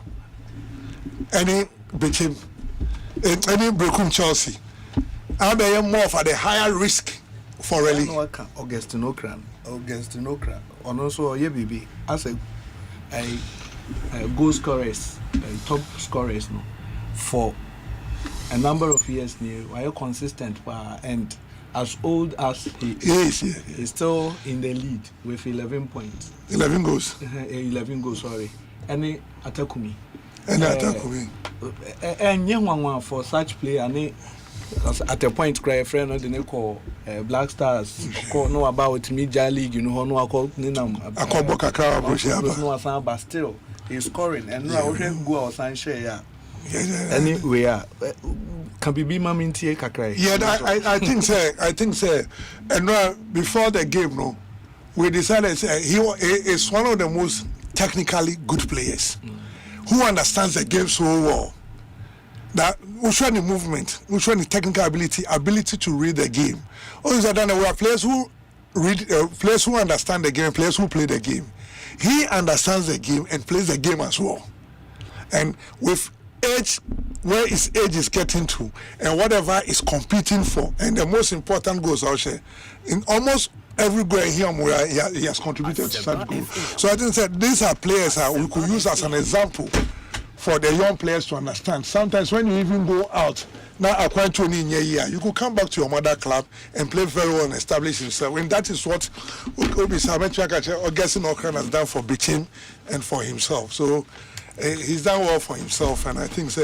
any Bichim. any Brekum Chelsea. I be more for the higher risk for really. Augustine Okran. And also baby as a goal scorers, top scorers no for a number of years now. Why you consistent and as old as he is, he's still in the lead with 11 points. 11 goals. 11 goals, sorry. Any Atakumi. And young one for such player, and at a point, cry a friend of the call Black Stars, call know about Media League, you know, no, I call Ninam. I call Bokaka, but still, he's scoring, and now we can go outside share. Anyway, can be mamin tie kakrai. Yeah, I think say and before the game no, we decided he is one of the most technically good players who understands the game so well. That which one the movement, which one the technical ability to read the game. Also, then we are players who read, players who understand the game, players who play the game. He understands the game and plays the game as well. And with age, where his age is getting to, and whatever is competing for, and the most important goals out there, in almost every goal here where he has contributed to such goal. So I think that these are players we could use as an example for the young players to understand. Sometimes when you even go out, now acquire 20 in a year, you could come back to your mother club and play very well and establish yourself. And that is what Augustine Okran has done for Bichim and for himself. So he's done well for himself, and I think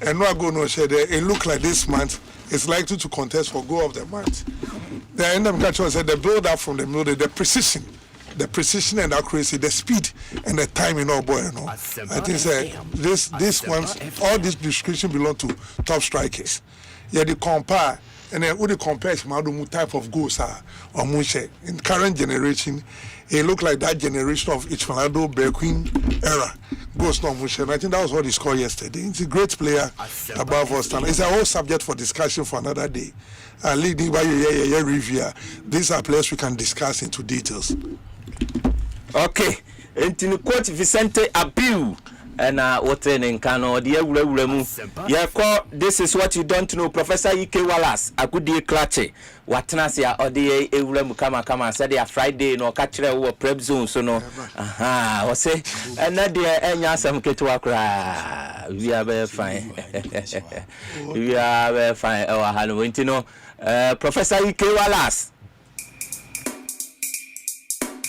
and no go no share there. It look like this month is likely to contest for goal of the month. The end of the said the build up from the middle, the precision and accuracy, the speed and the timing. I think this ones, all this description belong to top strikers. Yeah, they compare. And then who they compare to type of goals are or Mushe. In current generation, it looked like that generation of Ichmalado Berquin era goes no Mushe. And I think that was what he scored yesterday. He's a great player above us. It's a whole subject for discussion for another day. Leading by review. These are players we can discuss into details. Okay. Into quote Vicente Abiu. And what in Kano, the Yako, this is what you don't know. Professor Ike Wallace, a good dear clutch. What Nasia or the Eulem Kama said they are Friday no catch or prep zone, so no. Aha, or say, and that dear Anyasam Ketuakra. We are very fine. We are very fine. Oh, Halloween, you know. Professor Ike Wallace.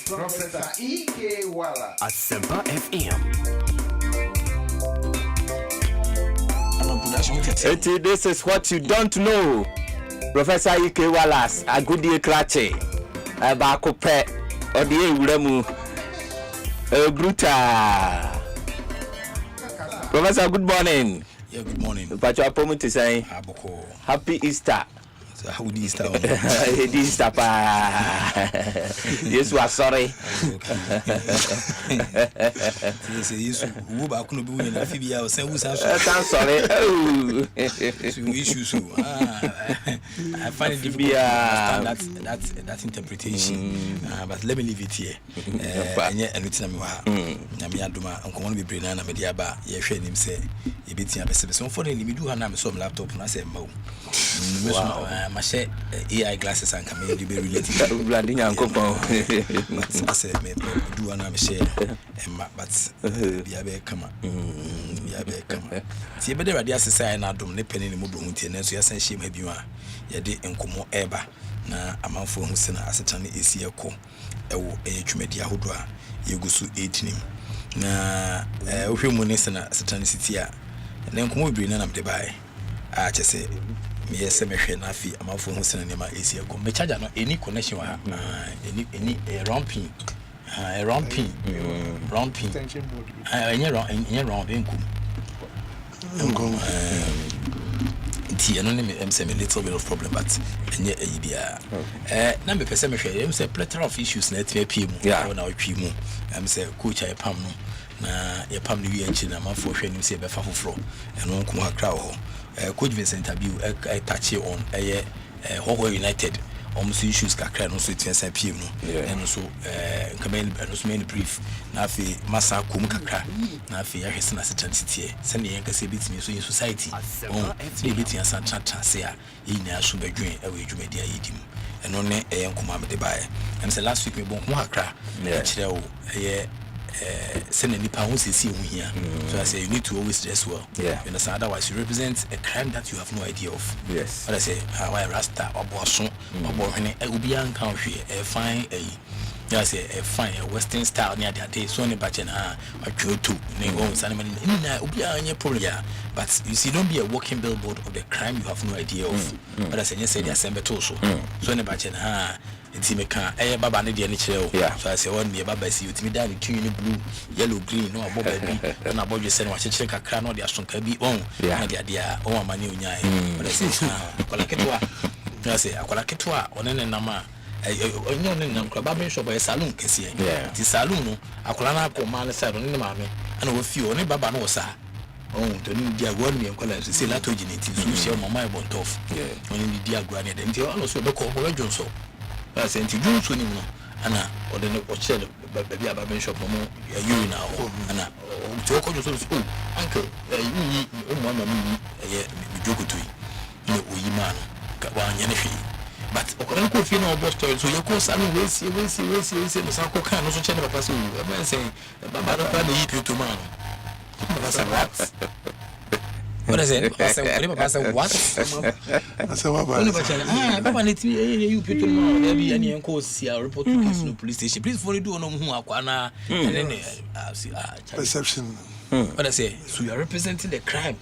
Professor Ike Wallace. Asempa FM. This is what you don't know. Professor Ike Wallace, a good year clutch, a bacope, or the Uremu, Bruta. Professor, good morning. Yeah, good morning. But your opponent is saying, Happy Easter. How would Easter? Easter, yes, we are sorry. I'm sorry. I find it difficult to understand that interpretation. But let me leave it here. And it's Namia I'm going to be bringing a media bar. You share him say, you beat him. So for the do have some laptop and I say, Mo. My share AI glasses and come in to be related to branding and coupon. I said, maybe do an share, but be a come up. Be a come up. See, but there are the assassin and don't nip any mobile maintenance. You send she maybe you are. You did in Como Eba. Na a man for whom send as a channel is here call. A media hudra. You go to 18. Na a few months and a satanicity. And then come over in and the buy. I just say. Me SMS na fi amafo ho sene nema esi akọ me charger no any connection wa any romping romping any round enkum nti eno ne me say me little bit of problem but enye ayibia na me pese me hwe say plethora of issues na etia pie mu na otwi mu say coach ay pam no na ye pam no wi enchi na amafo hwe nim say be fa foforo eno nkum akra ho Coach Vincent Abiu touch on Hoho United almost issues kakra no so tiensa pm no and so kamel and so many brief na fi masa kum kakra na fi ya hwese na setantite se ne yanka se bitimi so in society se bitimi san trance a yina so badwen e we dwumadi ayedim eno ne enkoma me de bae and say last week me bon ho akra kire wo send any pounds see here. So I say you need to always dress well. Yeah. You understand? Otherwise you represent a crime that you have no idea of. Yes. But I say how I rasta or boisson or bohene ubian country a fine I say a fine western style near that day so any batchen a true to nego sanman ubian problem. But you see, don't be a walking billboard of the crime you have no idea of. But I say yes, say the Asempa so any batchen it's me can baba ne de ni kire so I say one me baba see you me down between blue yellow green no abo baby na abo je say no akekere kakra no de asonka bi na de dia o amane onyae but I say akola ketwa I say akola ketwa onene nama onye onene nam kwa baba shop e salon kese ti salon no akola na akoma na side no ne maame ana wo fi oni baba no sa to ni dia gwa ni enkola say la to gineti so she mama e bontof oni ni dia gwa ni dem ti ono so be ko bo jonso I sent you so ni no ana o de no oche baby aba shop mo ya you na ho ana o to ko so uncle you mo mama mi mi jogo to yi no oyi ma no ka wa nya ne hwe but o ko ko fi na o boss story so you ko sa no we see no sa ko kan no so che ne papa so e say baba no pa na yi to man no sa what what is it? I said, what? I said, what? Papa, let me you people know. There be any uncle see a report to police station. Please follow do no who akwana and then perception. What I say? So you are representing the crime.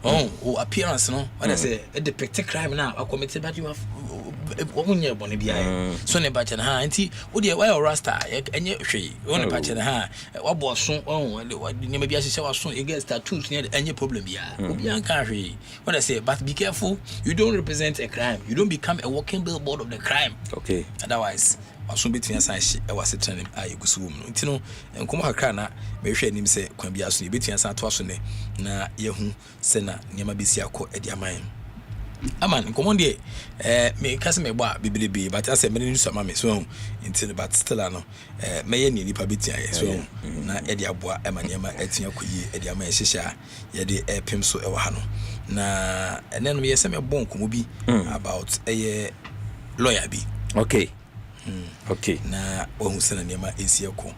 Oh, appearance, no? What I say? A depicted crime now. I committed, but you have. So ne bache na ha nti wo de why rasta enye hwe wo ne bache na ha wo boso ne ma bia hye waso against tattoos ne enye problem bia obi an ka hwe what I say but be careful you don't represent a crime you don't become a walking billboard of the crime okay otherwise waso betia san hye e wase tane ayegusu wom nti no enkomo hakra na me hwe anim se kwan bia so ne betia san to aso ne na yehu se na ne ma besi akọ edi aman aman komondie me kase me gba bibilibi but ase me ni so ma me so until but still no me ye ni nipa betia ye so na e de aboa e ma niam atia koyi e de ama ye hihia ye de epim so e wa ha no na ene no me se me bon komo bi about eye lawyer bi okay okay na o hu se na niam esi ekọ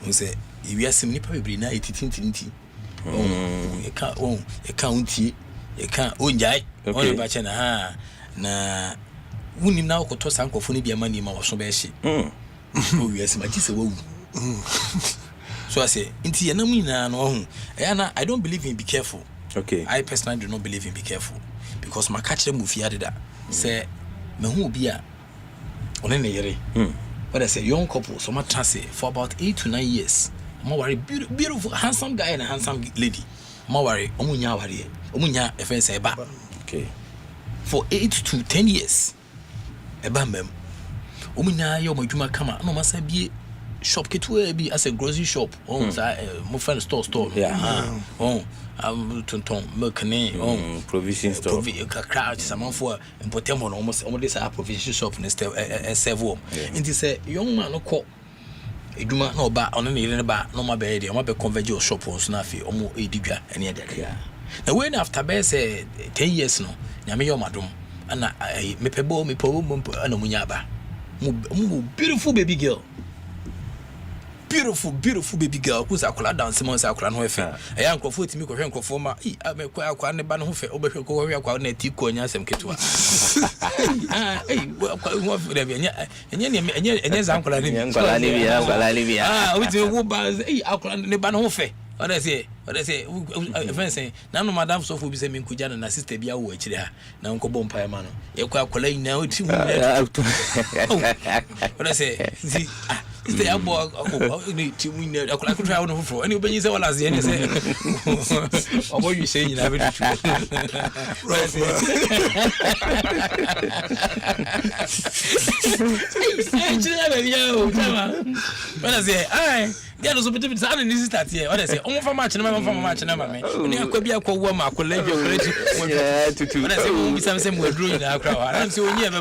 hu se iwiasem nipa bibiri na etitintinti e ka unti e ka onjai on ba che na ha na wunim na okoto sankofo ni bia mani ma woso ba ehye o wiase ma ti se wawu so I say inti ye na mu nyina no ho na I don't believe in be careful okay I personally do not believe in be careful because my catch them fi adeda say me hu obi a one ne yere but I say young couple so much trance for about 8 to 9 years mo worry beautiful handsome guy and a handsome lady mo worry omunya worry omunya e fen say ba okay for 8 to 10 years eba mem omunya yo madwuma kama no masa bie shop ketu bi as a grocery shop on sa mo friend store tonton mekane provision store kakra some for important one almost this provision shop ne serve nti say young man no ko eduma na oba ono ne yire ba no ma be dey o ma be converge o shop on so na fi omo edidwa ene e dey now when after be say 10 years no nyame yo madom ana mepebo ana munya ba mu beautiful baby girl beautiful baby girl who's akola dance mo say akola no efe eya nkofo timi ko hwe nkofo ma amekwa akwa ne ba no ho fe obehwe ko hwe akwa na ti ko nya asem ketua wo fe be enye za nkola ni nkola ni bia o ti wo ba akola ne ba no ho fe what I say friend say na no madam so for bi say me nkuja na sister bia wo akire ha na nkobo mpa ma no ye kwa akola ina o ti mu what I say see Stay up need to win a clock try on for any when you say all as the end say or what you say you have it when I say I get us a bit of time in this start here. What I say, almost for match, no for match, no man. When you could be a co warm, I could leave your credit. When I say, we'll be something we're doing our crowd. I don't see when you ever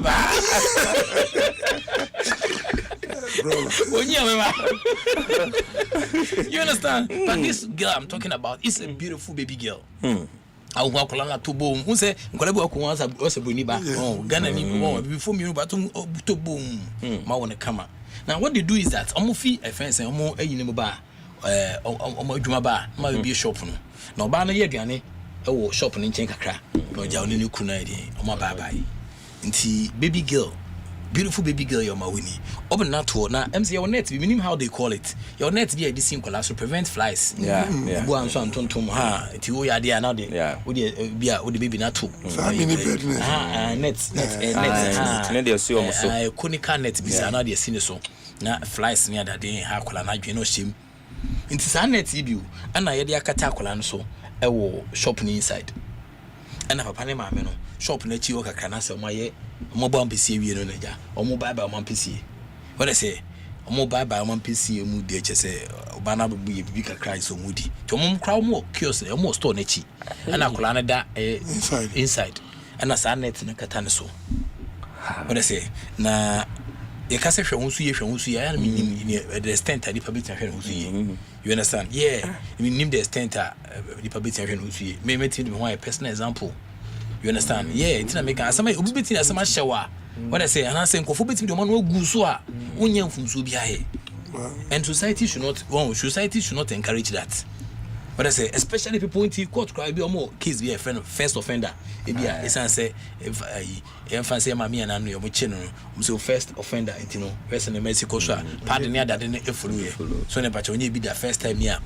you understand? But this girl I'm talking about is a beautiful baby girl. I walk along to boom. Who say, Colabo was a buniba? Oh, Ghana, before me, but to boom. Ma want to come up. Now, what they do is that Omofi a fence and more a uniba, Jumaba, might be a shop. No, Bana Yagani, oh, shopping in Chenkakra, no Johnny Kunadi, or my baby. Inti baby girl. Beautiful baby girl, you're my winnie. Open that to now. MC your net, we mean how they call it. Your net be a decent collapse to prevent flies. Yeah. Go and so and tom ha. It's your idea now. Yeah. Would the baby not too? Nets. Net. They see almost so. Conical net. Be another scene so. Now flies near that day. How could I not shame? It's a net you. And I had the catacolan so. I will shopping inside. And I have a panama meno. Shop net you can answer my mobile PC we no naja o mobile by one PC what I say o mobile by one PC mu de che say obana bu bi kakra so mudi to mom crowd more kiosk e mo store na chi and akola na da inside and as net na kata ne so what I say na ye ka se hwe hunsu ya na minim the extent a lipa bit hwe hunsu ye you understand yeah minim the extent a lipa bit hwe hunsu ye me metin me one personal example. You understand? Yeah, it's not making some bit as a shower. What I say, and I say, Kofobit, the one who Gusua, Union from Subia. And society should not encourage that. What I say, especially people in court cry be more kids be a friend of first offender. It be a say if I fancy mammy and I'm your children, so first offender, you know, Western in Mexico, pardon me that in a follow. So never only be the first time here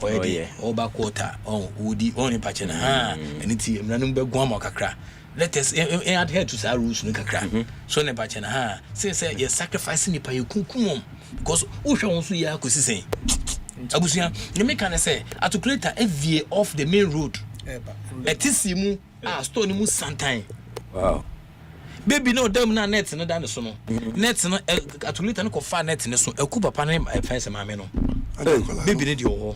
or back quarter or woody only patching and it's number Guamo Kakra. Let us adhere to our rules, Nikakra. So never patching say you're sacrificing it by your kukum because Usha wants to hear say. Abusia, you make an say to create a FVA off the main road. Etisimu, stone mu sometime. Wow. Baby, no, them na net no done so no. Net no atulita no ko fa net no so ekuba pa na fence ma me no. Baby need your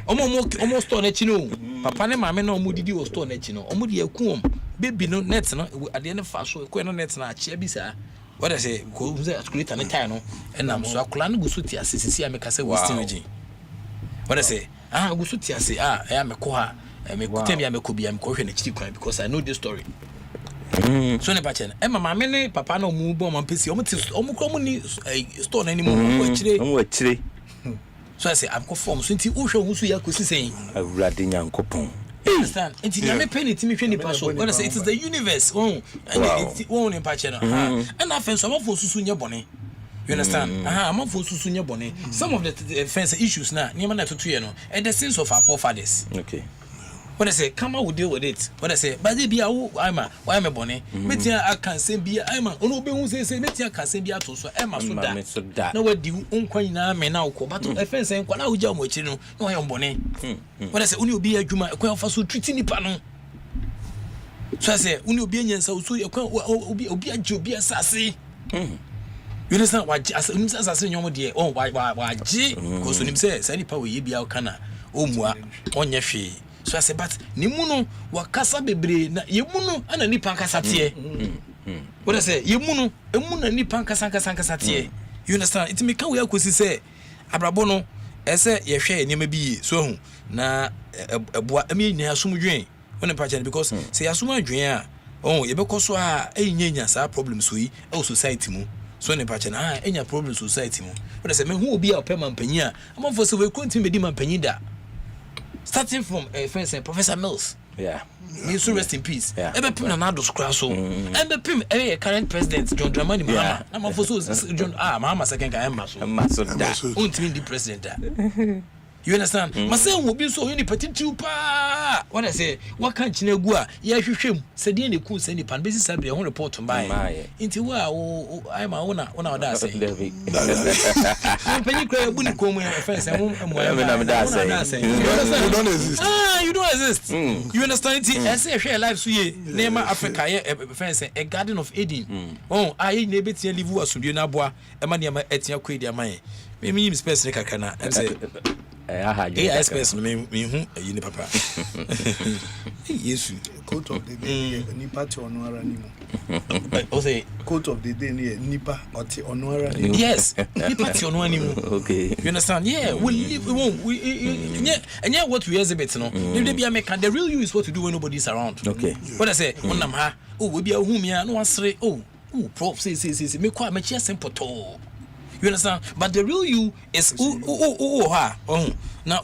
omo store na chi no. Papa ne ma me no omo didi o store na chi no. Omo di eku baby no net no ade ne fa so eku no net na achia bi sa. What I say, go atulita na tie no and am so akola no gusu ti asisi am ka say wasting region. What I say, gusu ti ase I am ko ha me kutem ya me ko bi am ko hwe na chi kwan because I know this story. So ne pachen e mama me ne papa na omu bo man pesi omu kro mu ni store na ni mu omu achire so I say am ko form so nti wo hwe hu so ya kosi sen awurade nyankopon understand nti na me penny ti me hwe ni pa so when I say it is the universe and it won in pachen and afen so amafo susu nye bone you understand amafo susu nye bone some of the fence issues na nyema na totu ye no and the sins of our forefathers. Okay. When I say, come out, will deal with it. When I say, but they be a why am a bonnet? Metia, I can say, be I'm a no be who say, Metia can say, be out so Emma so that. No, what do you unquine now? But a fence and what I would jam with you know, no, I am bonnet. When I say, only be a Juma, a quail for so treating the panel. So I say, only be a so you can't be a Jew, be a sassy. You understand what assassin your dear? Oh, why, G? Because when him says, any power ye be our canna, oh, moi, on your fee. So I say, but Nimuno, Wakasa bebre, Yemuno, and a Nipanka satie. What I say, Yemuno, a moon and Nipanka Sanka satie. You understand? It may come where could say, Abrabono, as a ye share, you may be so. Na a boy, I mean, assume drain when a patient because say, assume drain. Oh, you because a yenas are problems we, oh, society mo. So, in a patient, any problem society mo. But I say, man, who will be our permanent penia? I'm on for so we couldn't be demon penida. Starting from friends and Professor Mills. Yeah. May so rest in peace. Ebe pim na nado scratch so. Ebe pim current president John Dramani Mahama. Na ma for so John Mahama second guy Emma so. Emma so da. Untimi di president da. You understand? Myself will be so any petty pa. What I say, what can't you know? Yeah, you should say, the cool send the pan business. I'll be on report to buy into where I'm a owner on our that's saying. Penny cry, wouldn't come in a fence and saying, you don't exist. You don't exist. You understand it? I say, share life, so ye, name Africa, a fence, a garden of Eden. Oh, I never tell you was to do Nabwa, a man, at your quid, my. Maybe specific I can say. I space me you papa. Yes, Coat of the day, Nipa to Honora Nimo. Okay, coat of the day near Nipa or Honora. Yes, Nipa to Honora Nimo. Okay, you understand? Yeah, we won't. And yeah, what we exhibit, no. Maybe be a make the real you is what to do when nobody's around. Okay, what I say, one am ha. Oh, we be a whom ya no one say. Oh, prof, say, me quite much simple. You understand? But the real you is now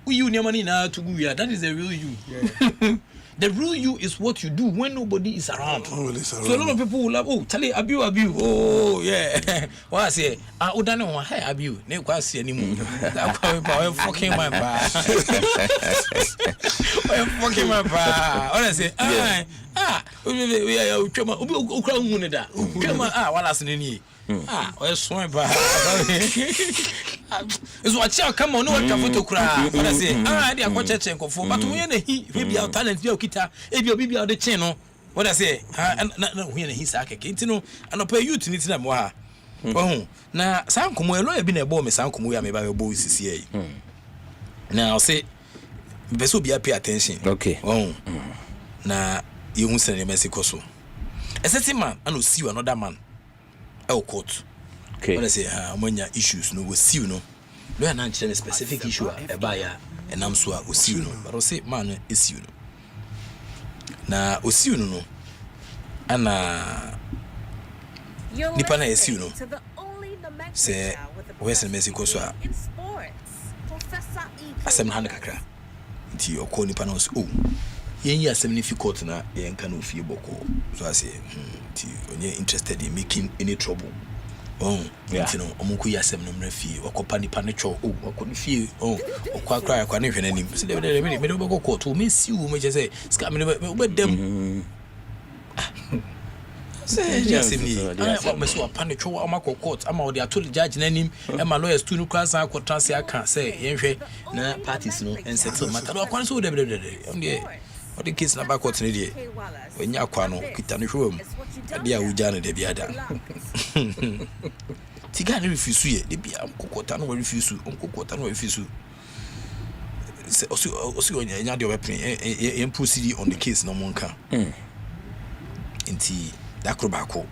you need money now to go. That is the real you. Yeah. The real you is what you do when nobody is around. So a lot of people will love, Charlie, abu. Oh, yeah. What I say, I don't know, hey, abu. Never quite see anymore. I'm fucking my bar. I'm fucking my bar. What I say, we are what I say, well, swim by. It's what you come on, no one can to cry. What I say, they are quite a for, but when he be our talent, your guitar, if you'll be out the channel. What I say, and when he's a kid, and I'll pay you to need them. Oh, now, some come where I've been a bomb, some come where I may buy a boys CCA. Now, I'll say, Besso be pay attention. Okay. Oh, now you won't send a Mexico so. A certain man, and will see you another man. Court. Okay. What I say, when your issues no will see you no. No, I'm not a specific issue a buyer and I'm so will see you no. But I'll say, man, is you no. Now, will see you no. And Nipana is you no. Say, where's the Mexico so? Asempa kakra. Nti your call Nipanos. Oh, ye significant na ye nkanu fie boko. So I say, when you're interested in making any trouble. Oh, you know, Omuku Yasem no Mrefi, or Copani Panicho, or couldn't feel, or quite cry, quite any. So they made a court to miss you, which I say, scamming with them. Say, just me, I want me so a panicho, or Marco court. I'm out there to the judge name, and my lawyers to no class. I could transfer. I can't say, na parties no, and settle matter. I can't so the what the kids na back what need when you kwano kitani home dia ujana de biada tiga no refuse ye de bia kokota no refuse kokota no refuse se osi onya de weapon e proceed on the case no monka nti dakrobako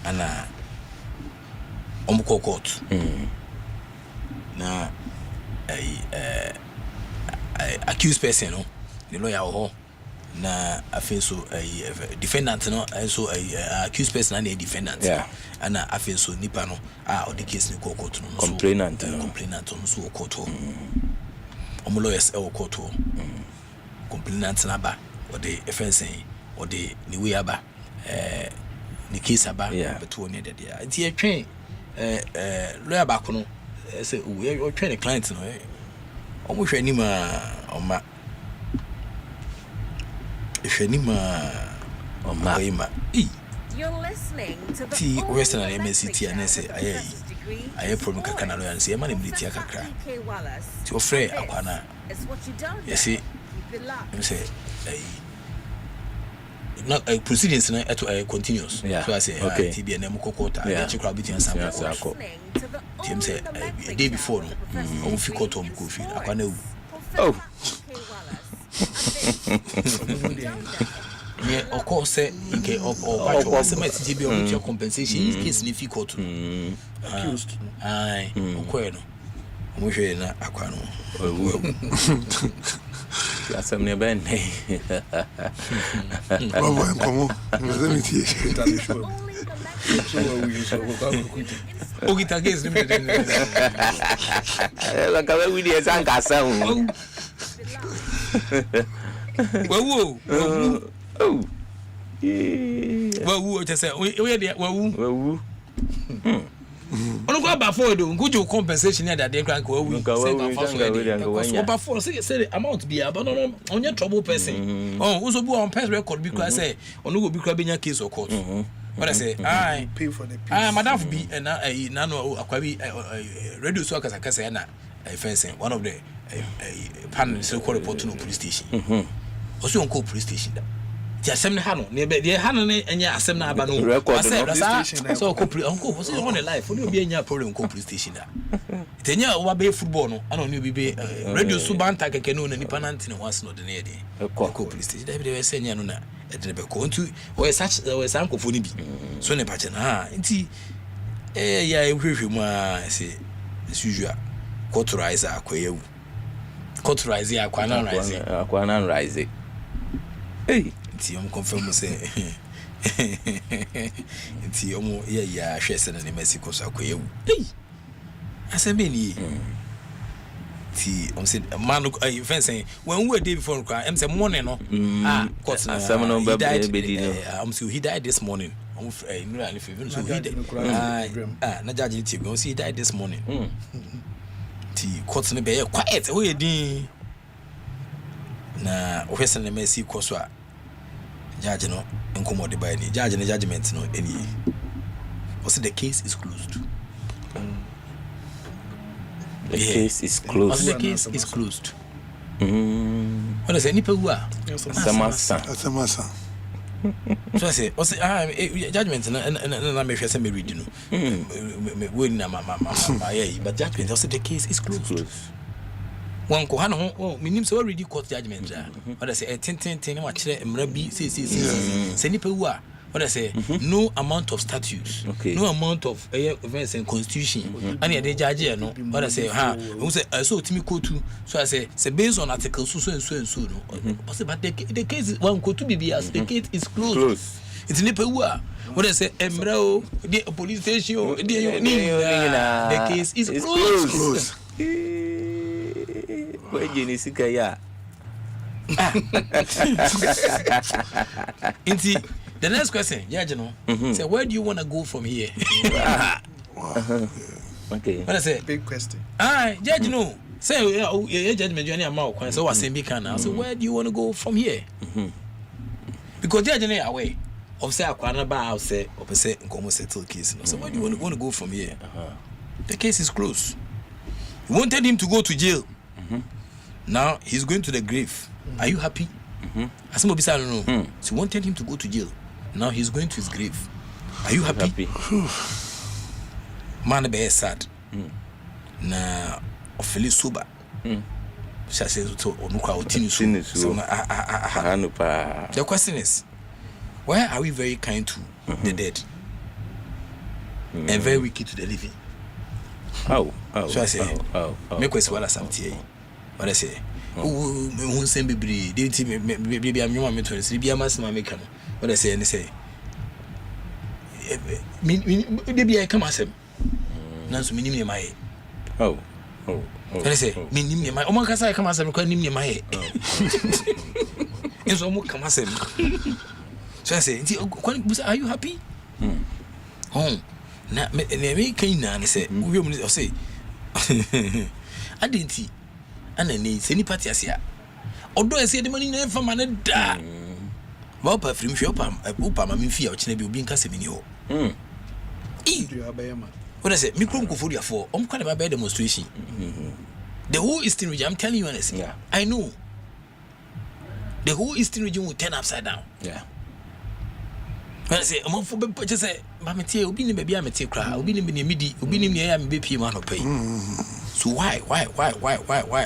ana omko court na accused person no the lawyer ho na afi so defendant no so accused person and a defendant and afi so nipa no on the case ni court no complainant no so court ho omo lawyers e court ho complainant na ba or the offense or the ni we aba ni case aba but one dey there nti e twen lawyer ba ko no say we twen the client no omo hwe ni ma oma You're listening to the Western MSCT and say I problem kakana no and say man military kakra to free akwana you see you say not proceedings na to continuous so I say TB and mukokota and check out between some team say a day before no on fi court on kofi akwana yeah, of course, say okay, or SMT on your compensation is case difficult. Accused. Aye, okay, no. Moshe na akwano. Asem ne ben. Bravo, como? Mesmiti. O que tá aqui? Ela acaba de dizer essa ação. Wawu. Wawu, just say, we are there. Wawu. Ono go ba for do go compensation na dey crank we we say ba for say amount be but no onye trouble person oh so be on press record because say ono go be kra benya case of court what I say I pay for the madam be na no akwabi radio so akasa na fencing one of the panel so call report to no police station also on call police station the assembly hano ne be the hano ne enya assembly na aba no record so call police uncle was on the life for be enya problem call police station da tenya wa be football no ana no be radio so banta keke no na nipa nante ne once no de ne dey call police station da be dey say enya no na e dey be ko ntu we san kofo ni bi so ne pa che na nti ya ehwehwe mu a say as usual Cotorize akwayewu Cotorize akwana rise hey ti om confirm say ti om ya hwese na Mexico so akwayewu hey asembe ni ti om say man fencing when we day before am say morning no court na asem no be no he died this morning so he na judge ti go see he died this morning ti court ne be quiet o yedin na officer na Messi so a judge no enkomo de by ni judge ne judgment no any also the case is closed the case is closed the case is closed what is any pewa Asemasa so I say judgment na me hwese say me read no we na but judgment also the case is closed one ko hano minim say we read court judgment what I say ten wa kire emra bi say ni pewa what I say no amount of statutes no amount of events and constitution and the judge no what I say we say so timi kotu so I say based on article so no but the case one ko to be as the case is closed it's ni pewa what I say emra the police station the case is closed we jeni sika ya inti the next question, Judge, no. Say, where do you want to go from here? Okay. What I say? Big question. Judge, no. Say, your judgment, you're near so what's in big now? So, where do you want to go from here? Because Judge, no away. Of say, Aquana Bar, say, or say, and settle case. So, where do you want to go from here? The case is closed. You wanted him to go to jail. Now, he's going to the grave. Are you happy? Asempa bisa no. So, you wanted him to go to jail. Now he's going to his grave. Are you happy? Man be sad. Na ofili soba. She says to onukwa otini so. The question is, why are we very kind to the dead and very wicked to the living? How? So I say, make us wala something. What I say? Who send be baby am you me to see be am make am. What I say and say me be I come asem na so minim ne mai what I say minim ne mai o man kasa come asem ko nim ne mai enso mo come asem so I say are you happy na me kan na ne say we mu say adenti ana ne se ni party asia odo ese de mani na fama na da ba pa frim hwe opa ma mfia o kina bi obi nka se mini ho what I say me krom ko fodia for kwa na ba demonstration the whole eastern region I'm telling you honestly I know the whole eastern region will turn upside down when I say am for be just say ba metie obi ni ba bia metie kra obi ni me midi obi ni me ya me be pie ma no pay so why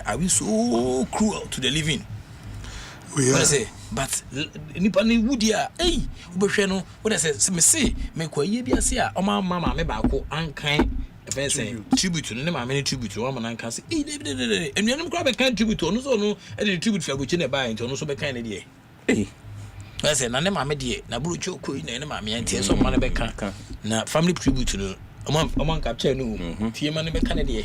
are we so cruel to the living? We are. Say, but nipa ni wudia eh ubehwe no what I say me say me kwaye bia se a oma mama me ba ko ankan e say tribute no ma me tribute o ma nankan say eh enuanum kwa be kan tribute no so no e dey tribute fa go chi ne ba enti no so be kan ne de I say na ne ma me de na buru chi okoi na ne ma me enti so ma ne be kan na family tribute no oma capture no tie ma ne be kan ne de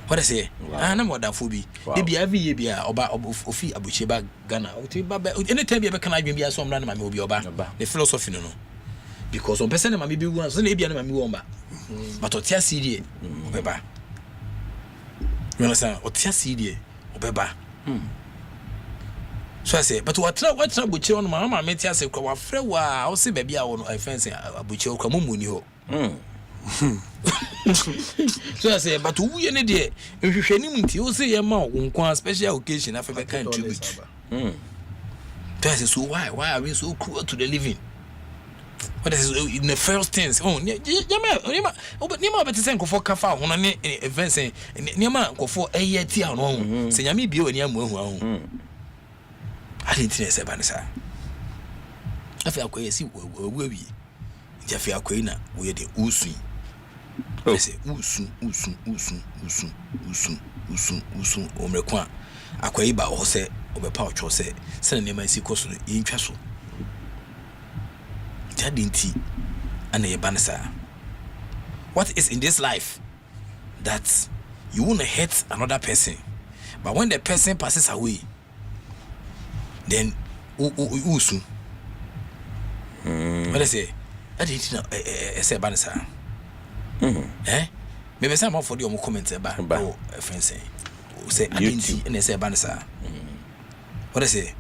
what I say na mo da fobi e bia every year bia oba ofi abuche ba Ghana o ti ba anytime bia be kan adwen bia so mra na ma me obi oba the philosophy no because on person ma be one so na bia na ma me won but otia CD obeba you understand otia CD obeba so I say but what buchi on mama me tia say kwa wafre wa o se bia wo no fence abuchi o kwa mumuni ho so I say but who ye ne de nhwehwani mti o se ye ma wo nko special occasion afa be kan tribute so I say so why are we so cruel to the living? What is in the first things? Oh, Nima better send for Kafa, one on events, Nima go for a year tea on home. Say, Yami Bio and Yamu. I didn't say Banasa. I feel quite see where we Jeffy Aquina, we are the Usu. I say Usu, Omrequa. Aquaiba or say, over pouch or say, send him my sequence in Castle. And a banasa. What is in this life that you want to hurt another person, but when the person passes away, then usu. What I say? I didn't say banasa. Maybe some for the comments about a friend say I didn't and say banasa. What I say?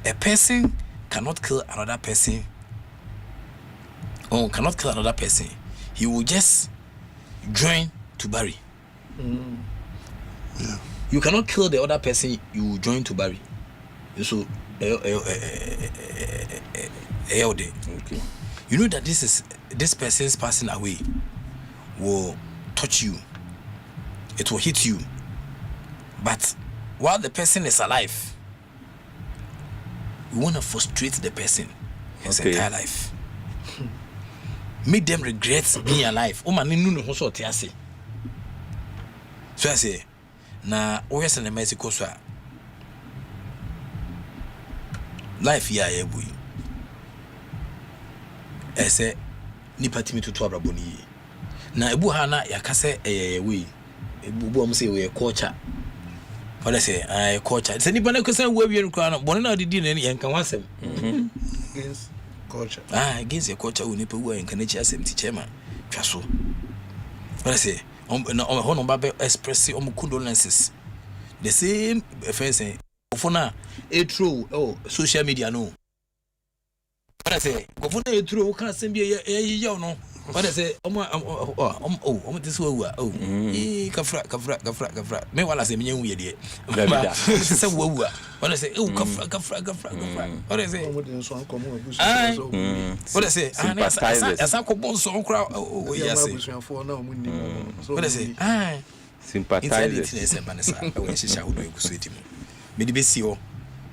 A person cannot kill another person. Oh, cannot kill another person. He will just join to bury. Yeah. You cannot kill the other person. You will join to bury. So, okay. You know that this person's passing away will touch you. It will hit you. But while the person is alive, we want to frustrate the person his entire life. Make them regret being alive. Oh man, no so tiase. So I say, na oyes na Mexico so. Life ya ebu. Ese ni patimi tutu abraboni. Na ebu ha na yakase we. Ebu am say we culture. What I say, culture. Se ni bana ko say we wi nkwa no. Bone na odidi na yanka wasem. Yes. Culture. Against your culture, we need to work in Canadian chairman. Traso. What I say, on Babe express condolences. The same offense for now, a true social media no. What I say, go for a true can't send me a young no. What I say, this way, Kafra. Me while I say, me weird yet. What I say, Kafra. What I say, what I say, as I come on so crowd. Oh, yes, what I say, sympathize. When she shall do sweet him. Me the best you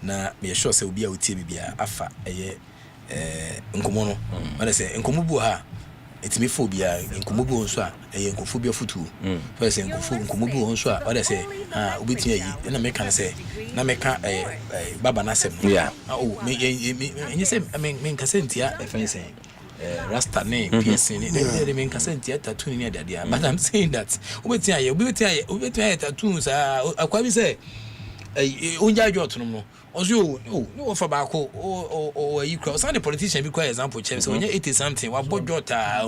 na me sure say obi a utie bibia afa eye nkomo no. What I say, nkomo ha. It's me phobia in Kumubu so a phobia futu. First in Kumubu on so what I say, Ubitia, and I make say, Nameka Baba Nasem. Yeah. Oh, me, you say, I mean, Cassentia, if I say, Rasta name, piercing, they mean Cassentia tattoo near the idea. But I'm saying that, Ubitia tattoos are quite say, Unja Jotono. Also, no for Bako or you cross any politician because example, James, when you're 80 something, what bought Jota,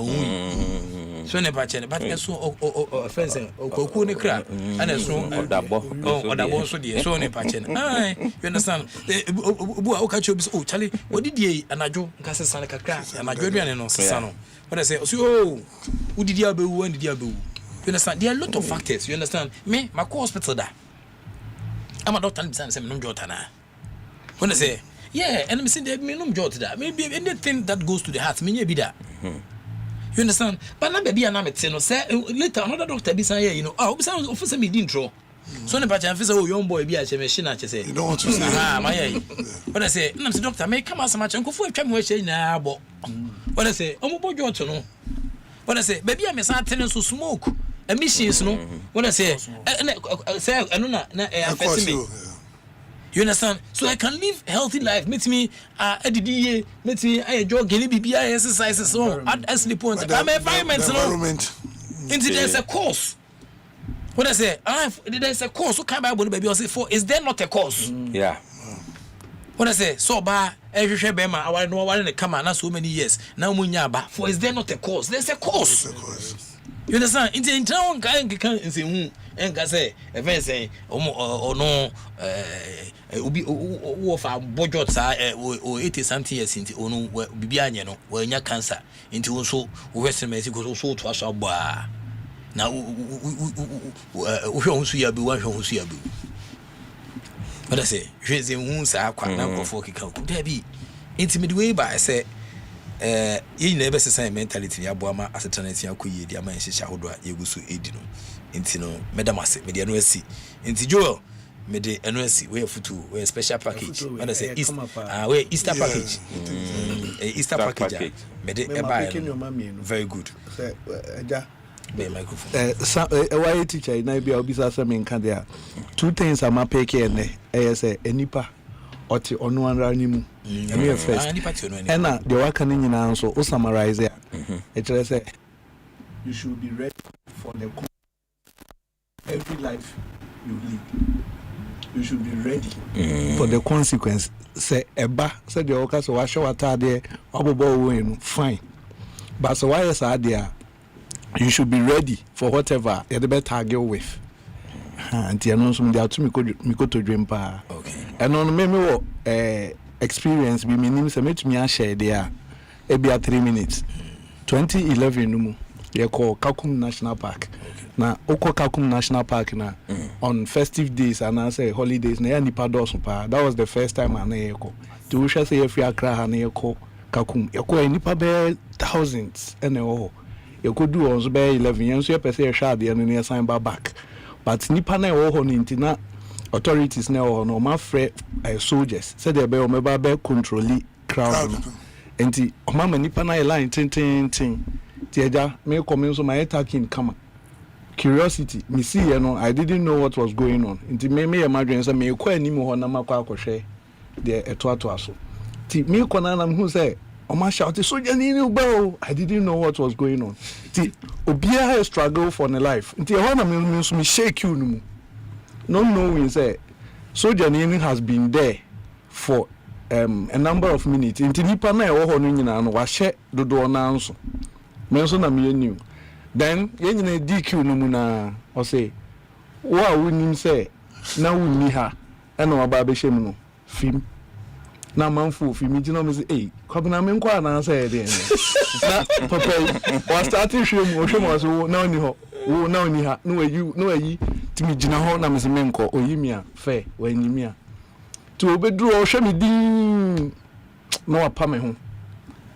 so never change, but so offensive or Kokuni crap, and a so or that also dear, so never change. You understand? Oh, Charlie, what did ye and I do Cassasanica crack and I go and no Sano? What I say, oh, who did you when did you You understand? There are a lot of factors, you understand? Me, my hospital that I'm a doctor and some no Jotana. When I say, yeah, and I'm saying that me no jot that. Maybe anything that goes to the heart, me be that. You understand? But now baby and I'm saying, say later another doctor be saying, you know, officer me didn't throw. So the patient officer, oh young boy be a machine. I say, you don't want to say, my. But I say, I'm saying doctor, make come as much and go for a time we say now, but what I say, I'm about jot to know. What I say, baby, I'm a certain so smoke. Emissions, no. When I say, I don't know, you understand? So I can live healthy life. Meet me, meet me, I jog, BBI exercises, so at sleep points. I'm environment. There's a course. What I say, there's a course. Who can't buy baby? I say, is there not a course? Yeah. When I say so ba every bema I know one in the come na so many years now munya ba for is there not a cause? There's a cause. You understand? In town can say and can say event say or no ubi of our budget or 80 something years into ono bibianya no when ya cancer into also western Mexico also to us aba now who see abu one who see abu. But I say, she's in wounds. I quite now for could be intimate way by I say, you never say mentality, Abama as a tenancy, I could ye, the man, Shahoda, Yagusu Edino, Intino, Medamas, Media NSC, Inti Joel, Mede NSC, where for two, where special package, and I say, where Easter package, Easter package, Mede very good. Why teacher na be obisa say me nka there two things am apeke ene say enipa oti onu anra ni mu me first and the waka ni nyina nso o summarize it tell say you should be ready for the every life you live. You should be ready for the consequence. Say eba say the waka so wa show atade obobo wo enu fine, but so why is there you should be ready for whatever you better argue with. And you know some they are to me go to dream pa. Okay. And on me experience we mean say me share there e be 3 minutes. 2011 no they call Kakum National Park. Na oko Kakum National Park na on festive days and I say holidays na nipa dosun pa. That was the first time I na eko. To wish say if you akra na eko Kakum. Eko nipa be thousands and you could do also by 11 years, you per shard and near sign back. But nipa na ho nintina authorities now no my friend soldiers said they be o meba be control crowd. Enti o ma nipa na line tin tiaja me come so my attacking come. Curiosity me see you know I didn't know what was going on. Enti me imagine say me kwa anim ho na makwa akohwe de eto aso. Ti me kona na hu say Oma shouted, "Soldier, I didn't know what was going on." Obia struggle for the life. Until one means me shake you no. No knowing say Soldier has been there for a number of minutes. Until nipa na e ho no nyina no wa hye dodo na nso. Me nso na me new. Then yen nyina DQ no mu na o say, "Wa wonim say na wunni ha." E na oba be hyem no. Film na manfo fi mi jino me say kwabena me nkwa na say dey na papa was starting hwem so na oni ho wo na oni ha no ayi timi jina ho na me se me nko oyimi a fe wanyimi a to obedru o hwe me din no apa me ho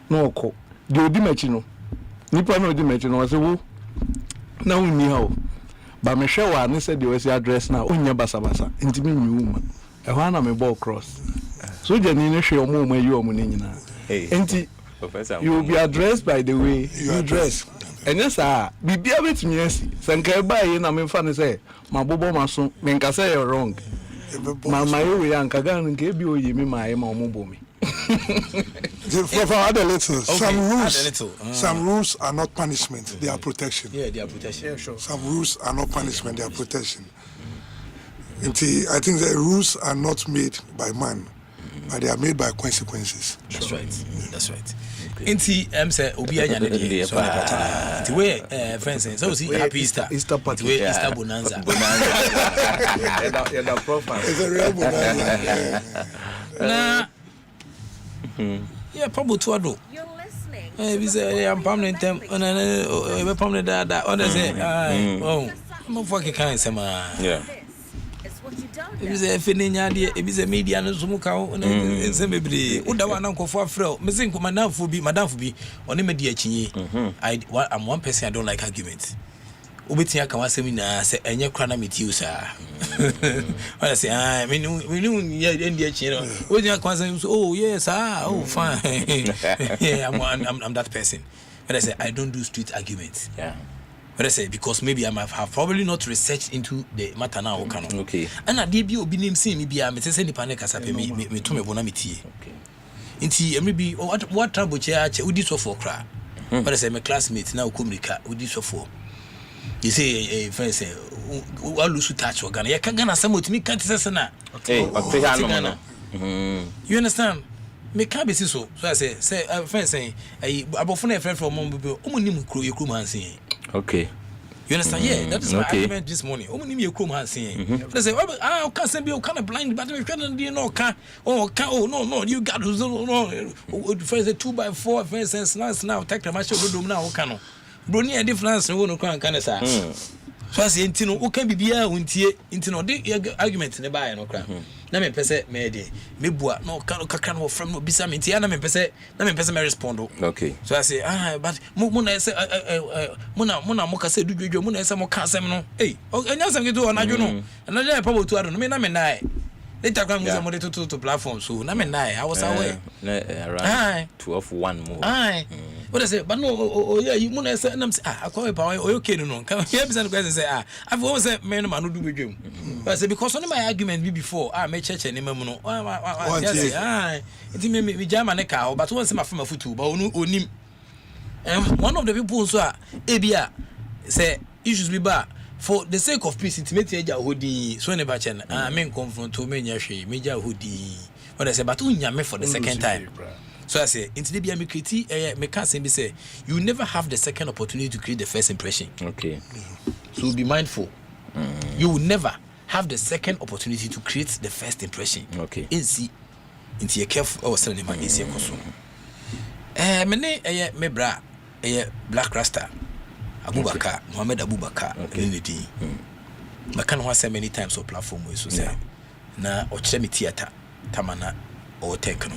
no okọ de odi machi no nipa na odi machi no say wo na oni ha o ba me hwe wa ne say de we address na onya basabasa ntimi nyuma e ho na me ball cross. So Janine show more you nyina. Enti you will be addressed by the way you dress. And yes bibia betimi asi. Sanka ba yi na me fa ne say mabobo maso me nka say you wrong. Mama you we anka ga nke bi oyi mi ma ma omobo me. For other little, some rules are not punishment, they are protection. Yeah, they are protection. Yeah, sure. Some rules are not punishment, they are protection. I think the rules are not made by man, but they are made by consequences. That's right. That's right. Inti say obi anya ne dey so na patana. The way friends say so see happy Easter party way Easter bonanza. Yeah, profile. It's a real bonanza. Na yeah, probably to ado. You're listening. We say I'm permanent we permanent that on say oh I'm fucking kind say man. Yeah. It is a fininya de e be say media no so muka o na say bebre o da wa na nkofo afrɛ me say madam fo bi oni me de akinyi I'm one person I don't like argument obetia ka wasɛm na say enye kra na metiu sa I say we knew yeah de akinyi no o dia ka wasɛm so oh yes oh fine yeah I'm that person but I say I don't do street arguments. Yeah. But I say because maybe I might have probably not researched into the matter now. Okay. And I did be obinim see me be me say ni panic as me to me bona me tie. Okay. Inti maybe what trouble chair udi so for cra. But I say my classmate now communica udi so for. You say friend say all lose touch organ. Ya kan Ghana some to me can't say na. Okay. You understand? Me can't be so. So I say friend saying about phone a friend from mom people you okay. You understand? Yeah, that is my argument this morning. You come and say, they say, I can't say you kind of blind, but you can't no, you got to no. First 2x4, for instance, now take the match of now, can Bruni a difference, no can say. So I say, Intino, who can be here, Intino, the argument in the buy no crown. Na me pese me de me bua no kakra no from no bisa me ntia na me pese me respond. Okay. So I say but muna say muna moka say dudwedwo muna say moka asem no enya asem gitu na dwo no na dey pabo tu ado no me na me nai later come use mo to platform so na me nai I was away around 12:01 more what I say but no yeah you muna say na say akwa pa okay no come here bisa no question say I've always say me no do bedwem I say because on my argument before me church and me no it me jama ne ka but once my from futu but onim one of the people so ebia say issues be bad for the sake of peace it make eja hodi so ne ba chen me confront to me nya hwe me ja hodi what I say but unya me for the second time. So I say, into the me create me can't say you never have the second opportunity to create the first impression. Okay. So be mindful. You will never have the second opportunity to create the first impression. Okay. Into your careful or selling my easy consume. Me bra Black Rasta Abubakar Muhammad Abubakar Unity. I can't say many times on platform so say na ochemi theater tamana or tech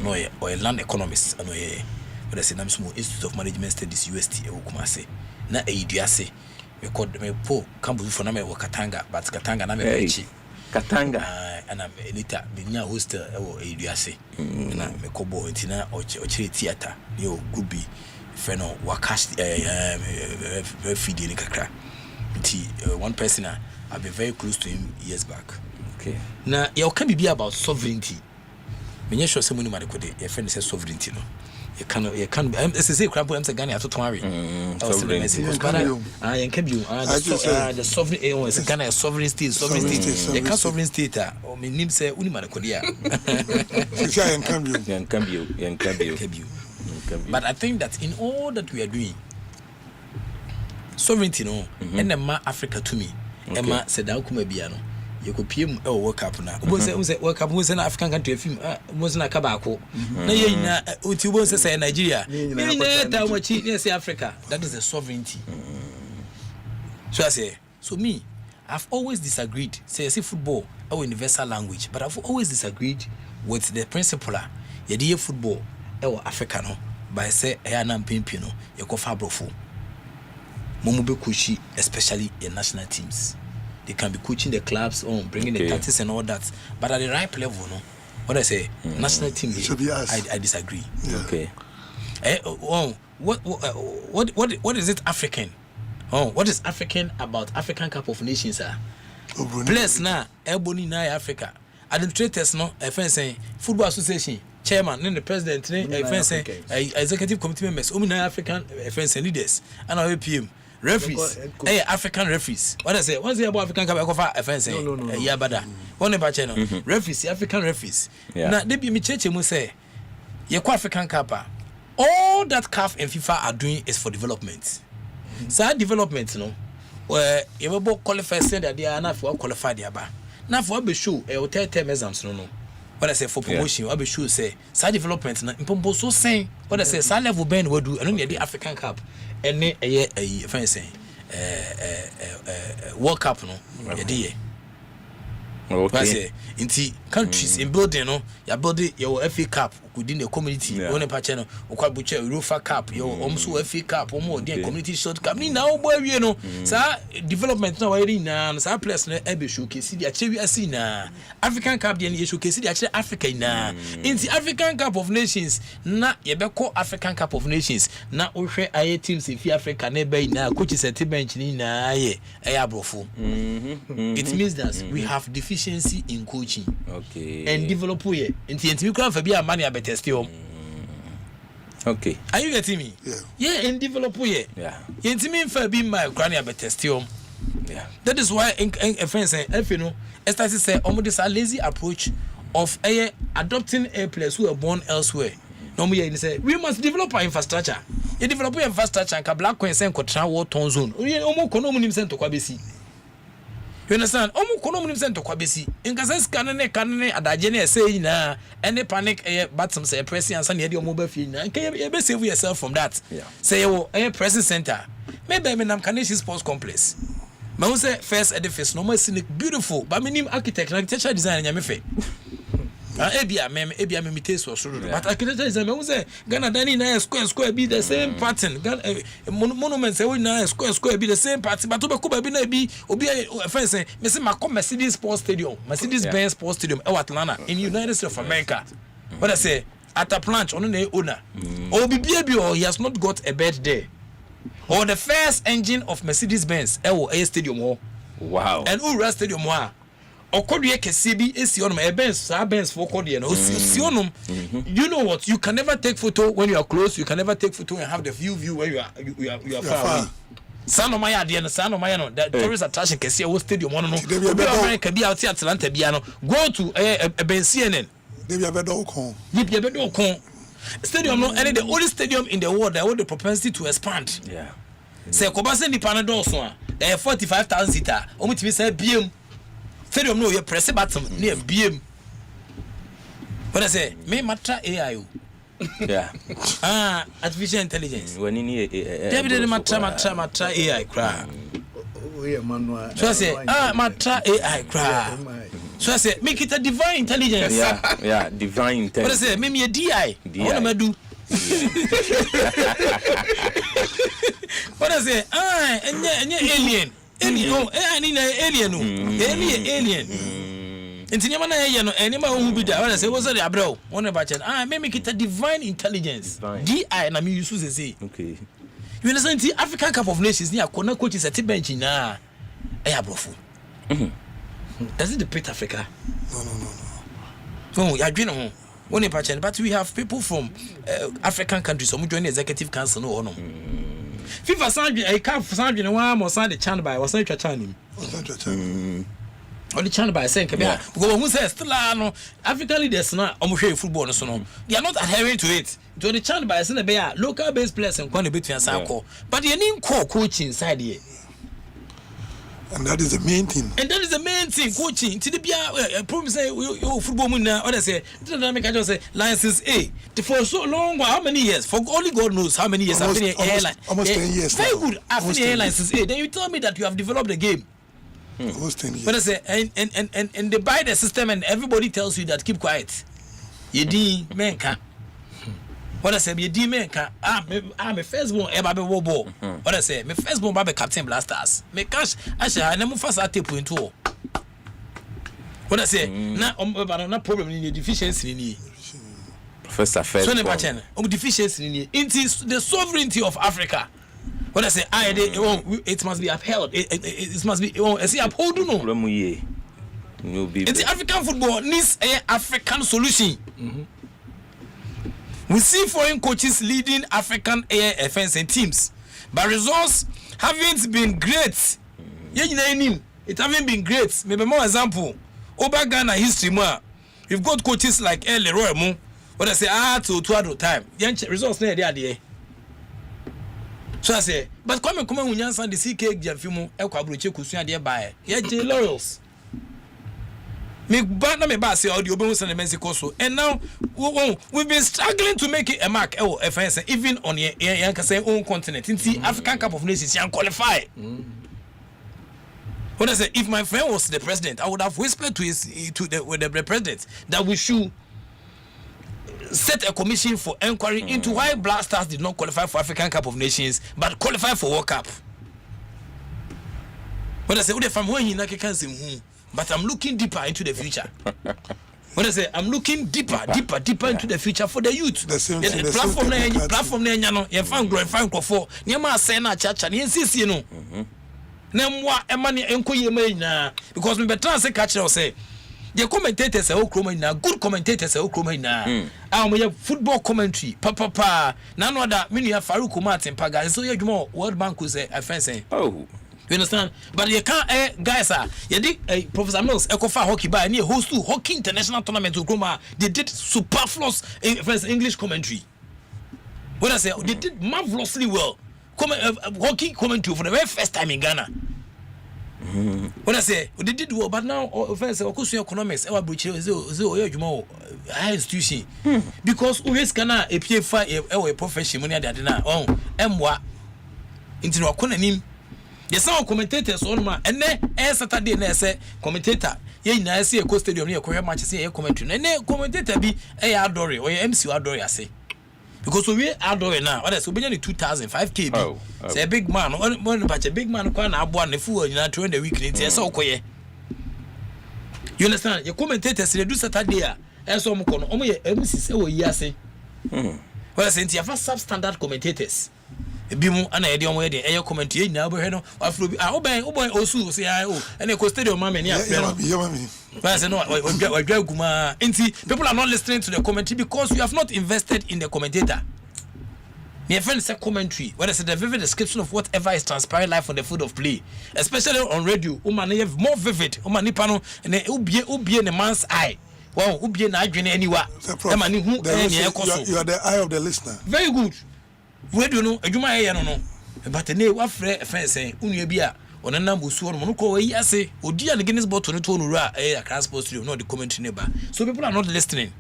no or a land economist and but I say nam small Institute of Management Studies UST e Kumase na eduase me called me po campus for na me Katanga but Katanga na me pechi Katanga and I'm elita me nya hostel e eduase na me kobo ntina ochire theater yo gubi feno wakash feeding kakra nti one person I've been very close to him years back. Okay. Now you can be about sovereignty. When you show someone money could your friend says sovereignty no. You can say crap I'm saying Ghana to marry. Sovereignty. I can be the sovereign is Ghana sovereign state. You can sovereign state or me name say uni money could ya. But I think that in all that we are doing sovereignty no and the Africa to me Emma said down kuma bia no you could PM World Cup na who say World Cup was an African country film was na kabako na ye na uti won say Nigeria ta mo chi na say Africa that is the sovereignty. So I say so me I've always disagreed say football our universal language but I've always disagreed with the principle ye dey football our Africa no by say e na mpimpi no ye ko fa brofo Momube coaching, especially in national teams. They can be coaching the clubs on bringing the tactics and all that. But at the right level, no. What I say, national team, I disagree. Yeah. Okay. What is it African? What is African about African Cup of Nations? Players now, Ebony na Africa. Administrators no, saying Football Association chairman, then the president, then executive committee members, African leaders, and our APM. Referees, African referees. What I say? What's the about African Cup? No. Yeah, bada. One about channel. Referees, African referees. Now, they be me church and say, you African Cup. All that CAF and FIFA are doing is for development. So development, no. Where you will qualify, say that they are not for qualified. Now for be sure, hotel term exams, no. What I say for promotion, I be sure say side development na impompo so saying what I say side level ben we do and only the African Cup and a fancy World Cup no ye okay. I say in countries in building no you build your FA Cup within the community one pa channel okwa buche Europa Cup your omso FA Cup omo the community short cup ni na boy we no sa development na we na sa place na e be showcase the achewi asi na African Cup the showcase the ache Africa na in the African Cup of Nations na ye be call African Cup of Nations na ohwe aye teams in Africa na be na coach set bench ni na aye abrofo it means that we have deficiency in coaching and develop we into we can be a money a better still. Okay, are you getting me? Yeah, and develop we into me for being my granny a better still. That is why a friend say if you know started say almost this a lazy approach of adopting players who are born elsewhere. No, we say we must develop our infrastructure. You develop your infrastructure and black coins and control war ton zone. You understand? Omo kono munim sento kwabesi. Nkasa scanne kanne adaje na say na any panic batsam say pressing and say omo ba fi na. You be save yourself from that. Yeah. Say you pressing center. Maybe me nam Kaneshi Sports Complex. Ma say first edifice no more scenic beautiful. But me nim architecture design nyame fe. Ebia me taste was but architecture design me say Ghana dani na square be the same pattern. Monument say we na square be the same pattern. But obe be na be obi fence me say Macom Mercedes Sports Stadium, Mercedes-Benz Sports Stadium in Atlanta in United States of America. What I say at a plant on the owner. Or he has not got a bed there. Or the first engine of Mercedes-Benz a stadium. Wow. And Ura Stadium Okodie Kesibi Esionum Benz for Kodie no Sionum. You know what? You can never take photo when you are close. You can never take photo and have the view where you are far away. Sano Maya Diana Sano Maya no that tourist attraction Kesia wo stadium one no. America be out Atlanta be no. Go to Ben CNN. They be bedo kon. Stadium no any the only stadium in the world that hold the propensity to expand. Yeah. Say Kobase ni Panadol so 45,000 seater. Omutimi say BM stadium no you press button near BM. What I say, me matra AI. Yeah. Artificial intelligence. When in David matra AI cry. So I say, matra AI cry. So I say, make it a divine intelligence. Yeah, divine intelligence. What I say, make me a DI. What am I do? What I say, and alien. Alien. Intinya mana ye no enima hu bi da. What I say, what's the abro? One about it. Make it a divine intelligence. DI na me use say. Okay. You understand the African Cup of Nations ni akona coaches at bench na abrofo. Does it depict Africa? No. You dream on one important, but we have people from African countries who join the executive council. No, FIFA Sandri, I can't Sandri no one more sign the channel by was not your channel. On the channel by saying, because who says still no African leaders now almost football no so no. They are not adhering to it. To the channel by saying be local based players and quite between Sanko. But you need coach inside here. And that is the main thing. Coaching. To the problem say football winner. What I say? Dynamic. I just say license A. For so long, how many years? For only God knows how many years. Almost 10 years. Very good. After license A, then you tell me that you have developed the game. Almost 10 years. But I say, and they buy the system, and everybody tells you that keep quiet. You di man can. What I say, me di man can. Me first born eba be wo ball. What I say, me first born be Captain Blasters. Me cash I never first at tape into. What I say, na na problem in the deficiency ni. Professor first. So ne bachen, deficiency ni. Into the sovereignty of Africa. What I say, it must be upheld. It must be uphold no. It's African football needs an African solution. We see foreign coaches leading African AFNs and teams, but results haven't been great. It haven't been great. Maybe more example. Over Ghana history more. We've got coaches like Leroy Mo. What I say, to other time. Results there. So I say, but come when you answer the CK Jafimu, El Cabruche Kusia dear by. Yeah, J. Laurels. Me say audio bonus and Mexico so. And now we've been struggling to make it a mark FNS even on your own continent. In the African Cup of Nations, you qualify. What I say, if my friend was the president, I would have whispered to the president that we should set a commission for inquiry into why Black Stars did not qualify for African Cup of Nations but qualify for World Cup. What I say, from when you can see, but I'm looking deeper into the future. What I say, I'm looking deeper into the future for the youth. The platform there, you find glorifying for Niama Sena Chacha, you know. Nemwa Emani Enko because we better say catch or say. The commentators are all good commentators are all we have football commentary. Papa, none other many Farouk Martin Paga. So you more World Bank will say, I fancy. Oh, You understand? But you can't, guys, you did Professor Mills, Ecofa Hockey by near host to Hockey International Tournament to Groma. They did superfluous English commentary. What I say, they did marvelously well. Hockey commentary for the very first time in Ghana. What I say, they did well, but now, offense, economics, our bridge is high institution. Because always Ghana, a PFI, a profession, money that now, Mwa into no economy. Yes, some commentators on my and then Saturday, and say commentator. Yeah, I see a co stadium near Korea match, say a commentary, and then commentator be a Adore or MC Adore, I say. Because we Adore now, what is so many 2,005 KB. Say a big man, one batch a big man, can have one the fool in a 2 week, it's so quiet. You understand? Your commentators they do Saturday, and some con only MC or Yase. Well, I say, you have substandard commentators. Bimu ana edi omo edi eyo comment ye nyina bo no afro bi oban osu say and e stadium mama ni afro but say no we guma nti people are not listening to the commentary because you have not invested in the commentator. My friend say commentary when I say the vivid description of whatever is transpiring live on the field of play, especially on radio, man more vivid nipa no and ubie ne man's eye. Wow, ubie na adwene anywhere. You are the eye of the listener. Very good. We do know adwuma ye no but ne wa frɛ fɛnse unu bia ona na busu no ko yi ase odi an Guinness bottle no to no ra Accra Sports Studio no the commentary neighbor, so people are not listening.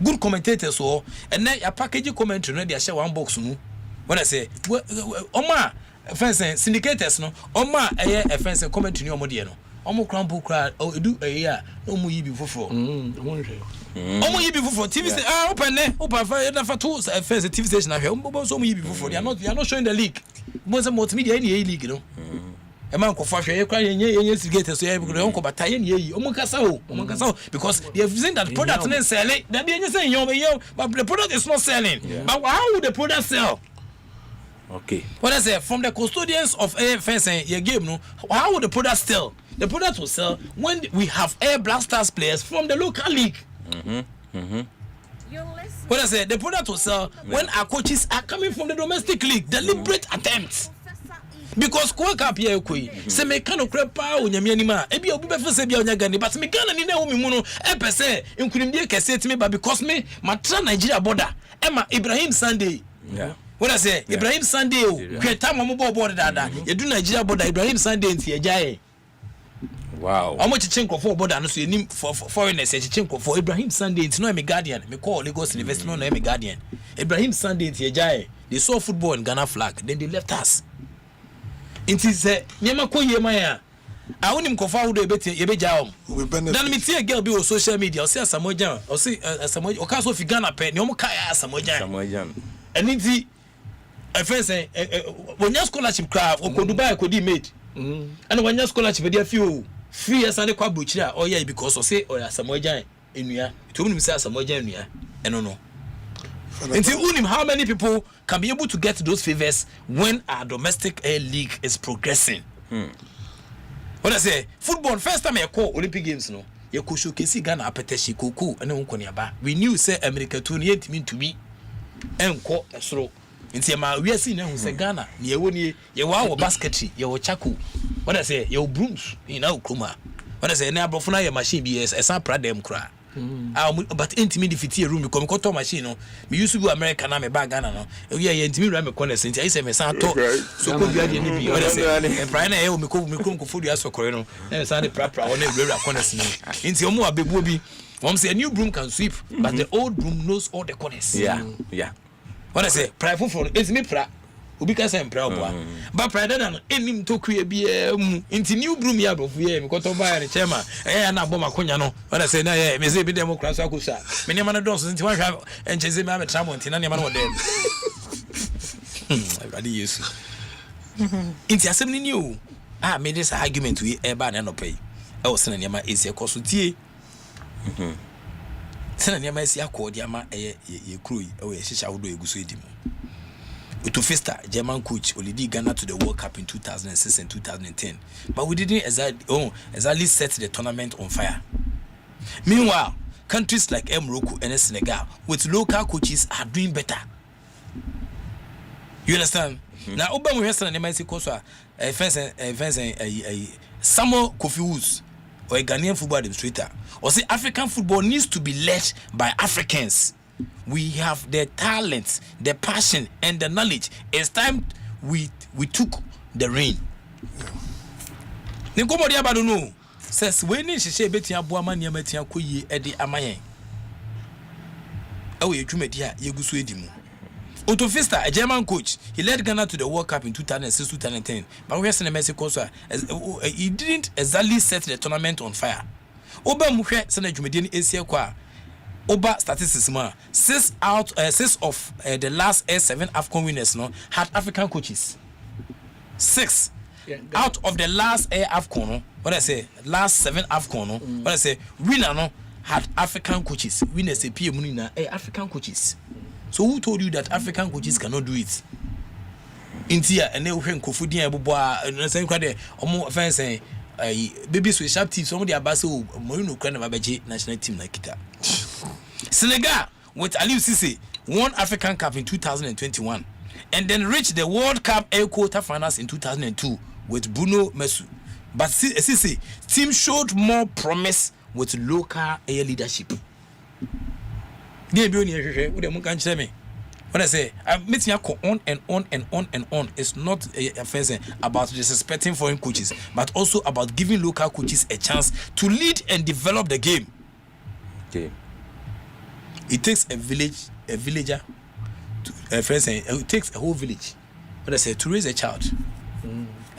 Good commentators so and then your package commentary no dey share one box mu when I say oma fɛnse syndicators no oma fɛnse commentary no omo de no omo crampo cra edu a no mu yi bi foforo omo yi bi foforo TV say open for two first TV station ahwe omo so omo yi bi foforo they are not showing the league mo say multimedia any league no e man ko fa hwe ye kwa ye sigate so ye bi ko onko bataye ne yi omo kasa o because they have seen that product no sell that be any say yo but the product is not selling. But how would the product sell? Okay, what I say from the custodians of fencing your game no, how would the product sell? The product will sell when we have Air Blasters players from the local league. What I say, the product will sell when our coaches are coming from the domestic league. Deliberate attempts. Because Kwaka Pierre Kui, say me kind of crepa on Yamianima, Ebi Obi Sebia Yagani, but me Ghana Nina Muno, Epese, including the cassette me, but because me, Matra Nigeria border, Emma Ibrahim Sunday. Yeah. What I say, Ibrahim Sunday, Kreta Mamubo border, you do Nigeria border, Ibrahim Sunday in Tiajae. Wow. How much chinko for border and so you need for foreigners chinko for Ibrahim Sunday it's no me guardian me call Lagos University no me guardian Ibrahim Sunday in Tiajae they saw football in Ghana flag then they left us inti say nyema ko yema ya a wonim ko fa wodo ye be jaom then me tie girl be on social media o say Asamoah o say Asamoah o ka so fi Ghana pe ne o mo ka ya Asamoah and inti a friend say when your scholarship craft o ko Dubai ko di made and when your scholarship dey few 3 years and kwa buchira or yeah because o say or Asamoah enua to unim say Asamoah enua eno no until unim how many people can be able to get those favors when our domestic league is progressing. What I say football first time I call Olympic Games no you could showcase Ghana appetition kuku and unkoniaba we knew say America 28 mean to be enko esro nti ma we see na hu say Ghana ne ye wa basketry ye wo chaku. What I say your brooms in our kroma. What I say na abrofo na your machine be esa pra dem kra. But intimate defeat room because me to machine no me used to go America na me bag Ghana no we intimate ram me corner senti I say me san to so ko bia de ni bi. What I say pra na e me ko fodu aso kore no na san de pra won e bra corners ni nti omo abebuo bi won say a new broom can sweep but the old broom knows all the corners. Yeah. What I say pra for it's me pra Ubi ka say mpra oboa but pride na enim to kue bia mu nti new broom ya bofu ye me koto ba ya chema na bom akonya no when I say na ye me say bi democracy akusa me ne ma no dos nti wan hwa encheze me ametramo nti na ne ma no dem everybody yesu nti asem ni o me this argument we e ba na no pay e wo sene ne ma esi ekoso tie sene ne ma esi akodi ama ye kuro yi e wo ye hihya wodo eguso edi mu Utofista, German coach, already Ghana to the World Cup in 2006 and 2010. But we didn't exactly set the tournament on fire. Meanwhile, countries like Morocco and Senegal, with local coaches, are doing better. You understand? Now, Obama has an MIC course. Samuel Kofi Woods, or a Ghanaian football administrator, or say African football needs to be led by Africans. We have the talent, the passion, and the knowledge. It's time we took the reign. Nkomodi abado no says when she betia boama niam atia koyi edi amayen. Ewo yedwumadi a yeguso edimu. Otto Pfister, a German coach, he led Ghana to the World Cup in 2006-2010. But we in Mexico, he didn't exactly set the tournament on fire. Oba Muhe Senator Jumedian Asia Kwa. Oba statistics 6 of the last 7 AFCON winners had African coaches. 6 out of the last AFCON, what I say, last 7 AFCON, what I say, winner had African coaches. Winners a PM African coaches. So who told you that African coaches cannot do it? Intia and they will Kofudi and Boba and same kind of fancy babies with sharp teeth. Somebody abaso Morino Kranabaji national team like kita. Senegal with Aliou Cissé won African Cup in 2021 and then reached the World Cup air quarter finals in 2002 with Bruno Mesu. But Cissé team showed more promise with local air leadership. When I say I'm meeting on and on and on and on, it's not a offense about disrespecting foreign coaches, but also about giving local coaches a chance to lead and develop the game. Okay. It takes a villager, it takes a whole village. What I say to raise a child.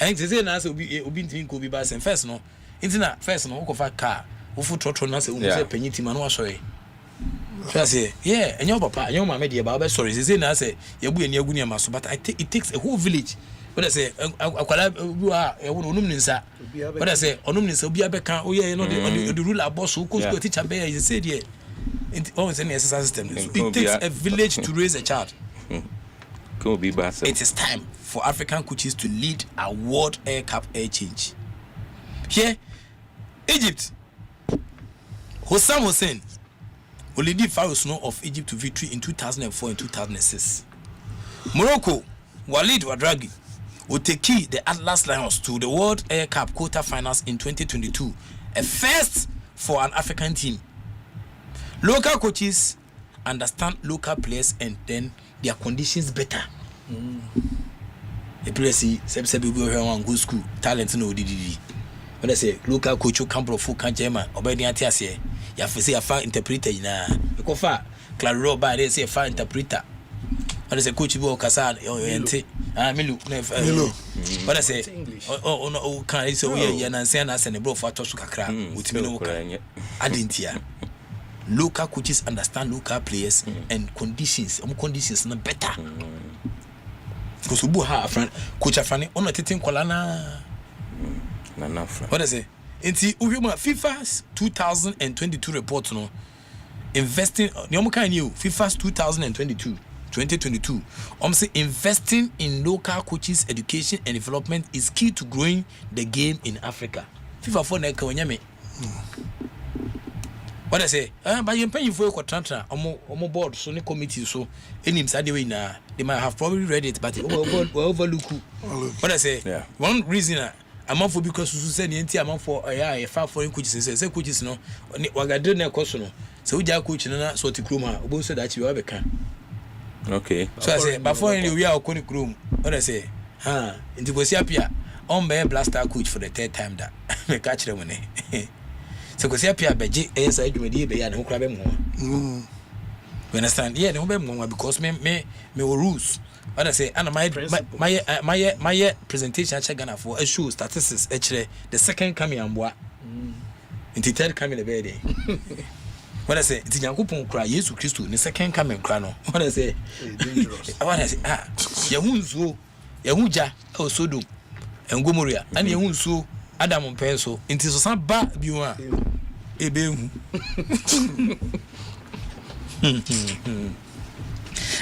And to say now, so be could be bad and first no, internet first no, of car, who trotro na say penny team and was sorry. So I say, yeah, and your papa, and your mamma, dear Baba, sorry, they say, I say, you be in your gunia master, but it takes a whole village. But I say, I but I say, Onumnis will be a becker, oh, yeah, you know, the ruler boss who goes to teach a bear, is said, yeah, it always an exercise system. It takes a village to raise a child. It is time for African coaches to lead a World Air Cup air change. Here, Egypt, Hossam Hussein. Will lead Pharaohs of Egypt to victory in 2004 and 2006. Morocco, Walid Wadragi will take the Atlas Lions to the World Air Cup quarter-finals in 2022, a first for an African team. Local coaches understand local players and then their conditions better. A player see, Sebsebi go here and go school, talent no DDD. When I say local coach who come from full Kanjema, obedient here. You have to say a fine interpreter na you fa Claro ba they say a fine interpreter. What is a coach who Kasa ente Milu what I say oh can I say we na say na say bro for to kakra utimi no ka adintia. Local coaches understand local players and conditions na better because we have friend coach afani on tetin kola na what I say Inti Uhuma FIFA's 2022 report investing FIFA's 2022 say investing in local coaches education and development is key to growing the game in Africa. FIFA for neka wanyame. What I say? But you pay for your tantra omo board so ni committee so any way na they might have probably read it but overlook. What I say? Yeah. One reason among for because you said the amount for far foreign coaches say coaches no wagadre na course no so we just coach na so ti kroma obo so that you have a okay so I say before we are on room what I say into go see apia on be blaster coach for the third time that me catch them money so go see apia beji inside dwumadi be ya na kura be mo you understand yeah no be mo because me rules. What I say, and my presentation I check Ghana for a show statistics actually the second coming and what into third coming the bed. What I say, it's Yankupon cry, Jesus Christ, the second coming crano. What I say, what I say, Yahunzo, Yahuja, or Sodom, and Gomoria, and Yahunso, Adam and Pencil, into some bad you are a beam.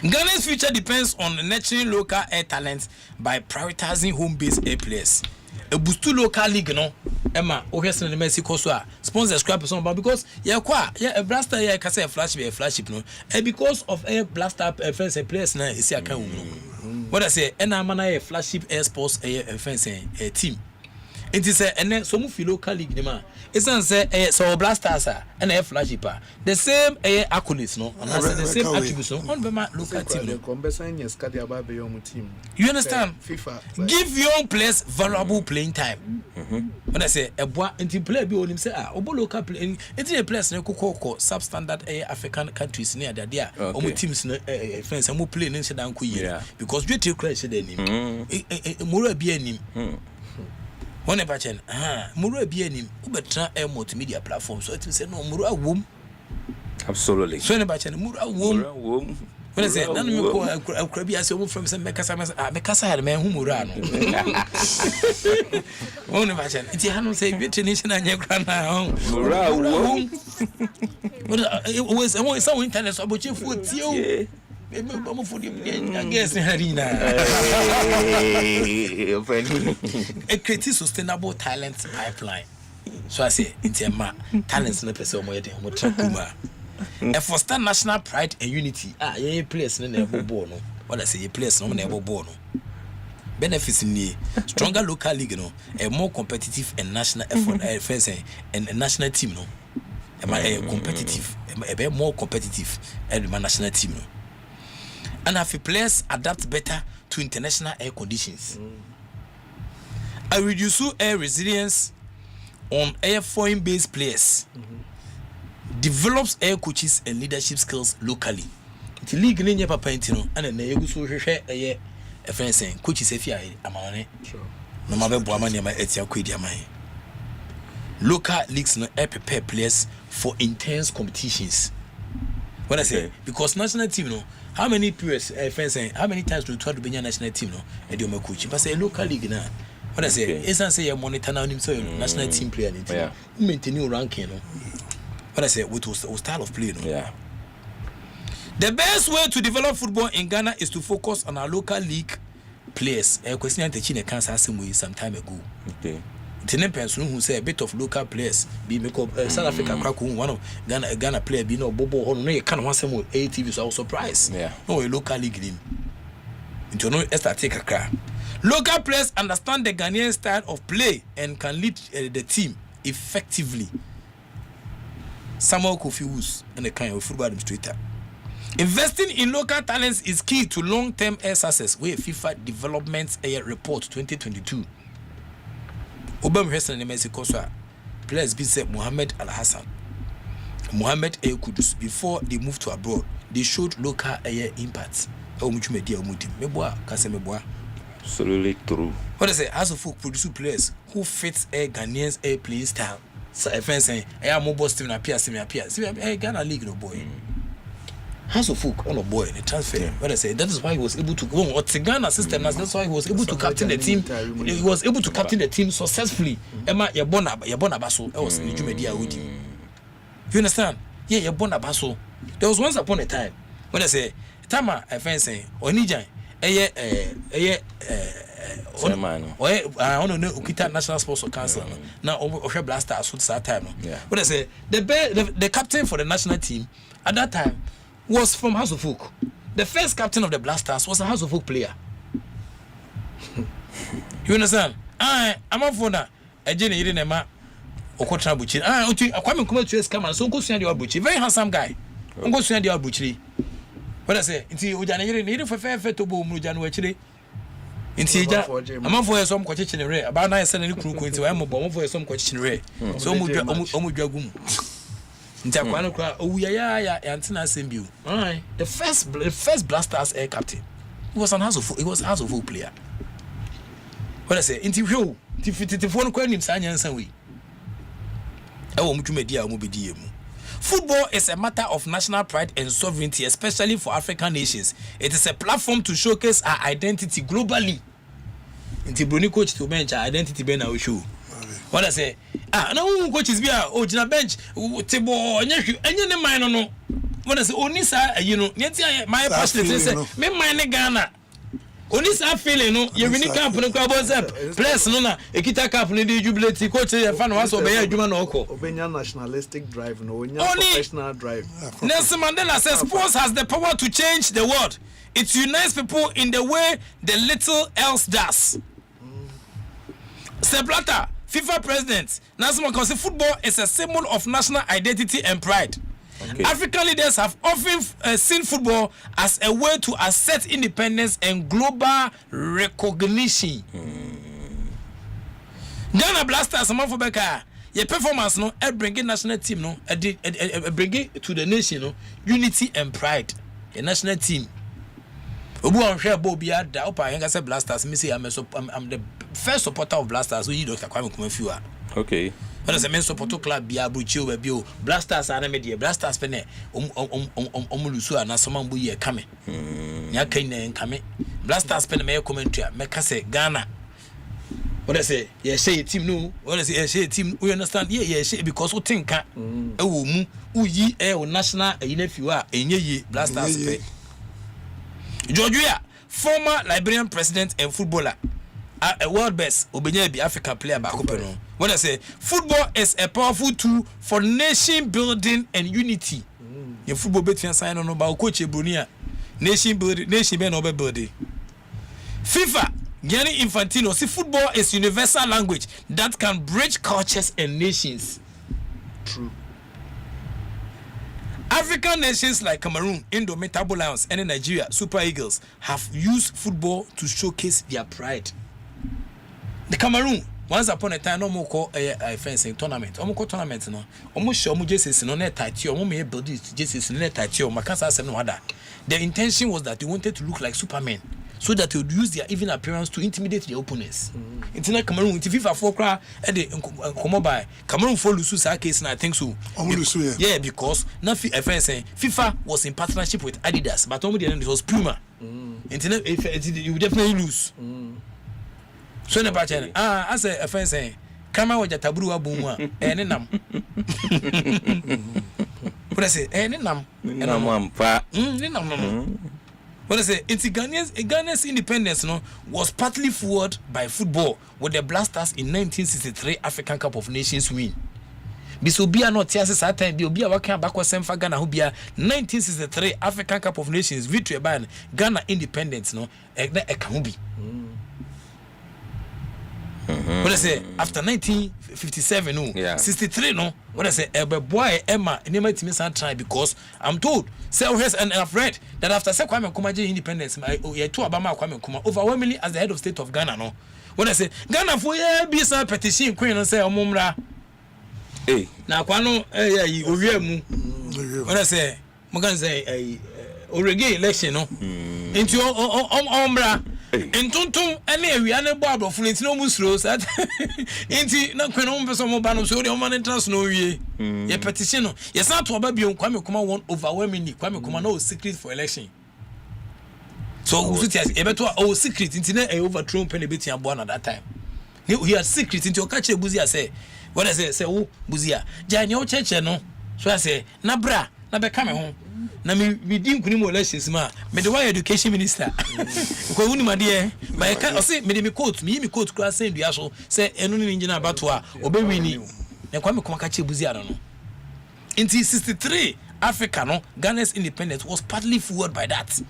Ghana's future depends on nurturing local air talents by prioritizing home-based air players. A boost to local league, no? Emma, Oheson and Mexico, sponsor scrap some, but because a blaster, I can say a flagship, no? And because of a blaster friends and players, now is a What I say, and I'm a flagship air sports fencing team. It is and then some of local league man. It's say so blasters and a flagship. The same accolades, no, and the same attributes on the local team. You understand? FIFA. Give young players valuable playing time. When I say a boy until play be on him say local play it's a place no substandard African countries near there. Teams friends and play in Sudan because you take crash the name. More be him. One person, Muru be him, Ubetra a multimedia platform, so it will say no Muru womb. Absolutely. So, Muru womb. When I say, none of you crabby as you from some Mecassa had a man who Murano. One person, it's a hand say, Nation and your grandma. It was always so intense about your food, you. I guess a creative sustainable talent pipeline. So I say, it's a talents in the person where they and foster national pride and unity. Yeah, place in the born. What I say, a place no never born. Benefits in the stronger local league, no, a more competitive and national effort, and a national team, no, a competitive, a more competitive, and national team, no. And if players adapt better to international air conditions. I reduce air resilience on air foreign-based players. Develops air coaches and leadership skills locally. The league in Papa Intino and then you so share a friend saying coaches if you are no matter Boamania my etia quid. Local leagues no air prepare players for intense competitions. What I say, because national team no. How many periods friends saying how many times do you try to be a national team no and do my coaching? But say local league now. What I say, it's not say you monitor now himself national team player maintain your ranking, no. What I say, with style of play, no. Yeah. The best way to develop football in Ghana is to focus on our local league players. A question that China can't ask him some time ago. Okay. It's an person who say a bit of local players be make up South Africa crack one of Ghana player be no Bobo or no you can't want some with ATV, so I was surprised. Yeah. No, a local league in. Into no extra take a crack. Local players understand the Ghanaian style of play and can lead the team effectively. Samuel Kofi Woods and the kind of football administrator. Investing in local talents is key to long-term success. With FIFA Development Report 2022. Obama Hassan in Mexico, players be said Mohammed Al Hassan, Mohammed El Kudus. Before they moved to abroad, they showed local impact. Absolutely true. What I say, as of folk produce players who fit a Ghanaians air playing style. So if I say, I am mobile team appear, Ghana League no boy. House of folk on a boy the transfer. What I say, that is why he was able to go on the Ghana system. That's why he was able to captain the team. He was able to captain the team successfully. Emma Yabona Basso, I was in Jumedia with him. You understand? Yeah, Yabona Basso. There was once upon a time when I say, Tama, I find saying, Onija, I don't know Ukita National Sports Council. Now Osha Blaster at that time. When I say the captain for the national team at that time was from House of Folk. The first captain of the Blasters was a House of Folk player. You understand? I'm a phone. A Jenny Nema Okotra Buchi. I come to come and so go see the Buchi. Very handsome guy. I'm going to see the Buchi. What I say? It's Ujana need for fair to boom Mujan actually. In Tija, I'm for some question rare. About 9 sending crew into I'm a bomb for some question rare. So Mujagum. The first Blasters air captain. He was House of Folk player. What I say, interview, the phone question him way. Football is a matter of national pride and sovereignty, especially for African nations. It is a platform to showcase our identity globally. Inti Bruni coach to bench our identity ben our show. What I say? No coaches be a bench. Tebo any mine no. What I say? Only sir, you know. My pastor say me mine Ghana. Only that feeling, no. You really can't put a carbon up. Plus, no, a kita cap, no, the jubilate, coach, a fan was obey a human oko. Obey nationalistic drive, no, professional drive. Nelson Mandela says sports has the power to change the world. It unites people in the way the little else does. Seplata, FIFA president, Nelson Mandela says football is a symbol of national identity and pride. Okay. African leaders have often seen football as a way to assert independence and global recognition. Ghana Blasters, Amafobeka, your performance, no, bring national team, no, bring it to the nation, no, unity and pride. A national team. Obu on share Bobia, da Opa, Yanga say Blasters. Me say I'm the first supporter of Blasters. So you don't come few. Okay. When I say men support club bia buchi we Blasters are media Blasters pene omulusu na soman bu ye kame nya kan na kame Blasters pene me commentary me ka say Ghana what I say yeah share team no what I say share team we understand yeah share because we think e wo mu uyi national eyinefiu a enye ye Blasters pe Georgia former Liberian president and footballer a world best obenya bi African player ba ko no. What I say, football is a powerful tool for nation building and unity. Your football between sign on about coach Brunia. Nation building, nation building. FIFA, Gianni Infantino, see football is universal language that can bridge cultures and nations. True. African nations like Cameroon, Indomitable Lions, and Nigeria, Super Eagles, have used football to showcase their pride. The Cameroon, once upon a time, no more call a fencing tournament. Omoko tournament, no. Almost show Jesus no net tight. Or me build this Jesus net tight. Makasa no other. The intention was that they wanted to look like Superman, so that they would use their even appearance to intimidate their opponents. Internet Cameroon, if FIFA 4 cry, and they come by Cameroon for Lusu case, and I think so. Yeah, because nothing FIFA was in partnership with Adidas, but only the end it was Puma. Internet, if you would definitely lose. So ne bache as a friend saying kama waja taburu abunwa nam what I say nam ampa nam what I say it's Ghana's independence no was partly fueled by football with the Blasters in 1963 African Cup of Nations win. Bisobia no tiase sa time bi obi a waka back Asempa Ghana ho bia 1963 African Cup of Nations victory by Ghana independence no e ka ho bi. What I say after 1957 no 63 no what I say boy Emma never to miss try because I'm told and I've read that after Kwame Nkrumah independence to Obama Kwame Nkrumah overwhelmingly as the head of state of Ghana no what I say Ghana for be some petition queen and say omumra na kwano what I say mo kan say orege election no into omra entontom ene awia ne bo abofo nti no musro that enti na kweno mpeso mo ba no so de o man trans no wie ye petition no ye san to oba bion Kwame Nkrumah won overwhelmingly Kwame Nkrumah no secret for election so usuti e beto o secret nti na e overthrow pen e beti abo na that time he had secret nti o ka che Buzia say what I say wo Buzia janye o cheche no so I say na bra na be ka me ho na me di nkuni mo elections ma me the education minister ko wuni ma de ba ka o say me de me quote kura say ndua so say enu ni engineer abato a obewini na Kwame Nkrumah ka che Buzia no in 63 Africa no Ghana's independence was partly fueled by that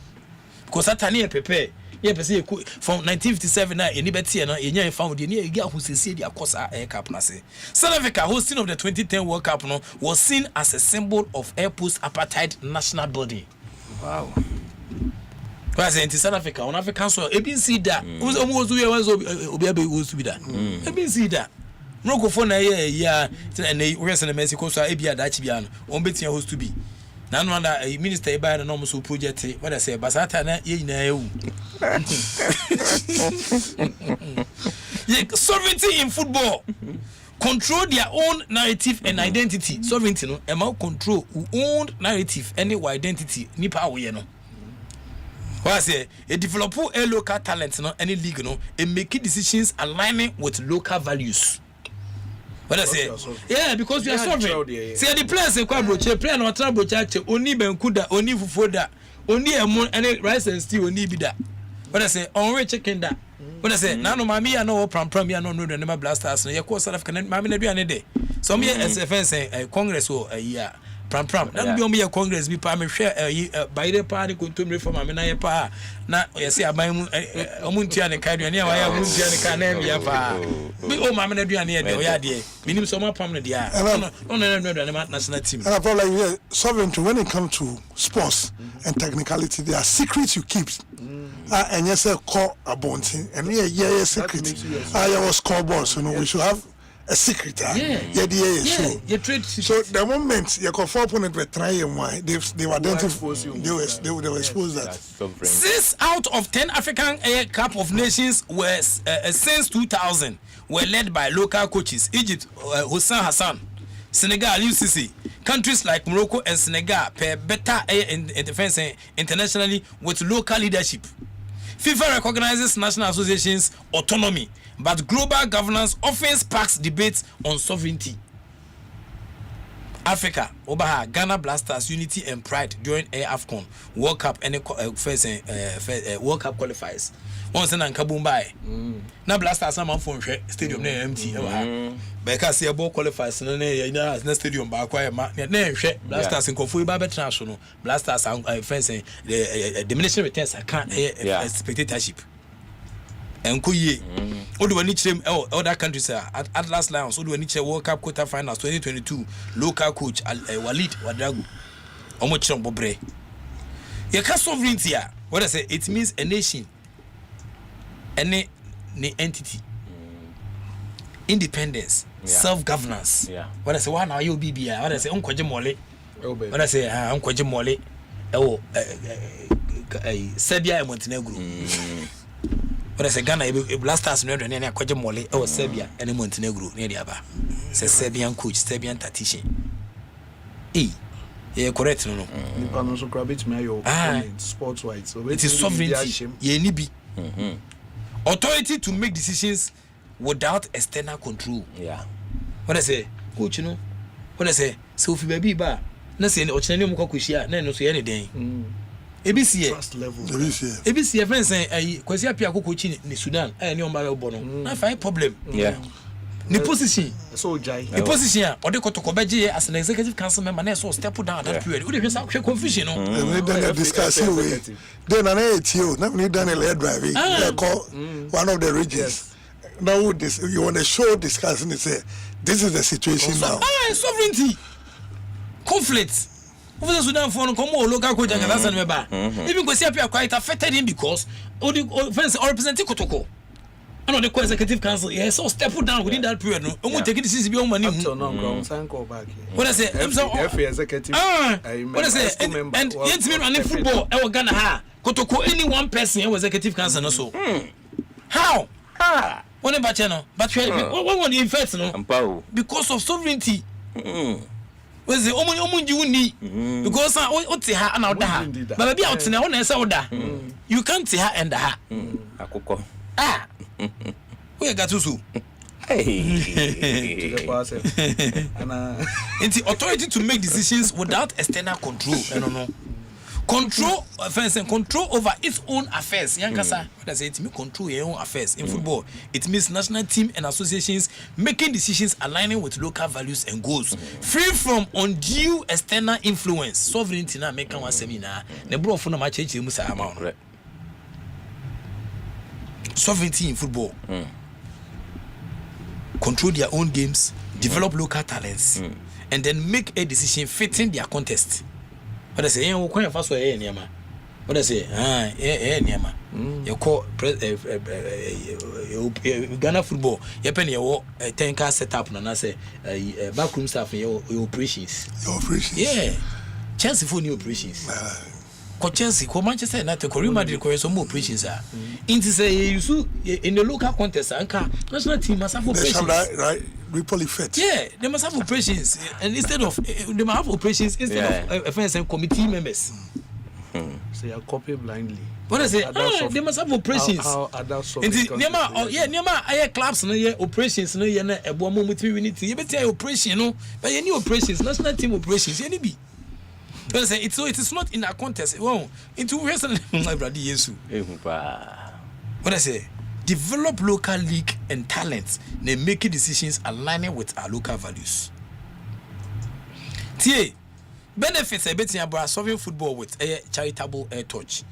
because atani e prepare ye pese from 1957 na anybody na enya found the near gi ahusese di akosa air cap na say South Africa hosting of the 2010 World Cup no was seen as a symbol of air post apartheid national building. Wow. Because in South Africa on African soil e bin see that was we obi was to be that e bin see that no go for na ya and we in Mexico so e bia da chi bia no on betia host to be na no under minister e buy na no so project what I say basata na ye nyina ewu sovereignty in football control their own narrative and identity sovereignty no e ma control who own narrative and identity nipa awoye no what I say e develop a local talent no any league no e make decisions aligning with local values. What I say? Yeah, because we are sovereign. See the players say kwa broche, player no tra broche ache, oni benkuda, oni fufoda, oni emo any rice and stew oni bida. What I say, on rich chicken that. What I say, now no mammy, I know pram ya no the number blasters, no, your course of can mammy do any day. So me as a fence a congress or a year. Pram. Now be on me a congress, be palm share by the party could to me from a menaya pa. Now, you see, I buy Muntia and Cardian, I have Muntia and Canania pa. Me oh, mamma, do any idea. Minimum summer permanent, yeah. On the national team. And I feel like sovereignty when it comes to sports and technicality, there are secrets you keep. And yes, I call a bounty, and yeah, secret. I was scoreboard, so we should have a secret. So the moment you got 4 points with trying why they were identified, they were exposed that 6 out of 10 African Cup of Nations were since 2000 were led by local coaches. Egypt, Hussein Hassan. Senegal, UCC. Countries like Morocco and Senegal pair better in defense internationally with local leadership. FIFA recognizes national associations' autonomy, but global governance often sparks debates on sovereignty. Africa, Obaha, Ghana Blasters, unity and pride during AFCON World Cup and World Cup qualifiers. Once in Kabumbai. Now Blasters some from stadium near empty. Because the ball qualifies in stadium by quiet Blasters in Kofu Baba National. Blasters are fencing the diminishing returns. I can't spectatorship. And Kuye, all the niche other countries are Atlas Lions, all the niche World Cup quarterfinals 2022. Local coach Walid Wadagu, Omochon Bobre. You can't sovereignty. What I say, it means a nation, any entity, independence, self-governance. What I say, one are you BBI? What I say, Uncle Jimole. What I say, Uncle Jimole. Oh, Serbia and Montenegro. But I say Ghana Blasters no do na kwaje mole or Serbia and Montenegro near the aba. Say Serbian coach, Serbian tactician. Yeah, correct no. Nipa no so grabit me your sports wise. So it is sovereignty. Ye ni bi. Authority to make decisions without external control. Yeah. What I say, coach no. What I say, so if baby ba na say o chenene mu kwakuhia na no so ye ne den. ABC trust level. ABC friends say kwasi apia kokochi ni Sudan ni o mara obo no na find problem. Yeah. The position so jai. The position or the kotokobeje as an executive council member na so step down that period. We dey say confusion no. We don discuss it. Then an ATO na we done a driving. Call one of the regions. Now this you want to show discussing it say this is the situation now. Sovereignty. Conflict. Over Sudan for come local coach and that's member. Even go see appear quite affected him because all the fans are representing Kotoko. I know the executive council so step down within that period. No, we take this be on money. What I say, I'm so executive. What I say, and yet me running football. I was gonna ha Kotoko any one person was executive council no so. How? One about channel, but what in first no because of sovereignty. Was the omunji wuni because what say her and out there. But be out now na say oda. You can't see her and her. Akoko. We got to so. It's authority to make decisions without external control. I don't know. Control offense and control over its own affairs. Yankasa, what does it mean? Control your own affairs in football. It means national team and associations making decisions aligning with local values and goals, free from undue external influence. Sovereignty na make one seminar. The bro for no match musa amount. Sovereignty in football. Control their own games, develop local talents, and then make a decision fitting their context. What I say, you can't fast away any man. What I say, Niama. You call Ghana football. You penny your 10-car setup, and I say backroom staff in your operations. Yeah, Chelsea for new operations. Chelsea, Manchester United, Real Madrid, some more operations. Into say you in the local contest, national team must have operations. Right. Ripple effect. Yeah, they must have operations, and instead of they must have operations instead of offense and committee members. So you copy blindly. What I say? They must have operations. Nema clubs no operations no na ebo mo mutimi we need to. You better operation no, but you need operations, national team operations. You need be. say it is not in a contest. Well, into recent my brother Yesu. What I say, develop local league and talents. They make decisions aligning with our local values. Tie benefits a bit about solving football with a charitable touch.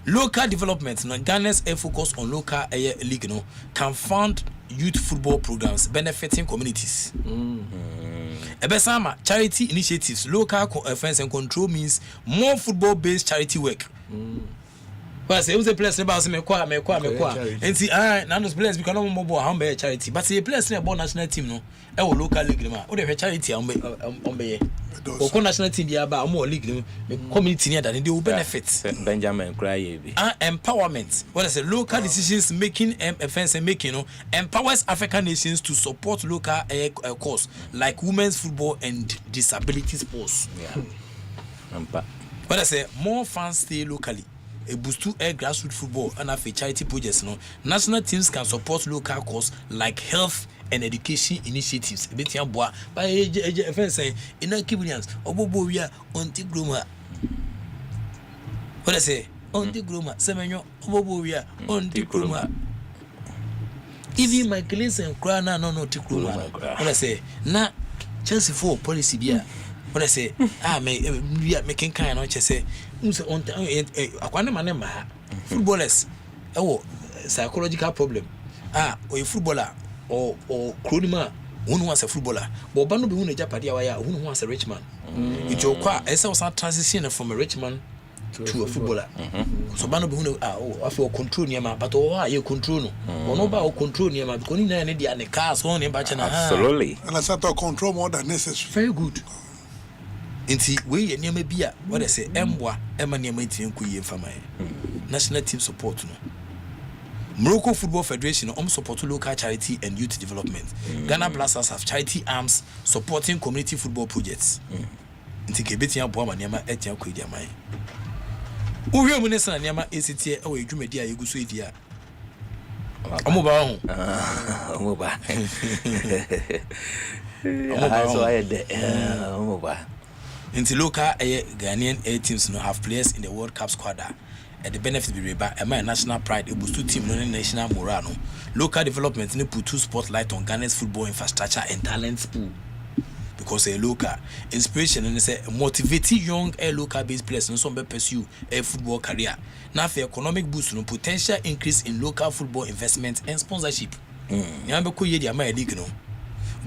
Local development, Ghana's focus on local league, can fund youth football programs benefiting communities. Ebesama charity initiatives, local offense and control means more football-based charity work. Well, say who's a place about me and see, now those players become no more humble charity, but see a place in a national team, no, local league, or the charity on national team, yeah, about more league, community near that they will benefit. Benjamin cry. Empowerment. What I say, local decisions making offense and making empowers African nations to support local cause like women's football and disability sports. Yeah. What I say, more fans stay locally. A boost to grassroots football and have a charity projects. National teams can support local causes like health and education initiatives. By offense in a Kibrians, Oboboria, Onti Gruma. What I say? Onti Gruma, Semenyo, Oboboria, Onti Gruma. Even my class and Krana no Tikruma. What I say? Na Chelsea for policy beer. What I say? We are making kind of say. Footballers, psychological problem. Or a footballer or Kronima, who wants a footballer, but Bano be a Japadia, who wants a rich man. It will require a transition from a rich man to a footballer. So Bano be I feel control near my but you control no, or no about control near my because in the cars on in Bachana. Absolutely. And I start to control more than necessary. Very good. Inti we near me be what I say, Emwa, Emma near my team, national team support. Morocco Football Federation support local charity and youth development. Ghana Blasters have charity arms supporting community football projects. Inti Kebetia Boama Niama Etian Kudia Mai. Uwe Munesa Niama ACT away Jumedia Yugusuidia. Amoba. Into local Ghanaian A teams have players in the World Cup squad. At the benefit be by my national pride, it boost to team national morale. Local development put two spotlight on Ghana's football infrastructure and talent pool. Because a local inspiration and say motivating young local based players and some pursue a football career. Now for economic boost no potential increase in local football investment and sponsorship. Nyambe ko ye dia my league no.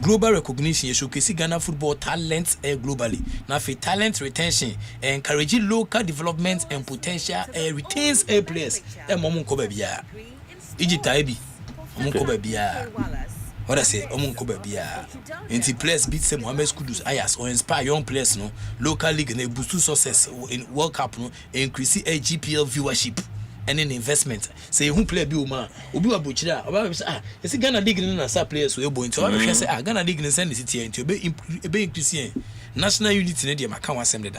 Global recognition showcase Ghana football talents globally. Now for talent retention, encouraging local development and potential retains players. Momunko bebia. Egypt ibi. Momunko bebia. What I say, Omunko bebia. Inti players beat some Mohamed Kudus Ayas or inspire young players no. Local league and boost success in World Cup no. Increase GPL viewership. And an investment. Say who play Bioma, Ubu Abuchira, it's a Ghana League in a players who are going to say, Ghana League in send the city into a be increasing national unity in the Macau assembly.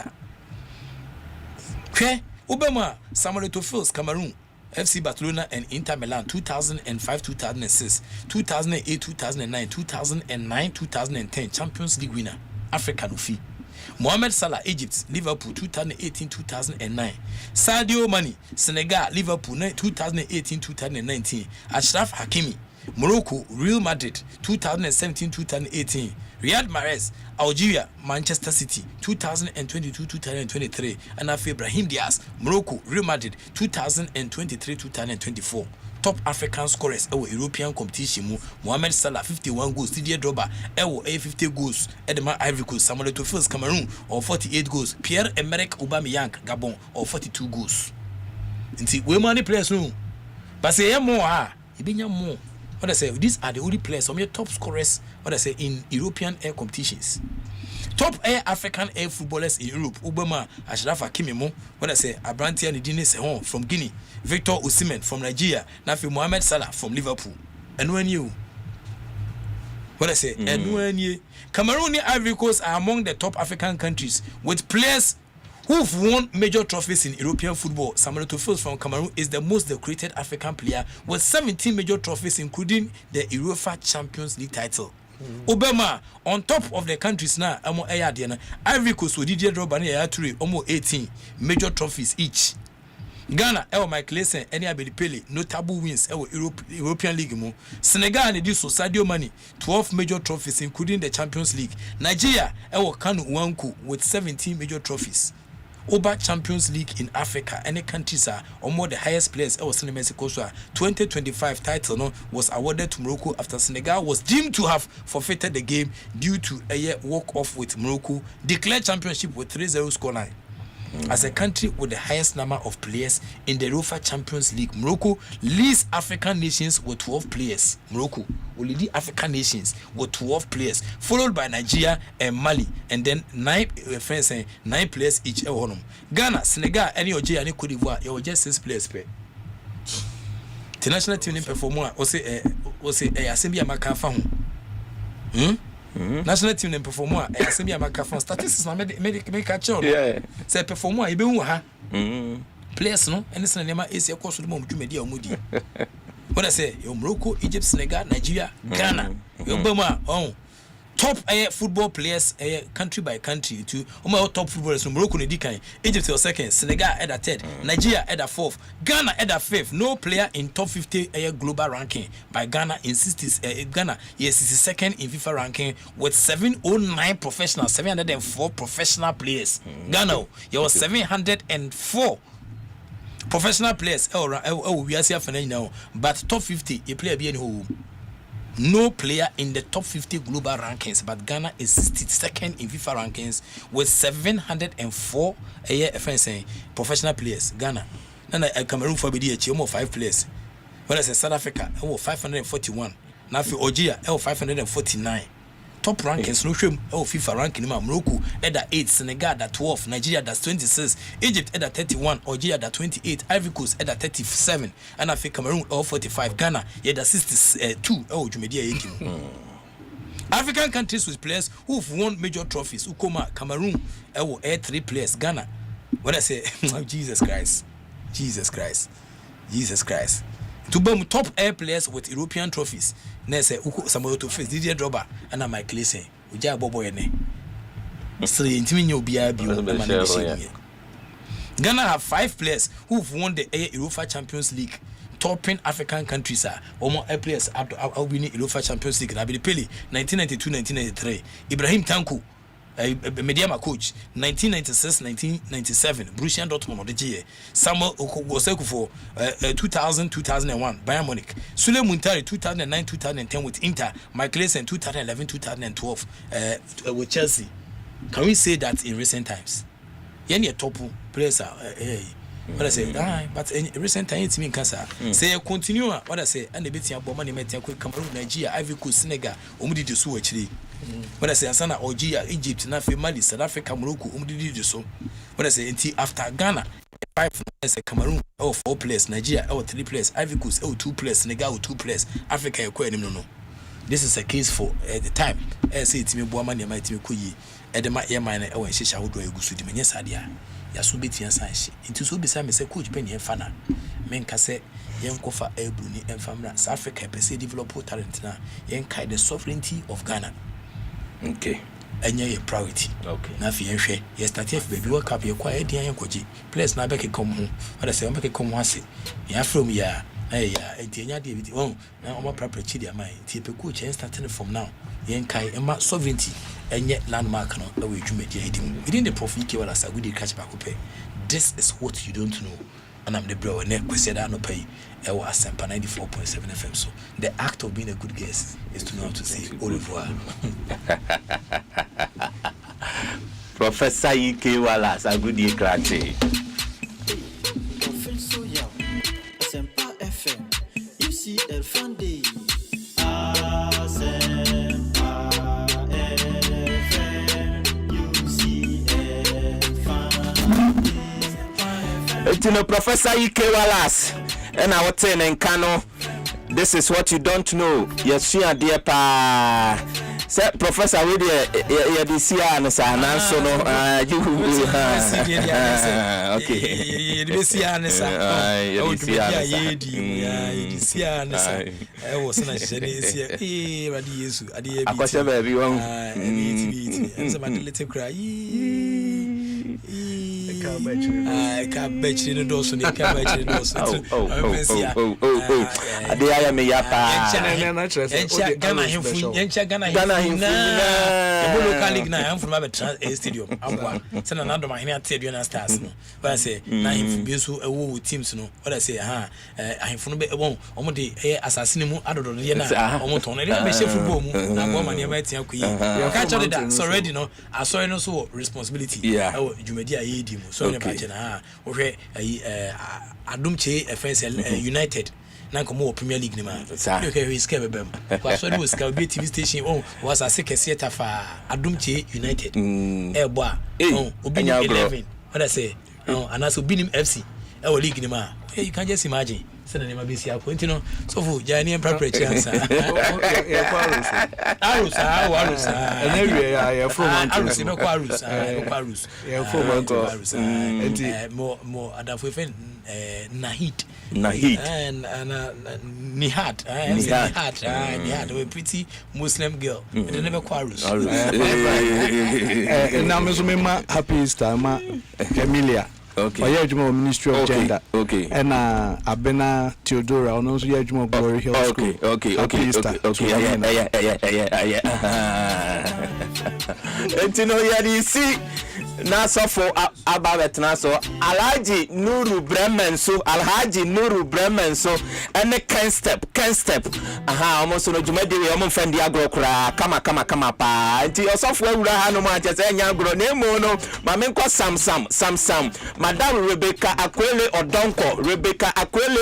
Okay, Obama, Samuel Eto'o, Cameroon, FC Barcelona and Inter Milan 2005, 2006, 2008, 2009, 2009, 2010 Champions League winner, African Ufi. Mohamed Salah, Egypt, Liverpool 2018-2009. Sadio Mane, Senegal, Liverpool 2018-2019. Achraf Hakimi, Morocco, Real Madrid 2017-2018. Riyad Mahrez, Algeria, Manchester City 2022-2023. And Afi Brahim Diaz, Morocco, Real Madrid 2023-2024. Top African scorers European competition Mohamed Salah 51 goals, Didier Drogba 50 goals, Edema Ivory Coast, Samuel Eto'o Cameroon or 48 goals, Pierre-Emerick Aubameyang Gabon or 42 goals. Inti we money players no. But say more more. What I say, these are the only players, some of your top scorers, what I say, in European air competitions. Top air African air footballers in Europe, Obama, Achraf Hakimi, what I say, Abrantia Ndini Sehon from Guinea, Victor Osimhen from Nigeria, Nafi Mohamed Salah from Liverpool. And when you, what I say, and when you, Cameroon and Ivory Coast are among the top African countries with players who've won major trophies in European football. Samuel Eto'o from Cameroon is the most decorated African player with 17 major trophies, including the UEFA Champions League title. Obama on top of the countries now amo eyade na Ivory Coast Didier Drogba na ya three almost 18 major trophies each. Ghana Mike Lesen any Abedi Pele notable wins European League mo. Senegal and the Sadio Mane 12 major trophies including the Champions League. Nigeria Kanu Nwankwo with 17 major trophies. Over Champions League in Africa, any countries are more the highest players. In Mexico, so 2025 title was awarded to Morocco after Senegal was deemed to have forfeited the game due to a walk off with Morocco, declared championship with 3-0 scoreline. As a country with the highest number of players in the UEFA Champions League, Morocco leads African nations with 12 players. Morocco will lead African nations with 12 players, followed by Nigeria and Mali, and then 9 players each. Ghana, Senegal, any OJ, any Cote d'Ivoire, you just 6 players per. The national team in performer, was Asempa national team in performer Asiamah statistics na make catch on say performer e be hu ha players no ene se na ma esi ekoso dem dwumadi amudi when I say Morocco, Egypt, Senegal, Nigeria, Ghana Obama top football players country by country to top footballers from Morocco Egypt was second, Senegal at a third, Nigeria at a fourth, Ghana at a fifth. No player in top 50 global ranking by Ghana in 60 Ghana is second in FIFA ranking with 709 professionals, 704 professional players. Ghana you was 704 professional players we are here now, but top 50 a player being who no player in the top 50 global rankings, but Ghana is 62nd in FIFA rankings with 704 professional players. Ghana, and Cameroon for BDH, 5 players. When I say South Africa, 541. Now for Algeria, 549. Top rankings, no shame, FIFA ranking, Morocco at 8, Senegal at 12, Nigeria at 26, Egypt at 31, Algeria at 28, Ivory Coast at 37, and I think Cameroon 45, Ghana at 62, African countries with players who've won major trophies, Ukoma, Cameroon, 3 players, Ghana. When I say, Jesus Christ. To be top air players with European trophies. Nese Samuel to face Didier Drogba and Mike Lesen. Uja bobo ene. Sri intimi nyobia bi Ghana have 5 players who've won the UEFA Champions League. Topping African countries are more players are winning UEFA Champions League. Abedi Pele 1992-1993. Ibrahim Tanku Mediama coach 1996-1997 Borussia Dortmund of the year. Samuel Okoseku for 2000-2001 Bayern Munich. Sule Muntari 2009-2010 with Inter. Mike Lesen 2011-2012 with Chelsea. Can we say that in recent times? Any top players are what I say, but in recent times, mean cancer. Say continue. What I say, and the bit of money met Cameroon, Nigeria, Ivory Coast, Senegal, Umudi de Su actually. What I say, Asana, Algeria, Egypt, Nafi, Mali, South Africa, Morocco, Umudi de So. What I say, until after Ghana, 5 Cameroon, 4 players, Nigeria, 3 players, Ivory Coast, 2 players, Senegal, 2 players, Africa, no. This is a case for the time. I say, Timmy Boamani, my Timmy Kuyi, Edema Airmine, or Shisha would go to the Menesadia. Yasubiti and Sanshi. Into so beside me, say, Coach Penny and Fana. Men Cassette, Yan Kofa Elbruni and Famra, South Africa, per se develop talent now. Yan Kai the sovereignty of Ghana. Okay. And you're a priority. Okay. Nafi and She, yes, that if baby work up your quiet dear and Koji. Place now back come home. But I say, I'm back at come once. Ya from ya. Hey, and Tia David. Oh, now I'm a proper chidia mine. Tip coach and starting from now. Yan Kai and my sovereignty. And yet landmark no away to media within the profit you as a good catch back pay. This is what you don't know. And I'm the bro and said I no pay Asempa 94.7 FM. So the act of being a good guest is to know how to say au revoir. Professor Ike Wallace, a good year crate. Asempa FM. You see El Fundy. It's Professor Ike Wallace and I was saying in Kano, this is what you don't know. Yes, she and dear pa Sir Professor we dey dey see an sa na so no okay dey see an sa you see an sa e wo se na hye see radi Yesu ade ya bi akwasha ba bi won ense ma delete cry ka betri no do so ne ka betri no so ade ya me ya pa Ghana himfu the local league na himfu ma be stadium abwa se na ndom ahene ate na stars no ba say na himfu bi so ewo teams no what I say ahimfu no be won omo de assassin mu adodo ye na omo ton na be she football mu na go ma ne ma tia ku yi ka cho that so already no aso no so responsibility jumedi aye di mu so ne ba che na wo hwe adumche FS United na komo Premier League ni ma you can risk bebem kwa so do ska be TV station was a sekese tafa adumche United boa obi 11 what I say anaso binim FC league ni ma you can just imagine send name be sia point no so for jani prepare chance arusa anyway ya from arusa no kwa arusa ya from mo adafo fen Nahid and Nihat a pretty Muslim girl they never quarrels now me so me ma happy Easter ma Emilia okay oya adwuma Ministry of Gender okay and Abena Theodora ono so ya adwuma Glory Hill School okay entino ya di si na so for ababet na so Alhaji Nuru Bremen so and can step almost no jumadi we omo fendi agro kura kama pa enti osofo awura ha no ma chese enya agro na emo no ma me nko sam Madam Rebecca Akwele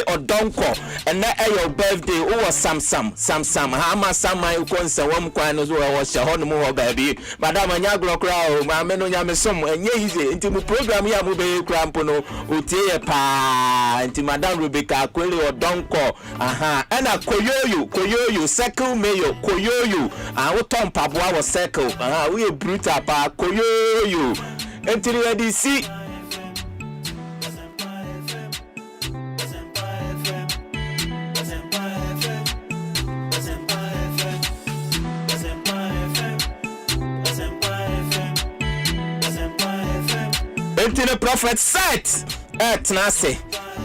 Odonko and na your birthday o was sam ha ma samai ukonse wom kwan no so wo hye ho no mo baby Madam anya agro kura o ma me no nya me som enye hize enti mu program ya mu be kura mpo no otie pa enti Madam Rebecca Akwele Odonko ena koyoyo circle mayo koyoyo wo tom paboa wo circle we brutal pa koyoyo enti ready see the prophet said tenase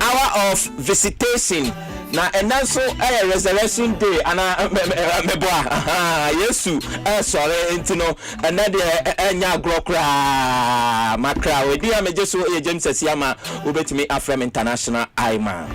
hour of visitation na and also a resurrection day ana meboa Yesu sorry intino and na de enya grokra makra we dia mejeso James Asiamah obetimi Afrem International Aima